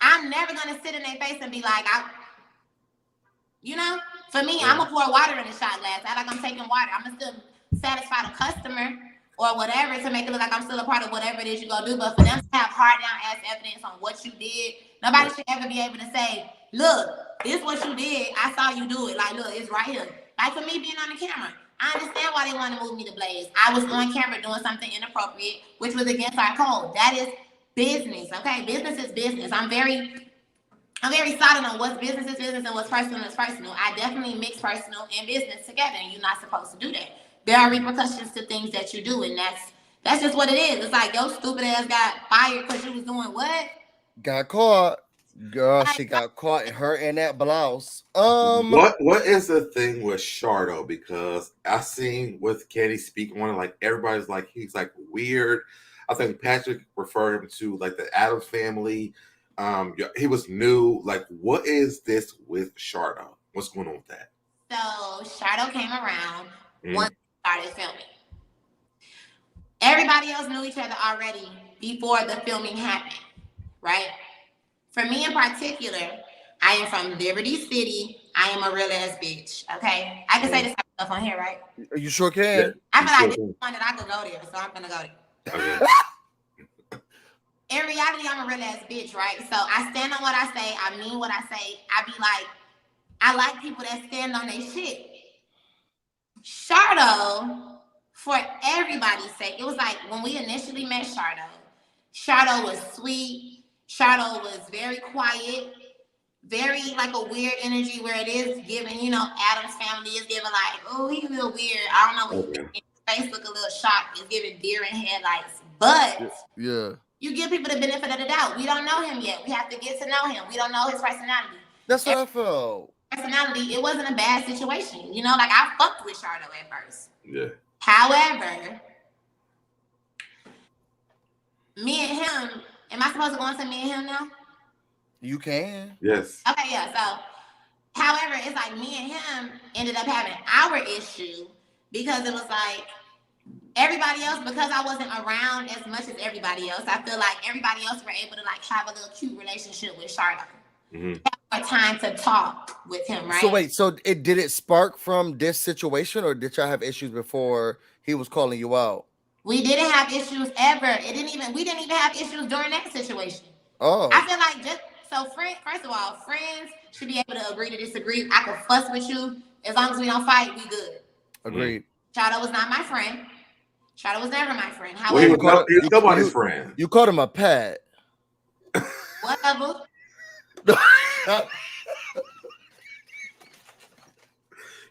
I'm never gonna sit in their face and be like, for me, I'm gonna pour water in a shot glass. I like I'm taking water. I'm gonna still satisfy the customer or whatever to make it look like I'm still a part of whatever it is you gonna do. But for them to have hard down ass evidence on what you did, nobody should ever be able to say, look, this is what you did. I saw you do it. Like, look, it's right here. Like for me being on the camera, I understand why they want to move me to Blaze. I was on camera doing something inappropriate, which was against our code. That is business, okay? Business is business. I'm very solid on what's business is business and what's personal is personal. I definitely mix personal and business together, and you're not supposed to do that. There are repercussions to things that you do, and that's just what it is. It's like your stupid ass got fired because you was doing what? Got caught. Girl, she got caught in her in that blouse. What is the thing with Shardo? Because I seen with Kandi speak on it, like everybody's like he's like weird. I think Patrick referred him to like the Addams family. He was new. Like, what is this with Shardo? What's going on with that? So Shardo came around once we started filming. Everybody else knew each other already before the filming happened, right? For me in particular, I am from Liberty City. I am a real ass bitch. Okay, I can say this type of stuff on here, right? You sure can. I feel like this is one that I could go there, so I'm gonna go there. Okay. In reality, I'm a real ass bitch, right? So I stand on what I say. I mean what I say. I be like, I like people that stand on their shit. Shardo, for everybody's sake, it was like when we initially met Shardo was sweet. Shardo was very quiet, very like a weird energy where it is giving, Adam's family is giving like, oh, he's a little weird. I don't know what face look a little shocked. It's giving deer in headlights. But you give people the benefit of the doubt. We don't know him yet. We have to get to know him. We don't know his personality. That's what I felt. Personality, it wasn't a bad situation. You know, like I fucked with Shardo at first. Yeah. However, me and him, am I supposed to go into me and him now? You can. Yes. Okay, yeah. So, however, it's like me and him ended up having our issue because it was like everybody else, because I wasn't around as much as everybody else, I feel like everybody else were able to like have a little cute relationship with Shardo. More time to talk with him, right? So wait, did it spark from this situation, or did y'all have issues before he was calling you out? We didn't have issues ever. We didn't even have issues during that situation. Oh. I feel like first of all, friends should be able to agree to disagree. I can fuss with you. As long as we don't fight, we good. Agreed. Shardo was not my friend. Shardo was never my friend. However, he's nobody's friend. You called him a pet. Whatever.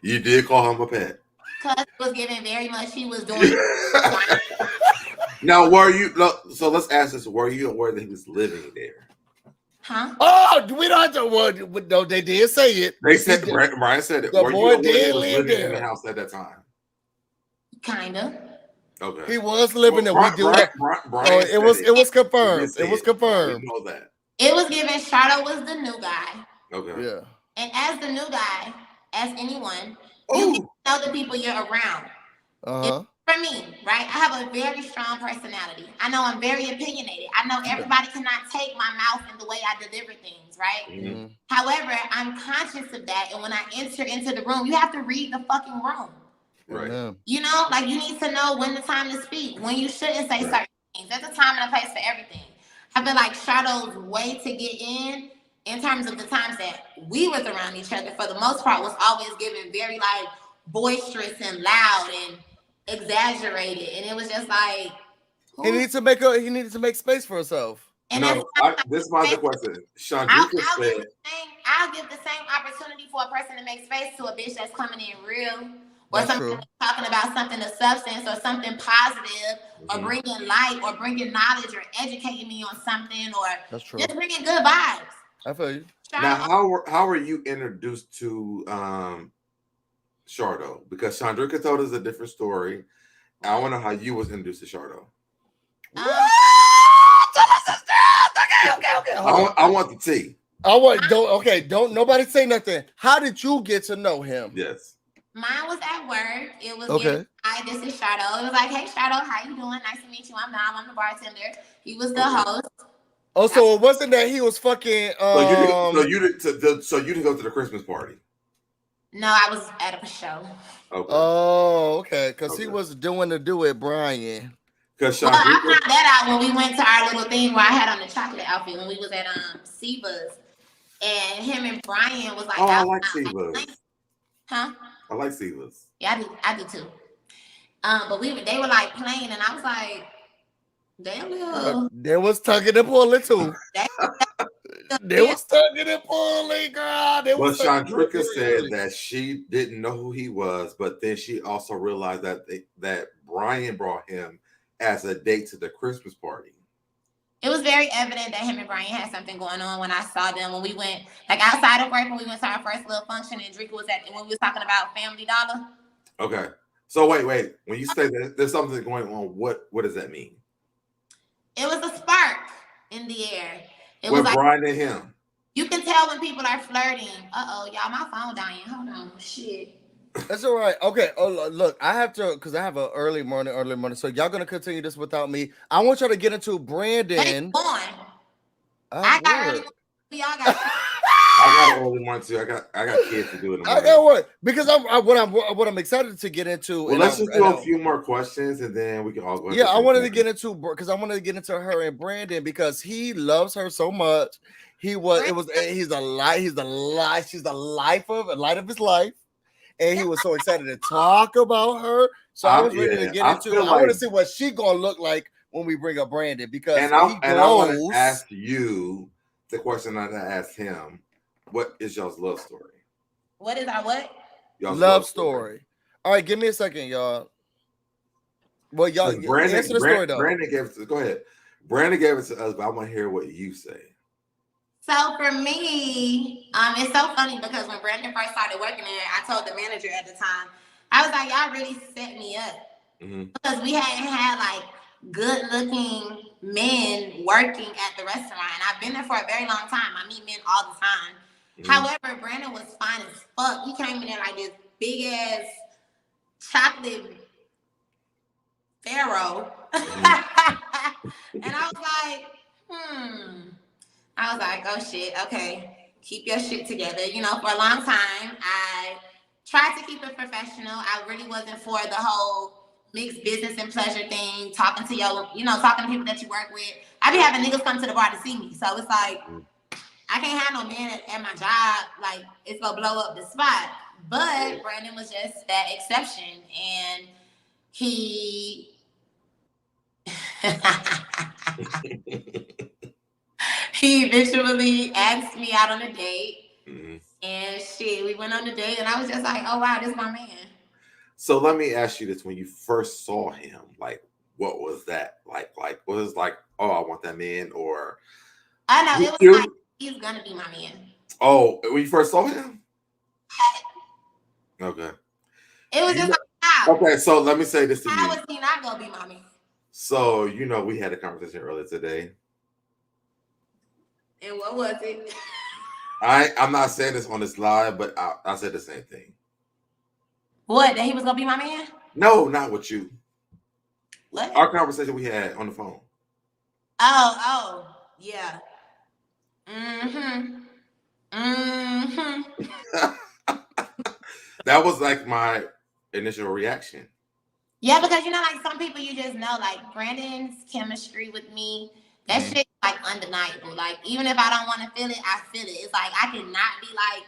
You did call him a pet. Cuz was giving very much. He was doing. Now, so let's ask this: were you aware that he was living there? Huh? Oh, we don't have to. No, they did say it. They said Brian said it. The were boy you aware did he was live living there in the house at that time? Kinda. Okay. He was living there. We do that. It was confirmed. It was confirmed. We know that. It was given. Shardo was the new guy. Okay. Yeah. And as the new guy, as anyone, you get to know the people you're around. For me, right? I have a very strong personality. I know I'm very opinionated. I know everybody cannot take my mouth and the way I deliver things, right? However, I'm conscious of that. And when I enter into the room, you have to read the fucking room. Right. You know, like you need to know when the time to speak, when you shouldn't say certain things. There's a time and a place for everything. I feel like Shardo's way to get in terms of the times that we was around each other, for the most part, was always given very like boisterous and loud and exaggerated, and it was just like he needed to make space for himself. And this is my question. I'll give the same opportunity for a person to make space to a bitch that's coming in real, or something talking about something of substance or something positive, or bringing light or bringing knowledge or educating me on something, or just bringing good vibes. I feel you. Now, how were you introduced to Shardo? Because Chandrika told us a different story. I want to know how you was introduced to Shardo. Okay. I want the tea. Don't nobody say nothing. How did you get to know him? Yes. Mine was at work. It was hi, this is Shardo. It was like, hey Shardo, how you doing? Nice to meet you. I'm Nora. I'm the bartender. He was the host. Oh, so it wasn't that he was fucking. So you didn't go to the Christmas party? No, I was at a show. Okay. Oh, okay. Because he was doing the do it, Brian. I found that out when we went to our little thing where I had on the chocolate outfit when we was at Siva's, and him and Brian was like, I like Siva's. Huh? I like Siva's. Yeah, I do too. But they were like playing, and I was like, damn, there was tugging and pulling too. There was tugging and pulling, girl. But Chandrika said that she didn't know who he was, but then she also realized that Brian brought him as a date to the Christmas party. It was very evident that him and Brian had something going on when I saw them when we went, like outside of work, when we went to our first little function, and Drika was when we was talking about Family Dollar. Okay. So wait. When you say that there's something going on, what does that mean? It was a spark in the air. It with was like Brian and him. You can tell when people are flirting. Y'all, my phone dying. Hold on, shit. That's all right. Okay. Oh, look, I have to, because I have an early morning. So y'all gonna continue this without me. I want y'all to get into Brandon. I got early. Y'all got. I got early morning too. I got kids to do it. I got what? Because what I'm excited to get into. Well, let's just do a few more questions and then we can all go. Yeah, I wanted to get into her and Brandon because he loves her so much. She's the light of his life. And he was so excited to talk about her. So I was ready to get into it. I want to see what she gonna look like when we bring up Brandon because I want to ask you the question I asked him. What is y'all's love story? What is our what? Y'all's love story. All right, give me a second, y'all. Well, y'all answer the story though. Brandon gave it to. Go ahead. Brandon gave it to us, but I want to hear what you say. So for me, it's so funny because when Brandon first started working there, I told the manager at the time, I was like, y'all really set me up. Because we hadn't had like good looking men working at the restaurant. And I've been there for a very long time. I meet men all the time. However, Brandon was fine as fuck. He came in there like this big ass chocolate pharaoh. And I was like, I was like, oh shit, okay. Keep your shit together. You know, for a long time, I tried to keep it professional. I really wasn't for the whole mixed business and pleasure thing, talking to talking to people that you work with. I be having niggas come to the bar to see me. So it's like, I can't have no man at my job. Like, it's gonna blow up the spot. But Brandon was just that exception. And he... he eventually asked me out on a date. And shit, we went on a date. And I was just like, oh, wow, this is my man. So let me ask you this. When you first saw him, like, what was that? Like, was it like, oh, I want that man? Or... I know, it was like, he's gonna be my man. Oh, when you first saw him? Okay. It was just like, how? Okay, so let me say this to you. How was he not gonna be my man? So, we had a conversation earlier today. And what was it? I'm not saying this on this live, but I said the same thing. What? That he was gonna be my man? No, not with you. What? Our conversation we had on the phone. Oh, yeah. That was like my initial reaction. Yeah, because like some people you just know, like Brandon's chemistry with me, that shit like undeniable. Like even if I don't want to feel it, I feel it. It's like I cannot be like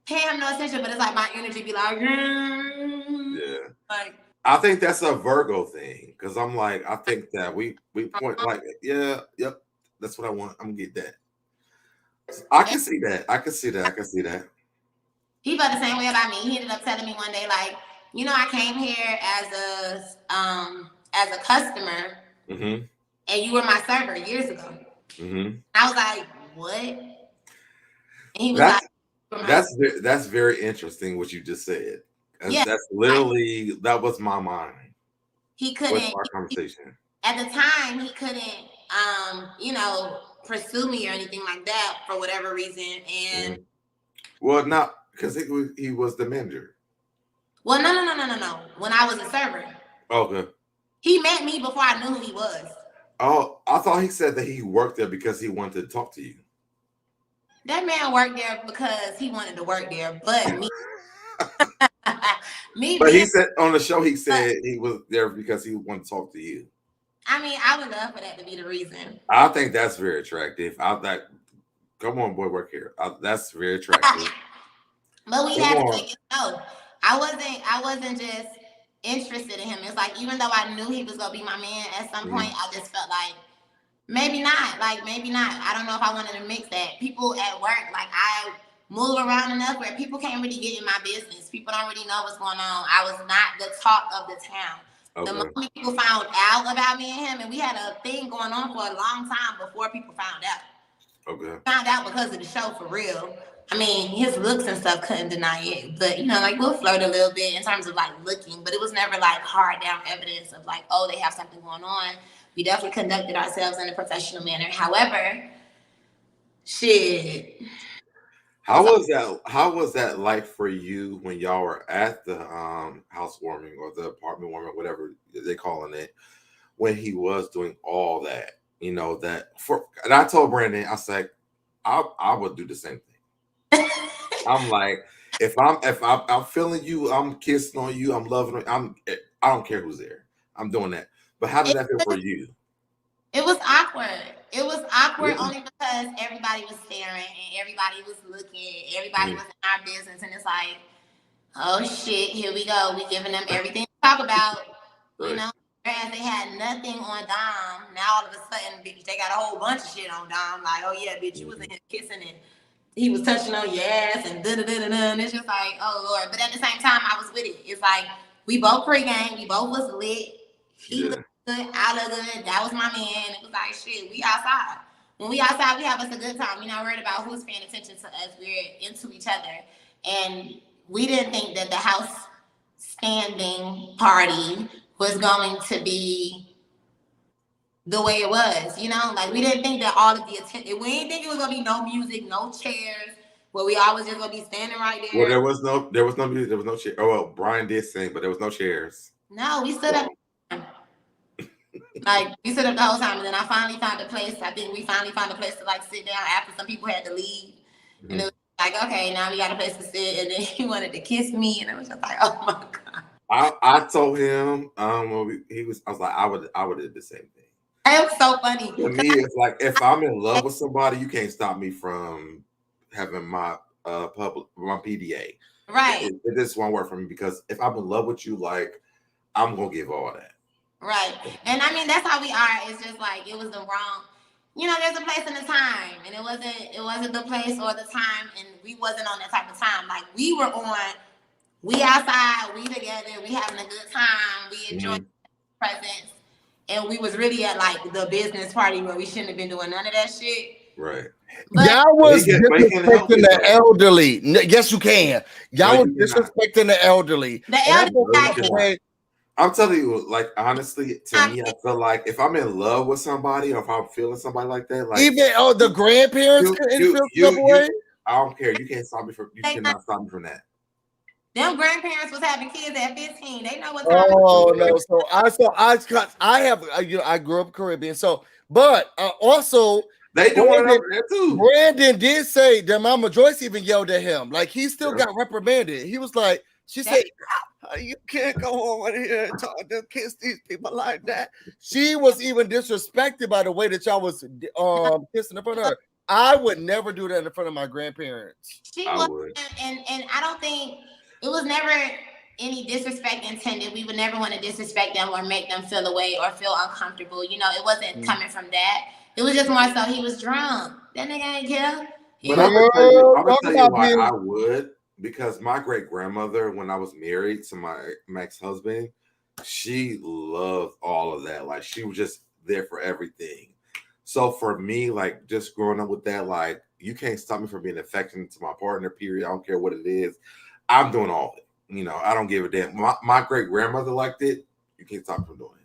pay him no attention, but it's like my energy be like, yeah. Like I think that's a Virgo thing because I'm like, I think that we point like, yeah, yep, that's what I want. I'm gonna get that. I can see that. I can see that. He felt the same way about me. He ended up telling me one day, like, I came here as a customer, and you were my server years ago. I was like, what? And he was that's very interesting what you just said. Yeah, that's literally that was my mind. He couldn't. Our conversation at the time. He couldn't, pursue me or anything like that for whatever reason. And well, not because he was the manager. Well, no. When I was a server. Okay. He met me before I knew who he was. Oh, I thought he said that he worked there because he wanted to talk to you. That man worked there because he wanted to work there, but me. But he said on the show, he said he was there because he wanted to talk to you. I mean, I would love for that to be the reason. I think that's very attractive. Come on, boy, work here. That's very attractive. But we had to take it. No, I wasn't just interested in him. It's like, even though I knew he was gonna be my man, at some point I just felt like maybe not. I don't know if I wanted to mix that. People at work, like I move around enough where people can't really get in my business. People don't really know what's going on. I was not the talk of the town. Okay. The moment people found out about me and him, and we had a thing going on for a long time before people found out. Okay. Found out because of the show, for real. I mean, his looks and stuff couldn't deny it, but like we'll flirt a little bit in terms of like looking, but it was never like hard down evidence of like, oh, they have something going on. We definitely conducted ourselves in a professional manner. However, shit. How was that like for you when y'all were at the housewarming or the apartment warming, whatever they're calling it, when he was doing all that? And I told Brandon, I said, I would do the same thing. I'm like, if I'm feeling you, I'm kissing on you, I'm loving you, I don't care who's there. I'm doing that. But how did that feel for you? It was awkward. It was awkward only because everybody was staring and everybody was looking. Everybody was in our business. And it's like, oh, shit, here we go. We giving them everything to talk about, Whereas they had nothing on Dom. Now all of a sudden, bitch, they got a whole bunch of shit on Dom. Like, oh, yeah, bitch, you was in here kissing and he was touching on your ass and da-da-da-da-da. And it's just like, oh, Lord. But at the same time, I was with it. It's like, we both pregame. We both was lit. He looked good, I look good. That was my man. It was like, shit, we outside. When we outside, we have us a good time. We're not worried about who's paying attention to us. We're into each other. And we didn't think that the house standing party was going to be the way it was, you know? Like, we didn't think that all of the attention, we didn't think it was going to be no music, no chairs, where we always just going to be standing right there. Well, there was no music, there was no chair. Oh, well, Brian did sing, but there was no chairs. No, we stood up. Like, we stood up the whole time, and then I finally found a place. I think we finally found a place to, like, sit down after some people had to leave. Mm-hmm. And it was like, okay, now we got a place to sit. And then he wanted to kiss me, and it was just like, oh my God. I told him, I was like, I would have the same thing. It was so funny. For me, it's like, if I'm in love with somebody, you can't stop me from having my my PDA. Right. It just won't work for me, because if I'm in love with you, like, I'm gonna give all that. Right. And I mean, that's how we are. It's just like, it was the wrong, you know, there's a place and a time, and it wasn't the place or the time, and we wasn't on that type of time. Like, we outside, we together, we having a good time, we enjoying presence, and we was really at, like, the business party where we shouldn't have been doing none of that shit. Right. Y'all was disrespecting the elderly. Yes, you can. Y'all was disrespecting the elderly. The elderly. I'm telling you, like, honestly, to me, I feel like if I'm in love with somebody, or if I'm feeling somebody like that, like, even the grandparents couldn't feel some way. I don't care. You can't stop me from. You cannot stop me from that. Them grandparents was having kids at 15. They know what's happening. Oh no! I grew up Caribbean, but also. They doing it over there too. Brandon did say that Mama Joyce even yelled at him. Like, he still got reprimanded. He was like, she said, you can't go over here and talk to kiss these people like that. She was even disrespected by the way that y'all was kissing in front of her. I would never do that in front of my grandparents. She was, and I don't think it was never any disrespect intended. We would never want to disrespect them or make them feel away or feel uncomfortable. You know, it wasn't coming from that. It was just more so he was drunk. That nigga ain't care. But I'm gonna tell you why I would, because my great grandmother, when I was married to my ex-husband, she loved all of that. Like, she was just there for everything. So for me, like, just growing up with that, like, you can't stop me from being affectionate to my partner, period. I don't care what it is. I'm doing all of it. You know, I don't give a damn. My great grandmother liked it. You can't stop me from doing it.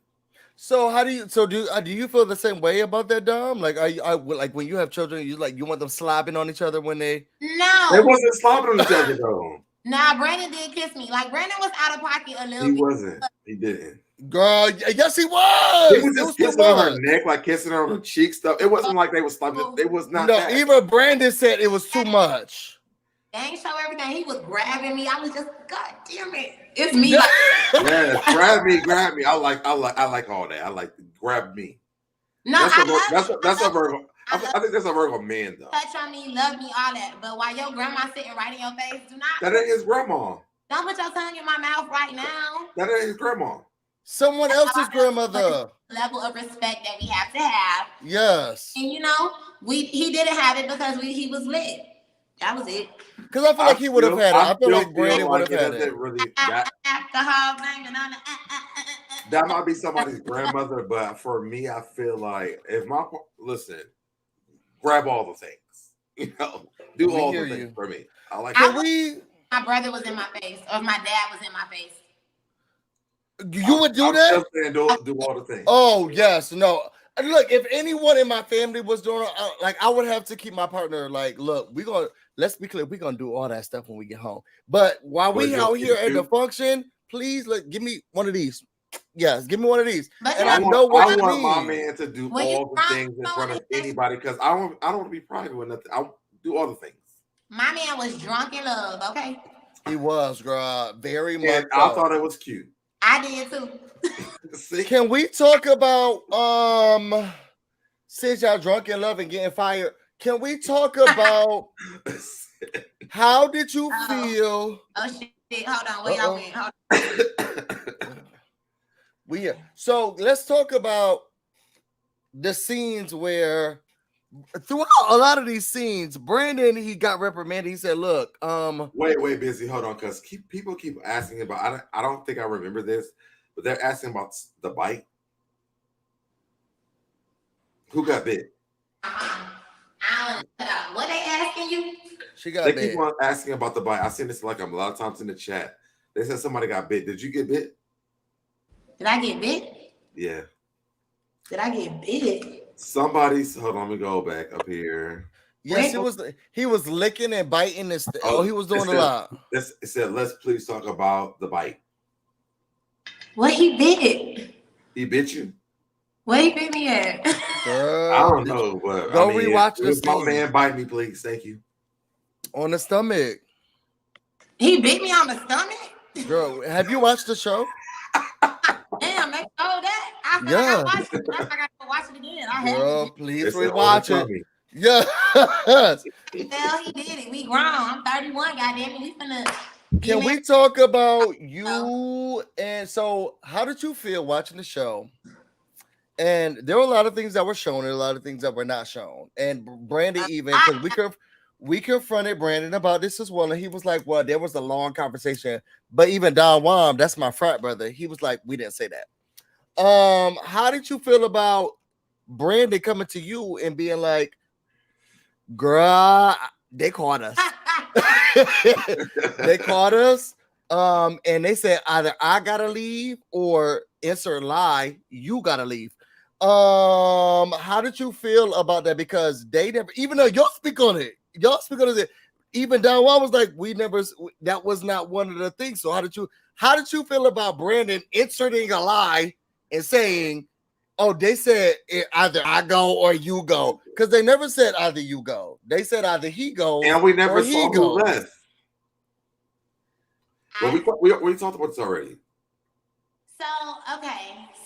So do you feel the same way about that, Dom? Like, like when you have children, you want them slobbing on each other when they? No, they wasn't slobbing on each other though. Nah, Brandon did kiss me. Like, Brandon was out of pocket a little bit. He wasn't. He didn't. Girl, yes, he was. He was just kissing on her neck, like kissing her on her cheek stuff. It wasn't like they was slobbing. It was not. No, that. Even Brandon said it was too much. They ain't show everything. He was grabbing me. I was just, God damn it. It's me. Yes, grab me. I like all that. I like grab me. No, that's a Virgo. I think that's a Virgo man though. Touch on me, love me, all that. But while your grandma sitting right in your face, do not. That ain't his grandma. Don't put your tongue in my mouth right now. That ain't his grandma. Someone else's grandmother. Level of respect that we have to have. Yes. And you know, he didn't have it because he was lit. That was it. Because I feel like he would have had it. I feel like Brandon would have had it. Really, that might be somebody's grandmother, but for me, I feel like grab all the things. You know, do all the things for me. I like. My brother was in my face, or my dad was in my face. You would do that? Do all the things. Oh yes, no. Look, if anyone in my family was doing like, I would have to keep my partner like, look, let's be clear, we're gonna do all that stuff when we get home. But while we out here at the function, please give me one of these. Yes, give me one of these. But and I want my man to do all the things in front of anybody, because I don't want to be private with nothing. I'll do all the things. My man was drunk in love, okay? He was, girl, very much. I thought it was cute. I did too. Can we talk about since y'all drunk in love and getting fired? Can we talk about how did you feel? Oh shit! Hold on. So let's talk about the scenes where throughout a lot of these scenes, Brandon, he got reprimanded. He said, "Look, wait, busy. Hold on, because people keep asking about. I don't think I remember this, but they're asking about the bite. Who got bit? What they asking you? She got They bit. keep on asking about the bite. I've seen this like a lot of times in the chat. They said somebody got bit. Did you get bit? Did I get bit? Yeah. Did I get bit? Somebody's hold on, let me go back up here. Yes, he was licking and biting this. Oh, he was doing a lot. It said, let's please talk about the bite. What he bit? He bit you? What he bit me at? Girl, I don't know, but go rewatch this. My man bite me, please. Thank you. On the stomach. He bit me on the stomach? Girl, have you watched the show? Damn, they showed that. I feel like I watched it. I gotta go watch it again. Girl, please rewatch it. Yeah. Hell, he did it. We grown. I'm 31, goddamn it. We finna. Can we talk about you? And so, how did you feel watching the show? And there were a lot of things that were shown and a lot of things that were not shown. And Brandon, even because we confronted Brandon about this as well, and he was like, "Well, there was a long conversation." But even Don Juan, that's my frat brother, he was like, "We didn't say that." How did you feel about Brandon coming to you and being like, "Girl, they caught us." They caught us. And they said either I gotta leave or insert lie, you gotta leave. How did you feel about that? Because they never, even though y'all speak on it, even Don Juan was like, we never, that was not one of the things. So how did you feel about Brandon inserting a lie and saying, oh, they said either I go or you go? Because they never said either you go. They said either he goes and we never or saw he goes. left. Well, we talked about this already.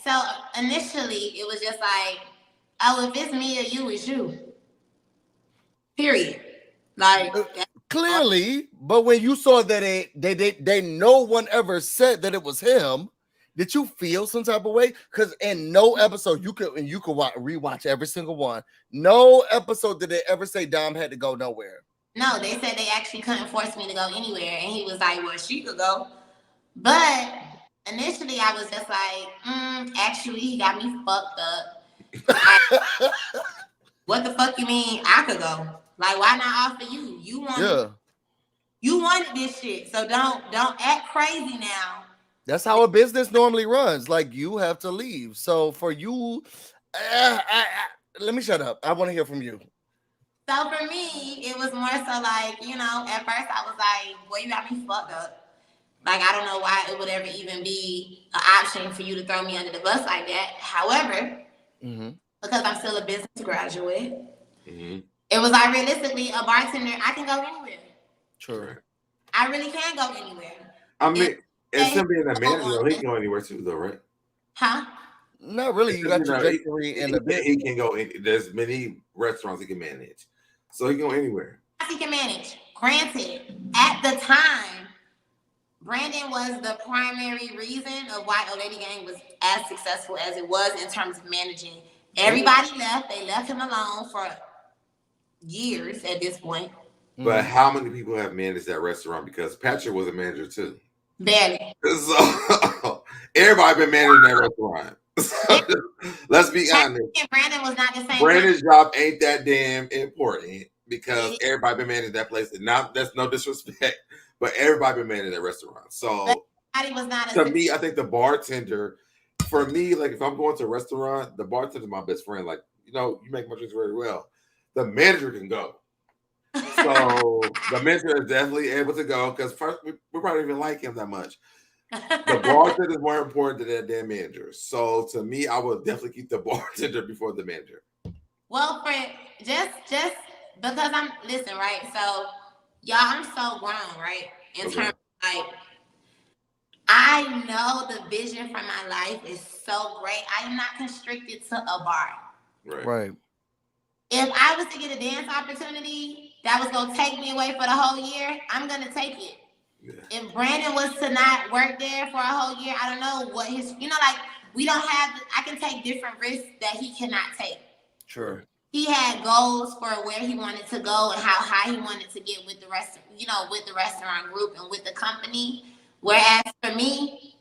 So initially it was just like, oh, if it's me or you, it's you. Period. Like clearly, but when you saw that they no one ever said that it was him, did you feel some type of way? Because in no episode you could rewatch every single one. No episode did they ever say Dom had to go nowhere. No, they said they actually couldn't force me to go anywhere, and he was like, "Well, she could go," but initially I was just like, "Actually, he got me fucked up." Like, what the fuck you mean I could go? Like, why not offer you? You wanted this shit, so don't act crazy now. That's how a business normally runs. Like, you have to leave. So for you, let me shut up. I want to hear from you. So for me, it was more so like, at first I was like, boy, you got me fucked up. Like, I don't know why it would ever even be an option for you to throw me under the bus like that. However, because I'm still a business graduate, it was like, realistically, a bartender, I can go anywhere. True. I really can go anywhere. I mean, it's him being a manager, he can go anywhere too, though, right? Huh? Not really. You got trajectory in the business. He can go. There's many restaurants he can manage, so he can go anywhere. He can manage. Granted, at the time, Brandon was the primary reason of why Old Lady Gang was as successful as it was in terms of managing. Everybody left. They left him alone for years at this point. But how many people have managed that restaurant? Because Patrick was a manager too. Barely. So everybody been managing that restaurant. Let's be honest. Brandon was not the same. Brandon's job ain't that damn important because everybody been managing that place. And now that's no disrespect, but everybody been managing that restaurant. So was not to me, I think the bartender, for me, like if I'm going to a restaurant, the bartender's my best friend. Like, you make my drinks very well. The manager can go. So the manager is definitely able to go because first we probably even like him that much. The bartender is more important than that damn manager. So to me, I would definitely keep the bartender before the manager. Well, friend, just because listen, right? So y'all, I'm so grown, right? In terms of like, I know the vision for my life is so great. I am not constricted to a bar. Right. If I was to get a dance opportunity that was going to take me away for the whole year, I'm going to take it. Yeah. If Brandon was to not work there for a whole year, I don't know what his, we don't have, I can take different risks that he cannot take. Sure. He had goals for where he wanted to go and how high he wanted to get with the rest, with the restaurant group and with the company. Whereas for me,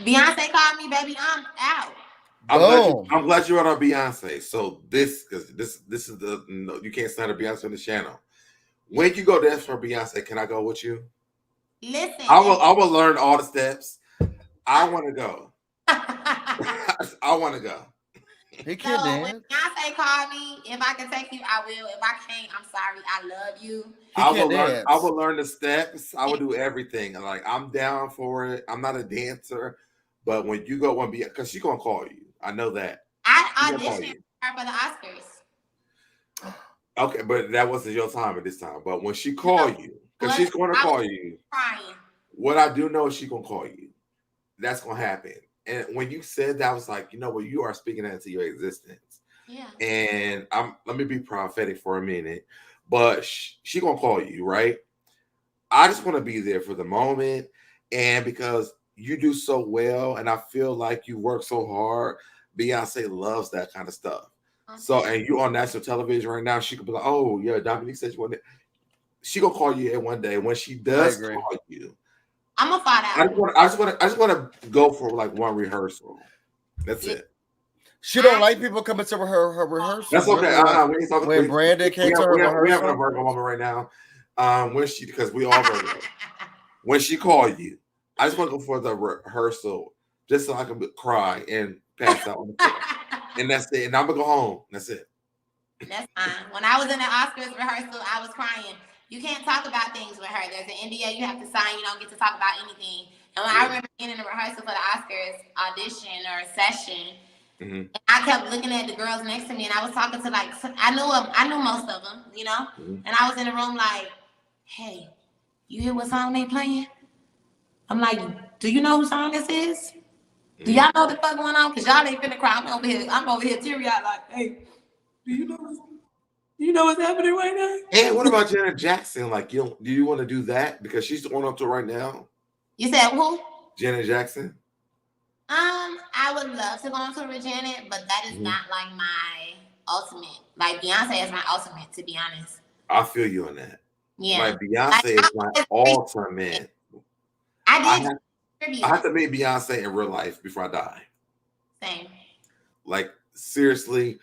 Beyonce called me, baby. I'm out. I'm glad you brought up Beyonce. So this is the no, you can't stand a Beyonce on the channel. When you go dance for Beyonce, can I go with you? Listen, I will learn all the steps. I want to go. I want to go. He can't so dance. when Beyonce called me, if I can take you, I will. If I can't, I'm sorry. I love you. I will learn the steps. I will do everything. Like I'm down for it. I'm not a dancer, but when you go because she's gonna call you. I know that. I auditioned her for the Oscars. Okay, but that wasn't your time at this time. But when she called you, because she's going to call you. Crying. What I do know is she's gonna call you. That's gonna happen. And when you said that, I was like, you know what, you are speaking that into your existence. Yeah. And let me be prophetic for a minute, but she gonna call you, right? I just want to be there for the moment, and because you do so well, and I feel like you work so hard. Beyonce loves that kind of stuff. Okay. So, and you on national television right now, she could be like, "Oh yeah, Dominique said you want it." She gonna call you one day. When she does call you, I'm gonna find out. I just want to go for like one rehearsal. That's it. She don't like people coming to her rehearsal. That's okay. When Brandon came to her rehearsal, we having a Virgo moment right now. Because we all Virgo. When she called you, I just want to go for the rehearsal just so I can cry and pass out on the floor. And that's it. And I'm gonna go home. That's it. That's fine. When I was in the Oscars rehearsal, I was crying. You can't talk about things with her. There's an NDA you have to sign. You don't get to talk about anything. And when I remember being in the rehearsal for the Oscars audition or session, and I kept looking at the girls next to me, and I was talking to I knew most of them, you know. And I was in the room like, "Hey, you hear what song they playing?" I'm like, "Do you know whose song this is? Do y'all know what the fuck going on? Cause y'all ain't finna cry. I'm over here teary-eyed like, hey, do you know what's happening right now?" And what about Janet Jackson? Like, do you want to do that? Because she's going up to right now. You said who? Janet Jackson. I would love to go on tour with Janet, but that is not like my ultimate. Like Beyonce is my ultimate, to be honest. I feel you on that. Yeah. Like Beyonce is my ultimate. I have to meet Beyonce in real life before I die. Same. Like seriously,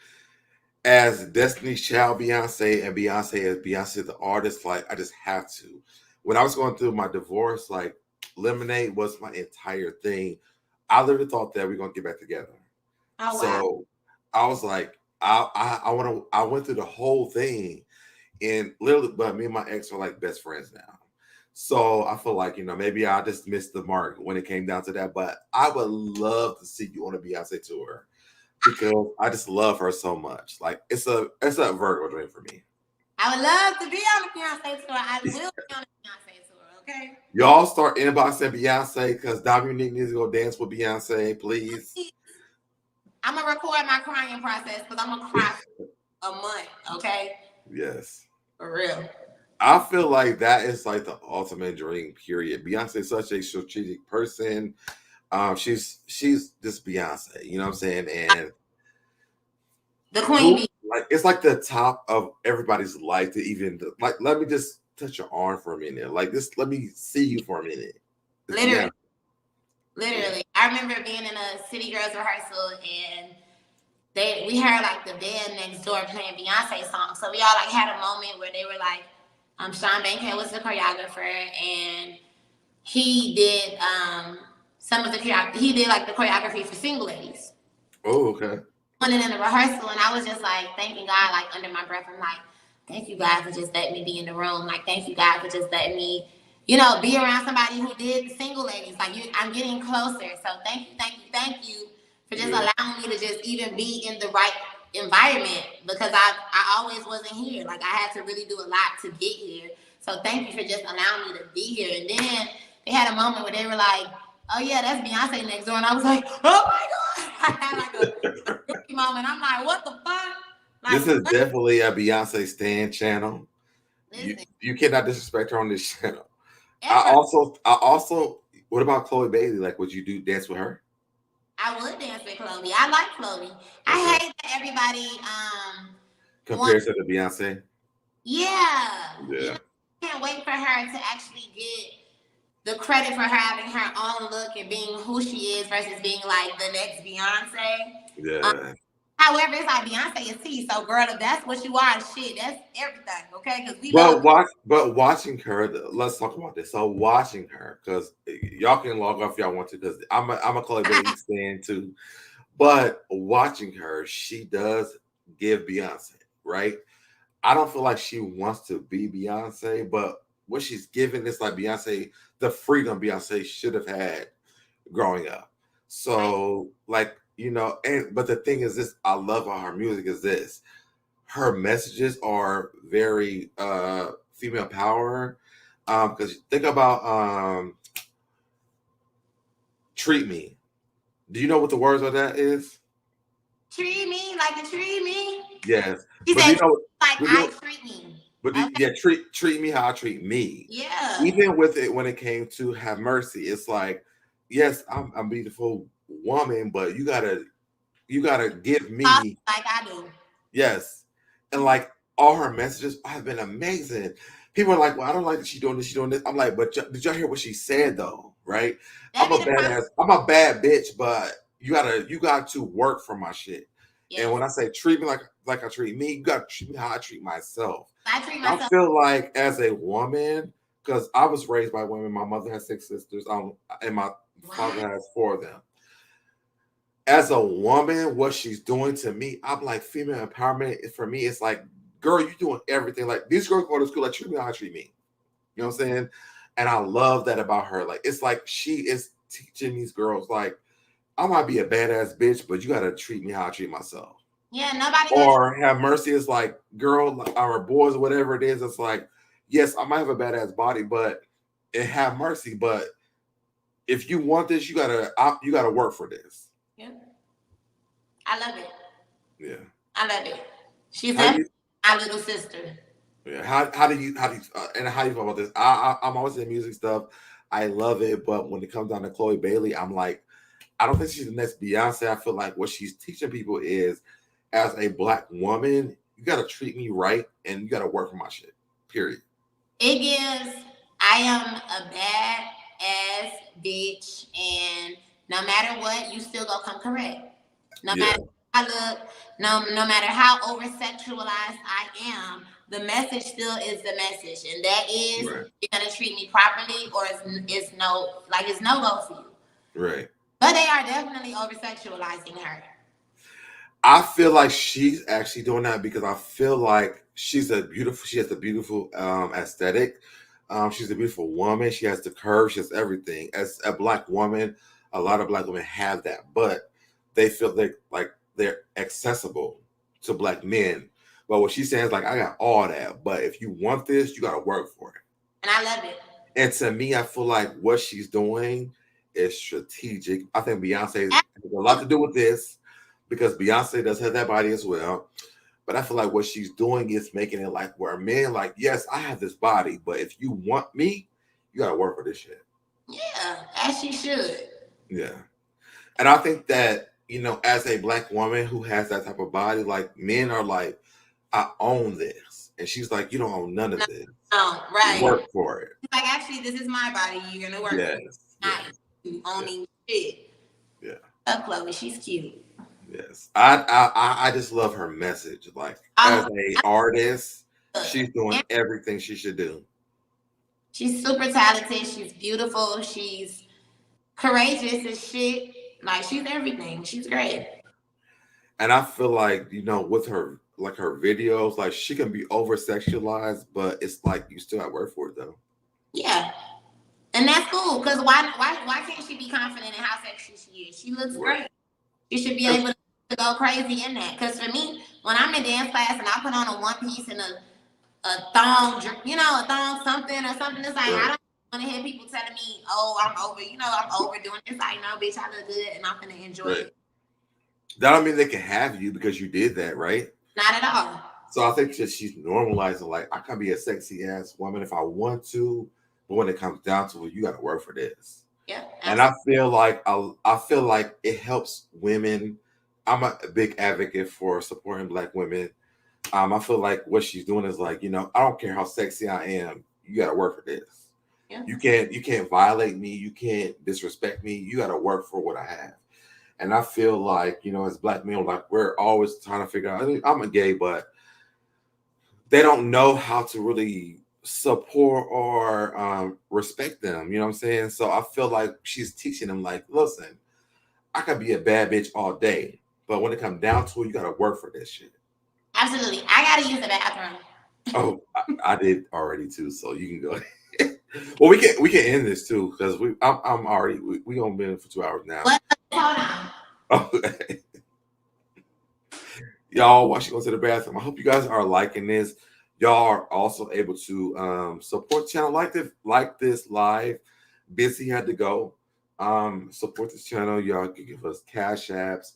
as Destiny's Child Beyonce and Beyonce as Beyonce the artist, like I just have to. When I was going through my divorce, like Lemonade was my entire thing. I literally thought that we're gonna get back together. Oh, wow. So I was like, I went through the whole thing, and literally, but me and my ex are like best friends now. So I feel like, maybe I just missed the mark when it came down to that. But I would love to see you on a Beyonce tour because I just love her so much. Like it's a Virgo dream for me. I would love to be on the Beyonce tour. I will be on the Beyonce tour, okay? Y'all start inboxing Beyonce because Dominique needs to go dance with Beyonce, please. I'm going to record my crying process because I'm going to cry for a month, okay? Yes. For real. I feel like that is like the ultimate dream, period. Beyonce is such a strategic person. She's just Beyonce, you know what I'm saying? And the queen bee. Like it's like the top of everybody's life to even like let me just touch your arm for a minute. Like this, let me see you for a minute. Literally. I remember being in a City Girls rehearsal and we heard like the band next door playing Beyonce songs. So we all like had a moment where they were like, Sean Bankhead was the choreographer and he did some of the he did like the choreography for Single Ladies. Oh, okay. Went in the rehearsal and I was just like thanking God, like under my breath. I'm like, thank you God for just letting me be in the room. Like, thank you God for just letting me, be around somebody who did the Single Ladies. Like I'm getting closer. So thank you for just allowing me to just even be in the right environment because I always wasn't here. Like I had to really do a lot to get here. So thank you for just allowing me to be here. And then they had a moment where they were like, oh yeah, that's Beyonce next door. And I was like, oh my God. I had like a moment. I'm like, what the fuck? Like, this is definitely a Beyonce stan channel. You cannot disrespect her on this channel. I also, what about Chloe Bailey? Like, would you dance with her? I would dance with Chloe. I like Chloe. Okay. I hate that everybody compares her to Beyonce. Yeah. I can't wait for her to actually get the credit for having her own look and being who she is versus being like the next Beyonce. Yeah. However, it's like Beyonce is T. So, girl, if that's what you are, shit, that's everything, okay? Because we love. But watching her, let's talk about this. So watching her, because y'all can log off if y'all want to, because I'm a Chloe Bailey fan too. But watching her, she does give Beyonce, right? I don't feel like she wants to be Beyonce, but what she's giving is like Beyonce, the freedom Beyonce should have had growing up. So, like, but the thing is this, I love how her music is this. Her messages are very female power. Because think about treat me. Do you know what the words of that is? Treat me like you treat me. Yes. She but said, I treat me. But okay. treat me how I treat me. Yeah. Even with it, when it came to have mercy, it's like, yes, I'm a beautiful woman, but you gotta give me like I do. Yes. And like all her messages have been amazing. People are like, well, I don't like that she's doing this, she's doing this. I'm like, but did y'all hear what she said though? Right? I'm a bad bitch, but you got to work for my shit. Yes. And when I say treat me like I treat me, you got to treat me how I treat myself. I feel like as a woman, because I was raised by women, my mother has 6 sisters, and my father has 4 of them. As a woman, what she's doing to me, I'm like, female empowerment for me, it's like, girl, you're doing everything. Like, these girls go to school, like, treat me how I treat me. You know what I'm saying? And I love that about her. Like, it's like she is teaching these girls, like, I might be a badass bitch, but you got to treat me how I treat myself. Yeah, nobody. Or have mercy is like, girl, or boys, whatever it is. It's like, yes, I might have a badass body, but have mercy. But if you want this, you gotta work for this. Yeah, I love it. Yeah, I love it. She's my little sister. Yeah, how do you feel about this? I'm always in music stuff. I love it, but when it comes down to Chloe Bailey, I'm like, I don't think she's the next Beyonce. I feel like what she's teaching people is, as a Black woman, you got to treat me right and you got to work for my shit, period. It gives, I am a bad ass bitch, and no matter what, you still gonna come correct. No matter how I look, no matter how over sexualized I am, the message still is the message, and that is, you're gonna treat me properly, or it's no go for you. Right. But they are definitely over sexualizing her. I feel like she's actually doing that because I feel like she has a beautiful aesthetic. She's a beautiful woman. She has the curves. She has everything. As a Black woman, a lot of Black women have that, but they feel they're accessible to Black men. But what she's saying is like, I got all that, but if you want this, you got to work for it. And I love it. And to me, I feel like what she's doing is strategic. I think Beyonce has a lot to do with this, because Beyonce does have that body as well. But I feel like what she's doing is making it like where men like, yes, I have this body, but if you want me, you got to work for this shit. Yeah, as she should. Yeah. And I think that, as a Black woman who has that type of body, like, men are like, I own this. And she's like, you don't own none of this. Oh, right. Work for it. Like, actually, this is my body. You're going to work for it. Not you owning shit. Yeah. Chloe, she's cute. Yes, I just love her message. Like, as a artist, she's doing everything she should do. She's super talented. She's beautiful. She's courageous as shit. Like, she's everything. She's great. And I feel like, with her, like, her videos, like, she can be over sexualized, but it's like you still have work for it though. Yeah. And that's cool, because why can't she be confident in how sexy she is? She looks great. You should be able to go crazy in that. Because for me, when I'm in dance class and I put on a one piece and a thong, a thong something or something, it's like, I don't want to hear people telling me, oh, I'm overdoing this. I know, bitch, I look good and I'm going to enjoy it. That don't mean they can have you because you did that, right? Not at all. So I think she's normalizing, like, I can be a sexy ass woman if I want to, but when it comes down to it, you got to work for this. Yeah, and I feel like it helps women. I'm a big advocate for supporting Black women. I feel like what she's doing is like, I don't care how sexy I am, you got to work for this. Yeah. You can't violate me. You can't disrespect me. You got to work for what I have. And I feel like, as black men, like we're always trying to figure out, I'm a gay, but they don't know how to really support or respect them. You know what I'm saying? So I feel like she's teaching them, like, listen, I could be a bad bitch all day, but when it comes down to it, you got to work for this shit. Absolutely. I got to use the bathroom. Oh, I did already too, so you can go ahead. Well, we can end this too, because I'm already we gonna be in for 2 hours now. What? Hold on. Okay. Y'all, while she goes to the bathroom, I hope you guys are liking this. Y'all are also able to support the channel like this live. Busy had to go. Support this channel. Y'all can give us cash apps,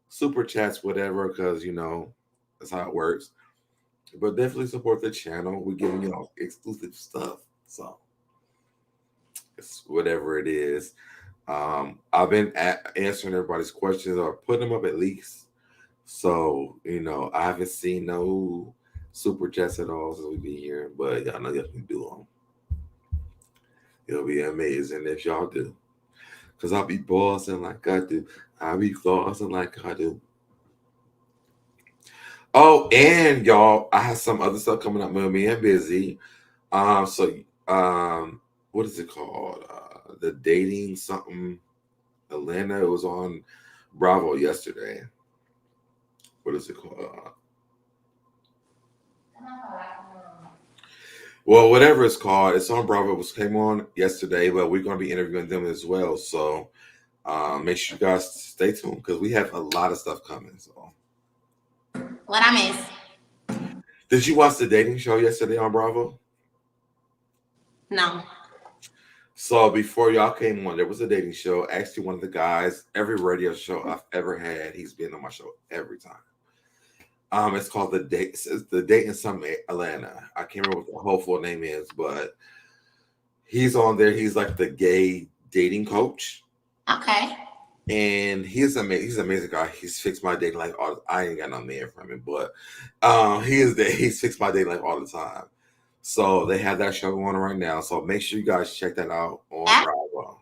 super chats, whatever, because that's how it works. But definitely support the channel. We're giving y'all exclusive stuff. So it's whatever it is. I've been answering everybody's questions or putting them up at least. So, I haven't seen no super chats at all since we've been here. But y'all know y'all can do them. It'll be amazing if y'all do. Because I'll be bossing like I do. I'll be flossing like I do. Oh, and y'all, I have some other stuff coming up with me and Busy. What is it called? The dating something Atlanta. It was on Bravo yesterday. What is it called? Well, whatever it's called, it's on Bravo. It came on yesterday, but we're going to be interviewing them as well. So make sure you guys stay tuned because we have a lot of stuff coming. So. What I miss? Did you watch the dating show yesterday on Bravo? No. So before y'all came on, there was a dating show. Actually, one of the guys, every radio show I've ever had, he's been on my show every time. It's called The Date in Some Atlanta. I can't remember what the whole full name is, but he's on there. He's like the gay dating coach. Okay. And he's amazing. He's an amazing guy. He's fixed my dating life. I ain't got no man from him, but he's fixed my dating life all the time. So they have that show going right now. So make sure you guys check that out on Bravo.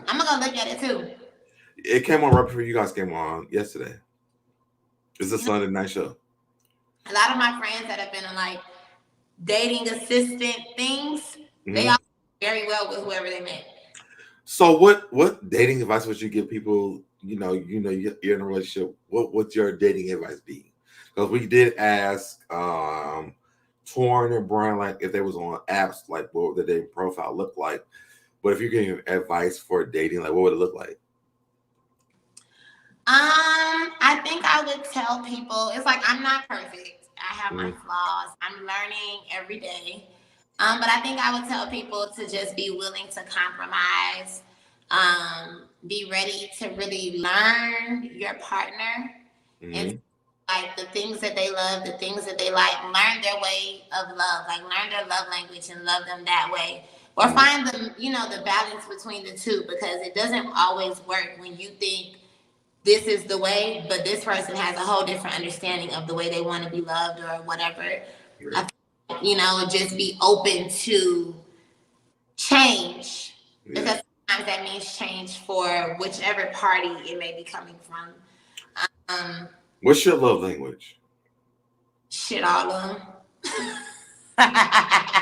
I'm gonna go look at it too. It came on right before you guys came on yesterday. It's a Sunday night show. A lot of my friends that have been on like dating assistant things, they all very well with whoever they met. So what dating advice would you give people? You're in a relationship. What would your dating advice be? Because we did ask Torn and Brian, like if they was on apps, like what would the dating profile look like? But if you're getting advice for dating, like what would it look like? I think I would tell people it's like I'm not perfect. I have my flaws. I'm learning every day. But I think I would tell people to just be willing to compromise, be ready to really learn your partner and like the things that they love, the things that they like, learn their way of love, like learn their love language and love them that way. Or find the balance between the two, because it doesn't always work when you think this is the way, but this person has a whole different understanding of the way they want to be loved or whatever. Just be open to change, because sometimes that means change for whichever party it may be coming from. What's your love language? Shit, all of them.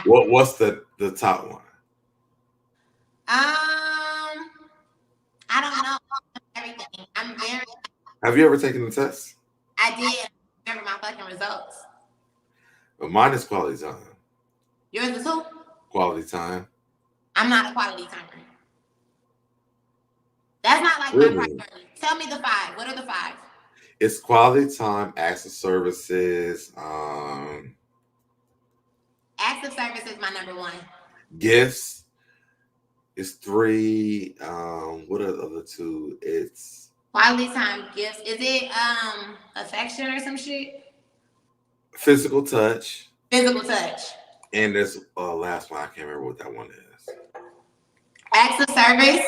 What's the top one? I don't know everything. I'm very. Have you ever taken the test? I did. I remember my fucking results. But mine is quality time. Yours is who? Quality time. I'm not a quality timer. That's not like Really? my priority. Tell me the 5. What are the 5? It's quality time, acts of services, acts of service is my number 1. Gifts. It's 3. What are the other 2? It's quality time, gifts. Is it affection or some shit? Physical touch. Physical touch. And there's last one. I can't remember what that one is. Acts of service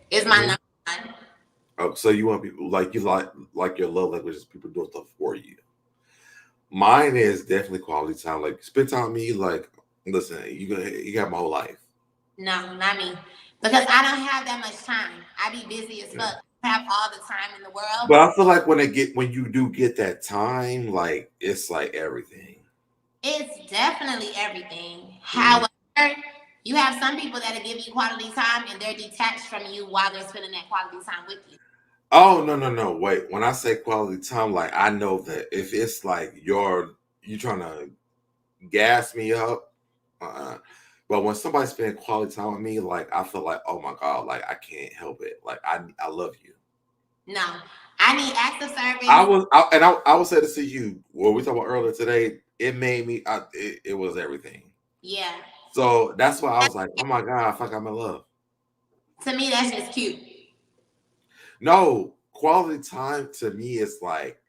is my number 1. Oh, so you want people like your love language is people doing stuff for you. Mine is definitely quality time. Like spend time with me. Like, listen, you got my whole life. No, not me. Because I don't have that much time. I be busy as fuck. I have all the time in the world. But I feel like when you do get that time, like it's like everything. It's definitely everything. However, you have some people that'll give you quality time and they're detached from you while they're spending that quality time with you. Oh no. Wait. When I say quality time, like I know that if it's like you trying to gas me up, but when somebody spends quality time with me, like I feel like, oh my God, like I can't help it. Like I love you. No, I need acts of service. I would say this to you. What we talked about earlier today, it made me. It was everything. Yeah. So that's why I was like, oh my God, I feel like I'm in love. To me, that's just cute. No, quality time to me is like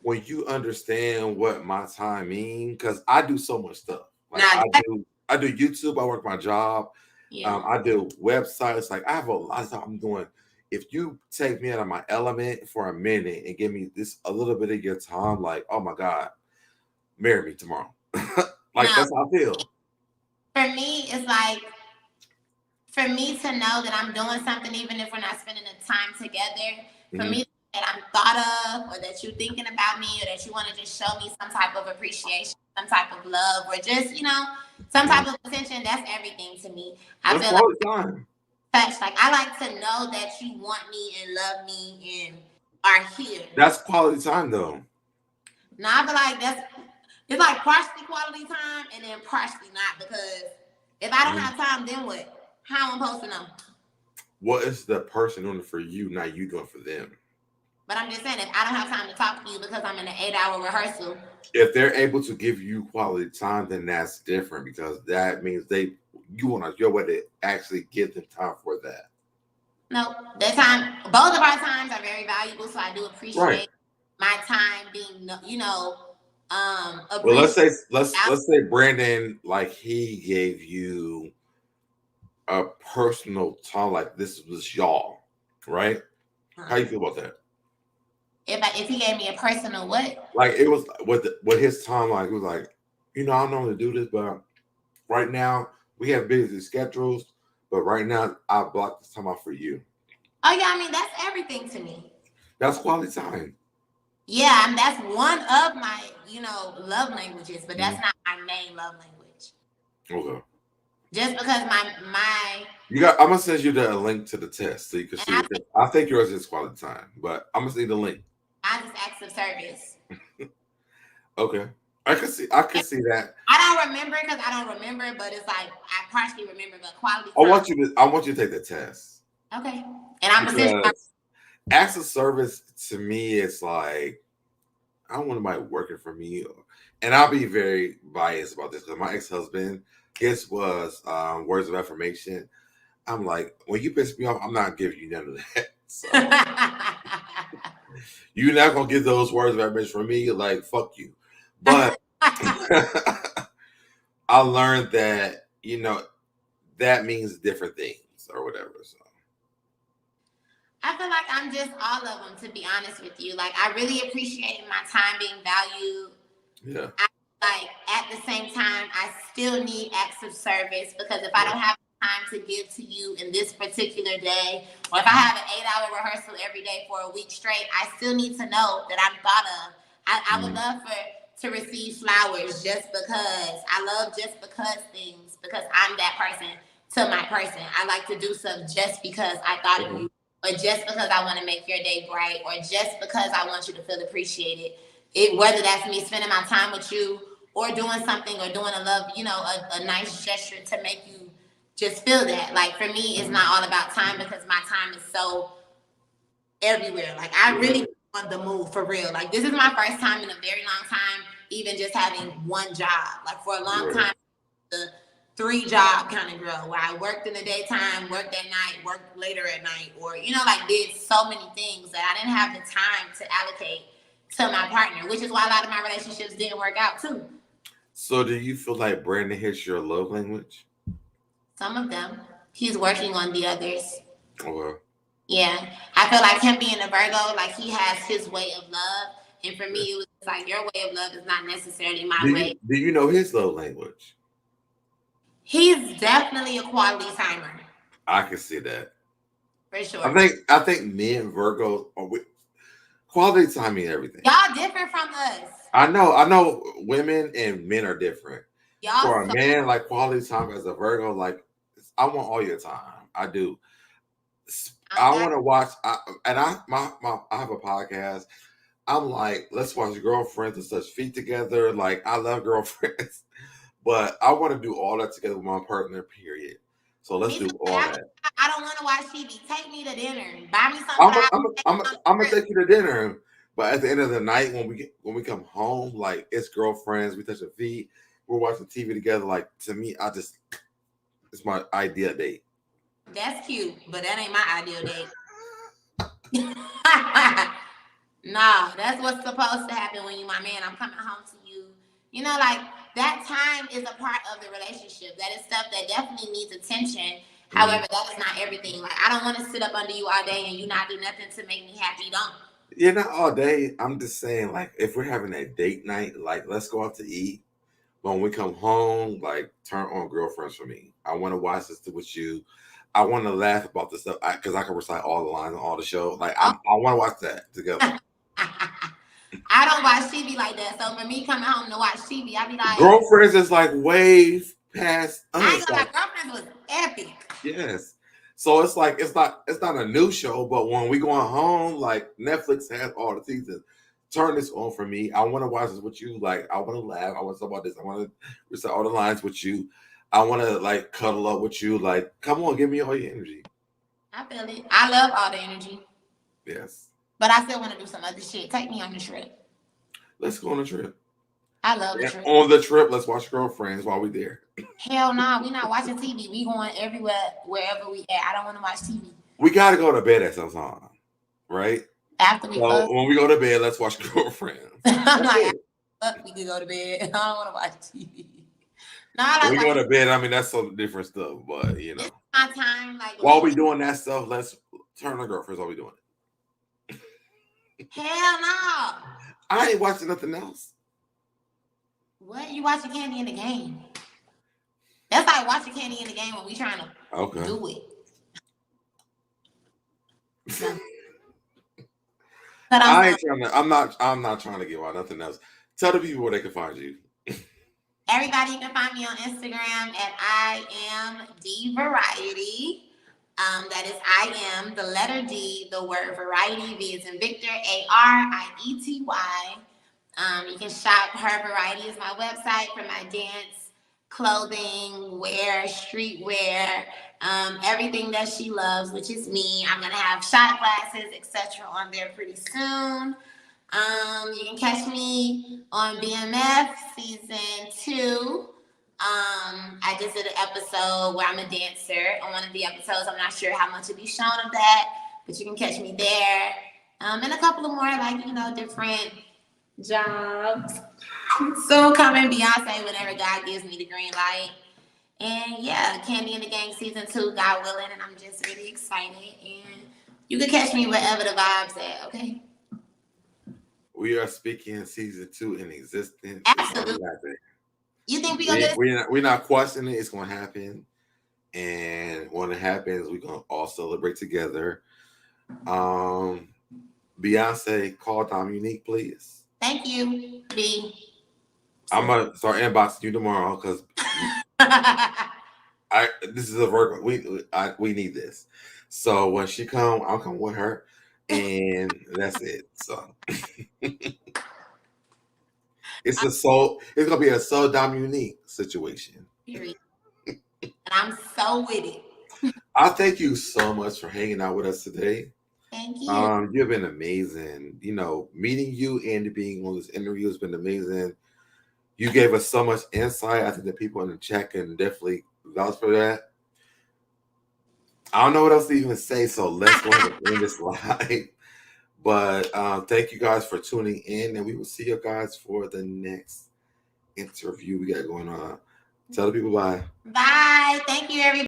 when you understand what my time means, because I do so much stuff. Like I do YouTube, I work my job. Yeah. I do websites. Like I have a lot of stuff I'm doing. If you take me out of my element for a minute and give me a little bit of your time, like, oh my God, marry me tomorrow. That's how I feel. For me, it's like, for me to know that I'm doing something, even if we're not spending the time together, for me that I'm thought of, or that you're thinking about me, or that you want to just show me some type of appreciation, some type of love, or just, some type of attention, that's everything to me. I feel like touch. Like, I like to know that you want me and love me and are here. That's quality time, though. No, I feel like it's like partially quality time and then partially not, because if I don't have time, then what? How am I supposed to know? What is the person doing it for you, not you doing it for them? But I'm just saying, if I don't have time to talk to you because I'm in an 8-hour rehearsal. If they're able to give you quality time, then that's different, because that means you want your way to actually give them time for that. No, that time, both of our times are very valuable, so I do appreciate my time being, well, let's say Brandon, like, he gave you a personal time, like this was y'all, right? How you feel about that? If he gave me a personal what? Like, it was with his time, like it was like, I don't normally do this, but right now we have busy schedules, but right now I blocked this time out for you. Oh yeah, I mean, that's everything to me. That's quality time. Yeah, and that's one of my, love languages, but that's not my main love language. Okay. Just because my I'm gonna send you the link to the test so you can see. I think yours is quality time, but I'm gonna send you the link. I just acts of service. Okay, I can see that. I don't remember because I don't remember, but it's like I partially remember, but quality time. I want you to take the test. Okay, and I'm essentially acts of service to me. It's like, I don't want anybody working for me, and I'll be very biased about this because my ex-husband, his was words of affirmation. I'm like, when you piss me off, I'm not giving you none of that. So, you're not gonna get those words of affirmation from me. Like, fuck you. But I learned that that means different things or whatever. So I feel like I'm just all of them, to be honest with you. Like, I really appreciated my time being valued. Yeah. Like, at the same time, I still need acts of service, because if I don't have time to give to you in this particular day, or if I have an 8-hour rehearsal every day for a week straight, I still need to know that I'm thought of. I would love to receive flowers just because. I love just because things, because I'm that person to my person. I like to do stuff just because I thought of you, or just because I want to make your day bright, or just because I want you to feel appreciated. Whether that's me spending my time with you, or doing something, or doing a love, a nice gesture to make you just feel that. Like, for me, it's not all about time, because my time is so everywhere. Like, I really on the move, for real. Like, this is my first time in a very long time even just having one job. Like, for a long time, the 3-job kind of girl, where I worked in the daytime, worked at night, worked later at night, or did so many things that I didn't have the time to allocate to my partner, which is why a lot of my relationships didn't work out too. So do you feel like Brandon hits your love language? Some of them. He's working on the others. Okay. Yeah. I feel like him being a Virgo, like, he has his way of love. And for me, it was like, your way of love is not necessarily my way. Do you know his love language? He's definitely a quality timer. I can see that. For sure. I think men Virgos are quality time means everything. Y'all different from us. I know women and men are different. Y'all For a man, like quality time as a Virgo, like I want all your time. I do. I want to watch. I have a podcast. I'm like, let's watch Girlfriends and such feet together. Like I love Girlfriends, but I want to do all that together with my partner. Period. So let's do all that. I don't want to watch TV. Take me to dinner. Buy me something. I'm gonna take you to dinner. But at the end of the night, when we come home, like it's Girlfriends, we touch our feet, we're watching TV together. Like to me, it's my ideal date. That's cute, but that ain't my ideal date. Nah, that's what's supposed to happen when you my man. I'm coming home to you. You know, like that time is a part of the relationship. That is stuff that definitely needs attention. However, that is not everything. Like I don't want to sit up under you all day and you not do nothing to make me happy. Don't. Yeah, not all day. I'm just saying, like, if we're having a date night, like, let's go out to eat. When we come home, like, turn on Girlfriends for me. I want to watch this with you. I want to laugh about this stuff because I can recite all the lines on all the show. Like, I want to watch that together. I don't watch TV like that. So for me coming home to watch TV, I be like, Girlfriends is like way past. I ain't gonna lie, Girlfriends was epic. Yes. So it's like it's not a new show, but when we going home, like Netflix has all the seasons. Turn this on for me. I want to watch this with you. Like I want to laugh. I want to talk about this. I want to recite all the lines with you. I want to like cuddle up with you. Like, come on, give me all your energy. I feel it. I love all the energy. Yes. But I still want to do some other shit. Take me on the trip. Let's go on a trip. I love the trip. On the trip, let's watch Girlfriends while we're there. Hell no, we're not watching TV. We going everywhere, wherever we at. I don't want to watch TV. We gotta go to bed at some time, right? After we fuck. When we go to bed, let's watch Girlfriends. I'm like, we can go to bed. I don't want to watch TV. No, I when we go to bed, I mean that's some different stuff, but you know. It's my time. Like while we doing that stuff, let's turn on Girlfriends while we doing it. Hell no. I ain't watching nothing else. What? You watching Kandi in the Game? That's like watching Kandi in the Game when we trying to do it. I'm not trying to give out nothing else. Tell the people where they can find you. Everybody, you can find me on Instagram at I am D Variety. That is I am the letter D, the word variety. V is in Victor, ARIETY. You can shop. Her Variety is my website for my dance, clothing, wear, streetwear, everything that she loves, which is me. I'm gonna have shot glasses, etc. on there pretty soon. You can catch me on BMF season 2. I just did an episode where I'm a dancer on one of the episodes. I'm not sure how much will be shown of that, but you can catch me there. And a couple of more, like, you know, different jobs. Soon coming, Beyonce, whenever God gives me the green light. And yeah, Kandi and the Gang season 2, God willing, and I'm just really excited. And you can catch me wherever the vibes at, okay? We are speaking season 2 in existence. Absolutely. You think we're not questioning it. It's gonna happen, and when it happens, we're gonna all celebrate together. Beyonce, call Dominique, please. Thank you, B. I'm gonna start inboxing you tomorrow because this is a Virgo. We need this. So when she come, I'll come with her, and that's it. So. It's gonna be a SoDebNair situation. Period. And I'm so with it. I thank you so much for hanging out with us today. Thank you. You've been amazing. You know, meeting you and being on this interview has been amazing. You gave us so much insight. I think the people in the chat can definitely vouch for that. I don't know what else to even say, so let's go ahead and end this live. But thank you guys for tuning in, and we will see you guys for the next interview we got going on. Tell the people bye. Bye. Thank you, everybody.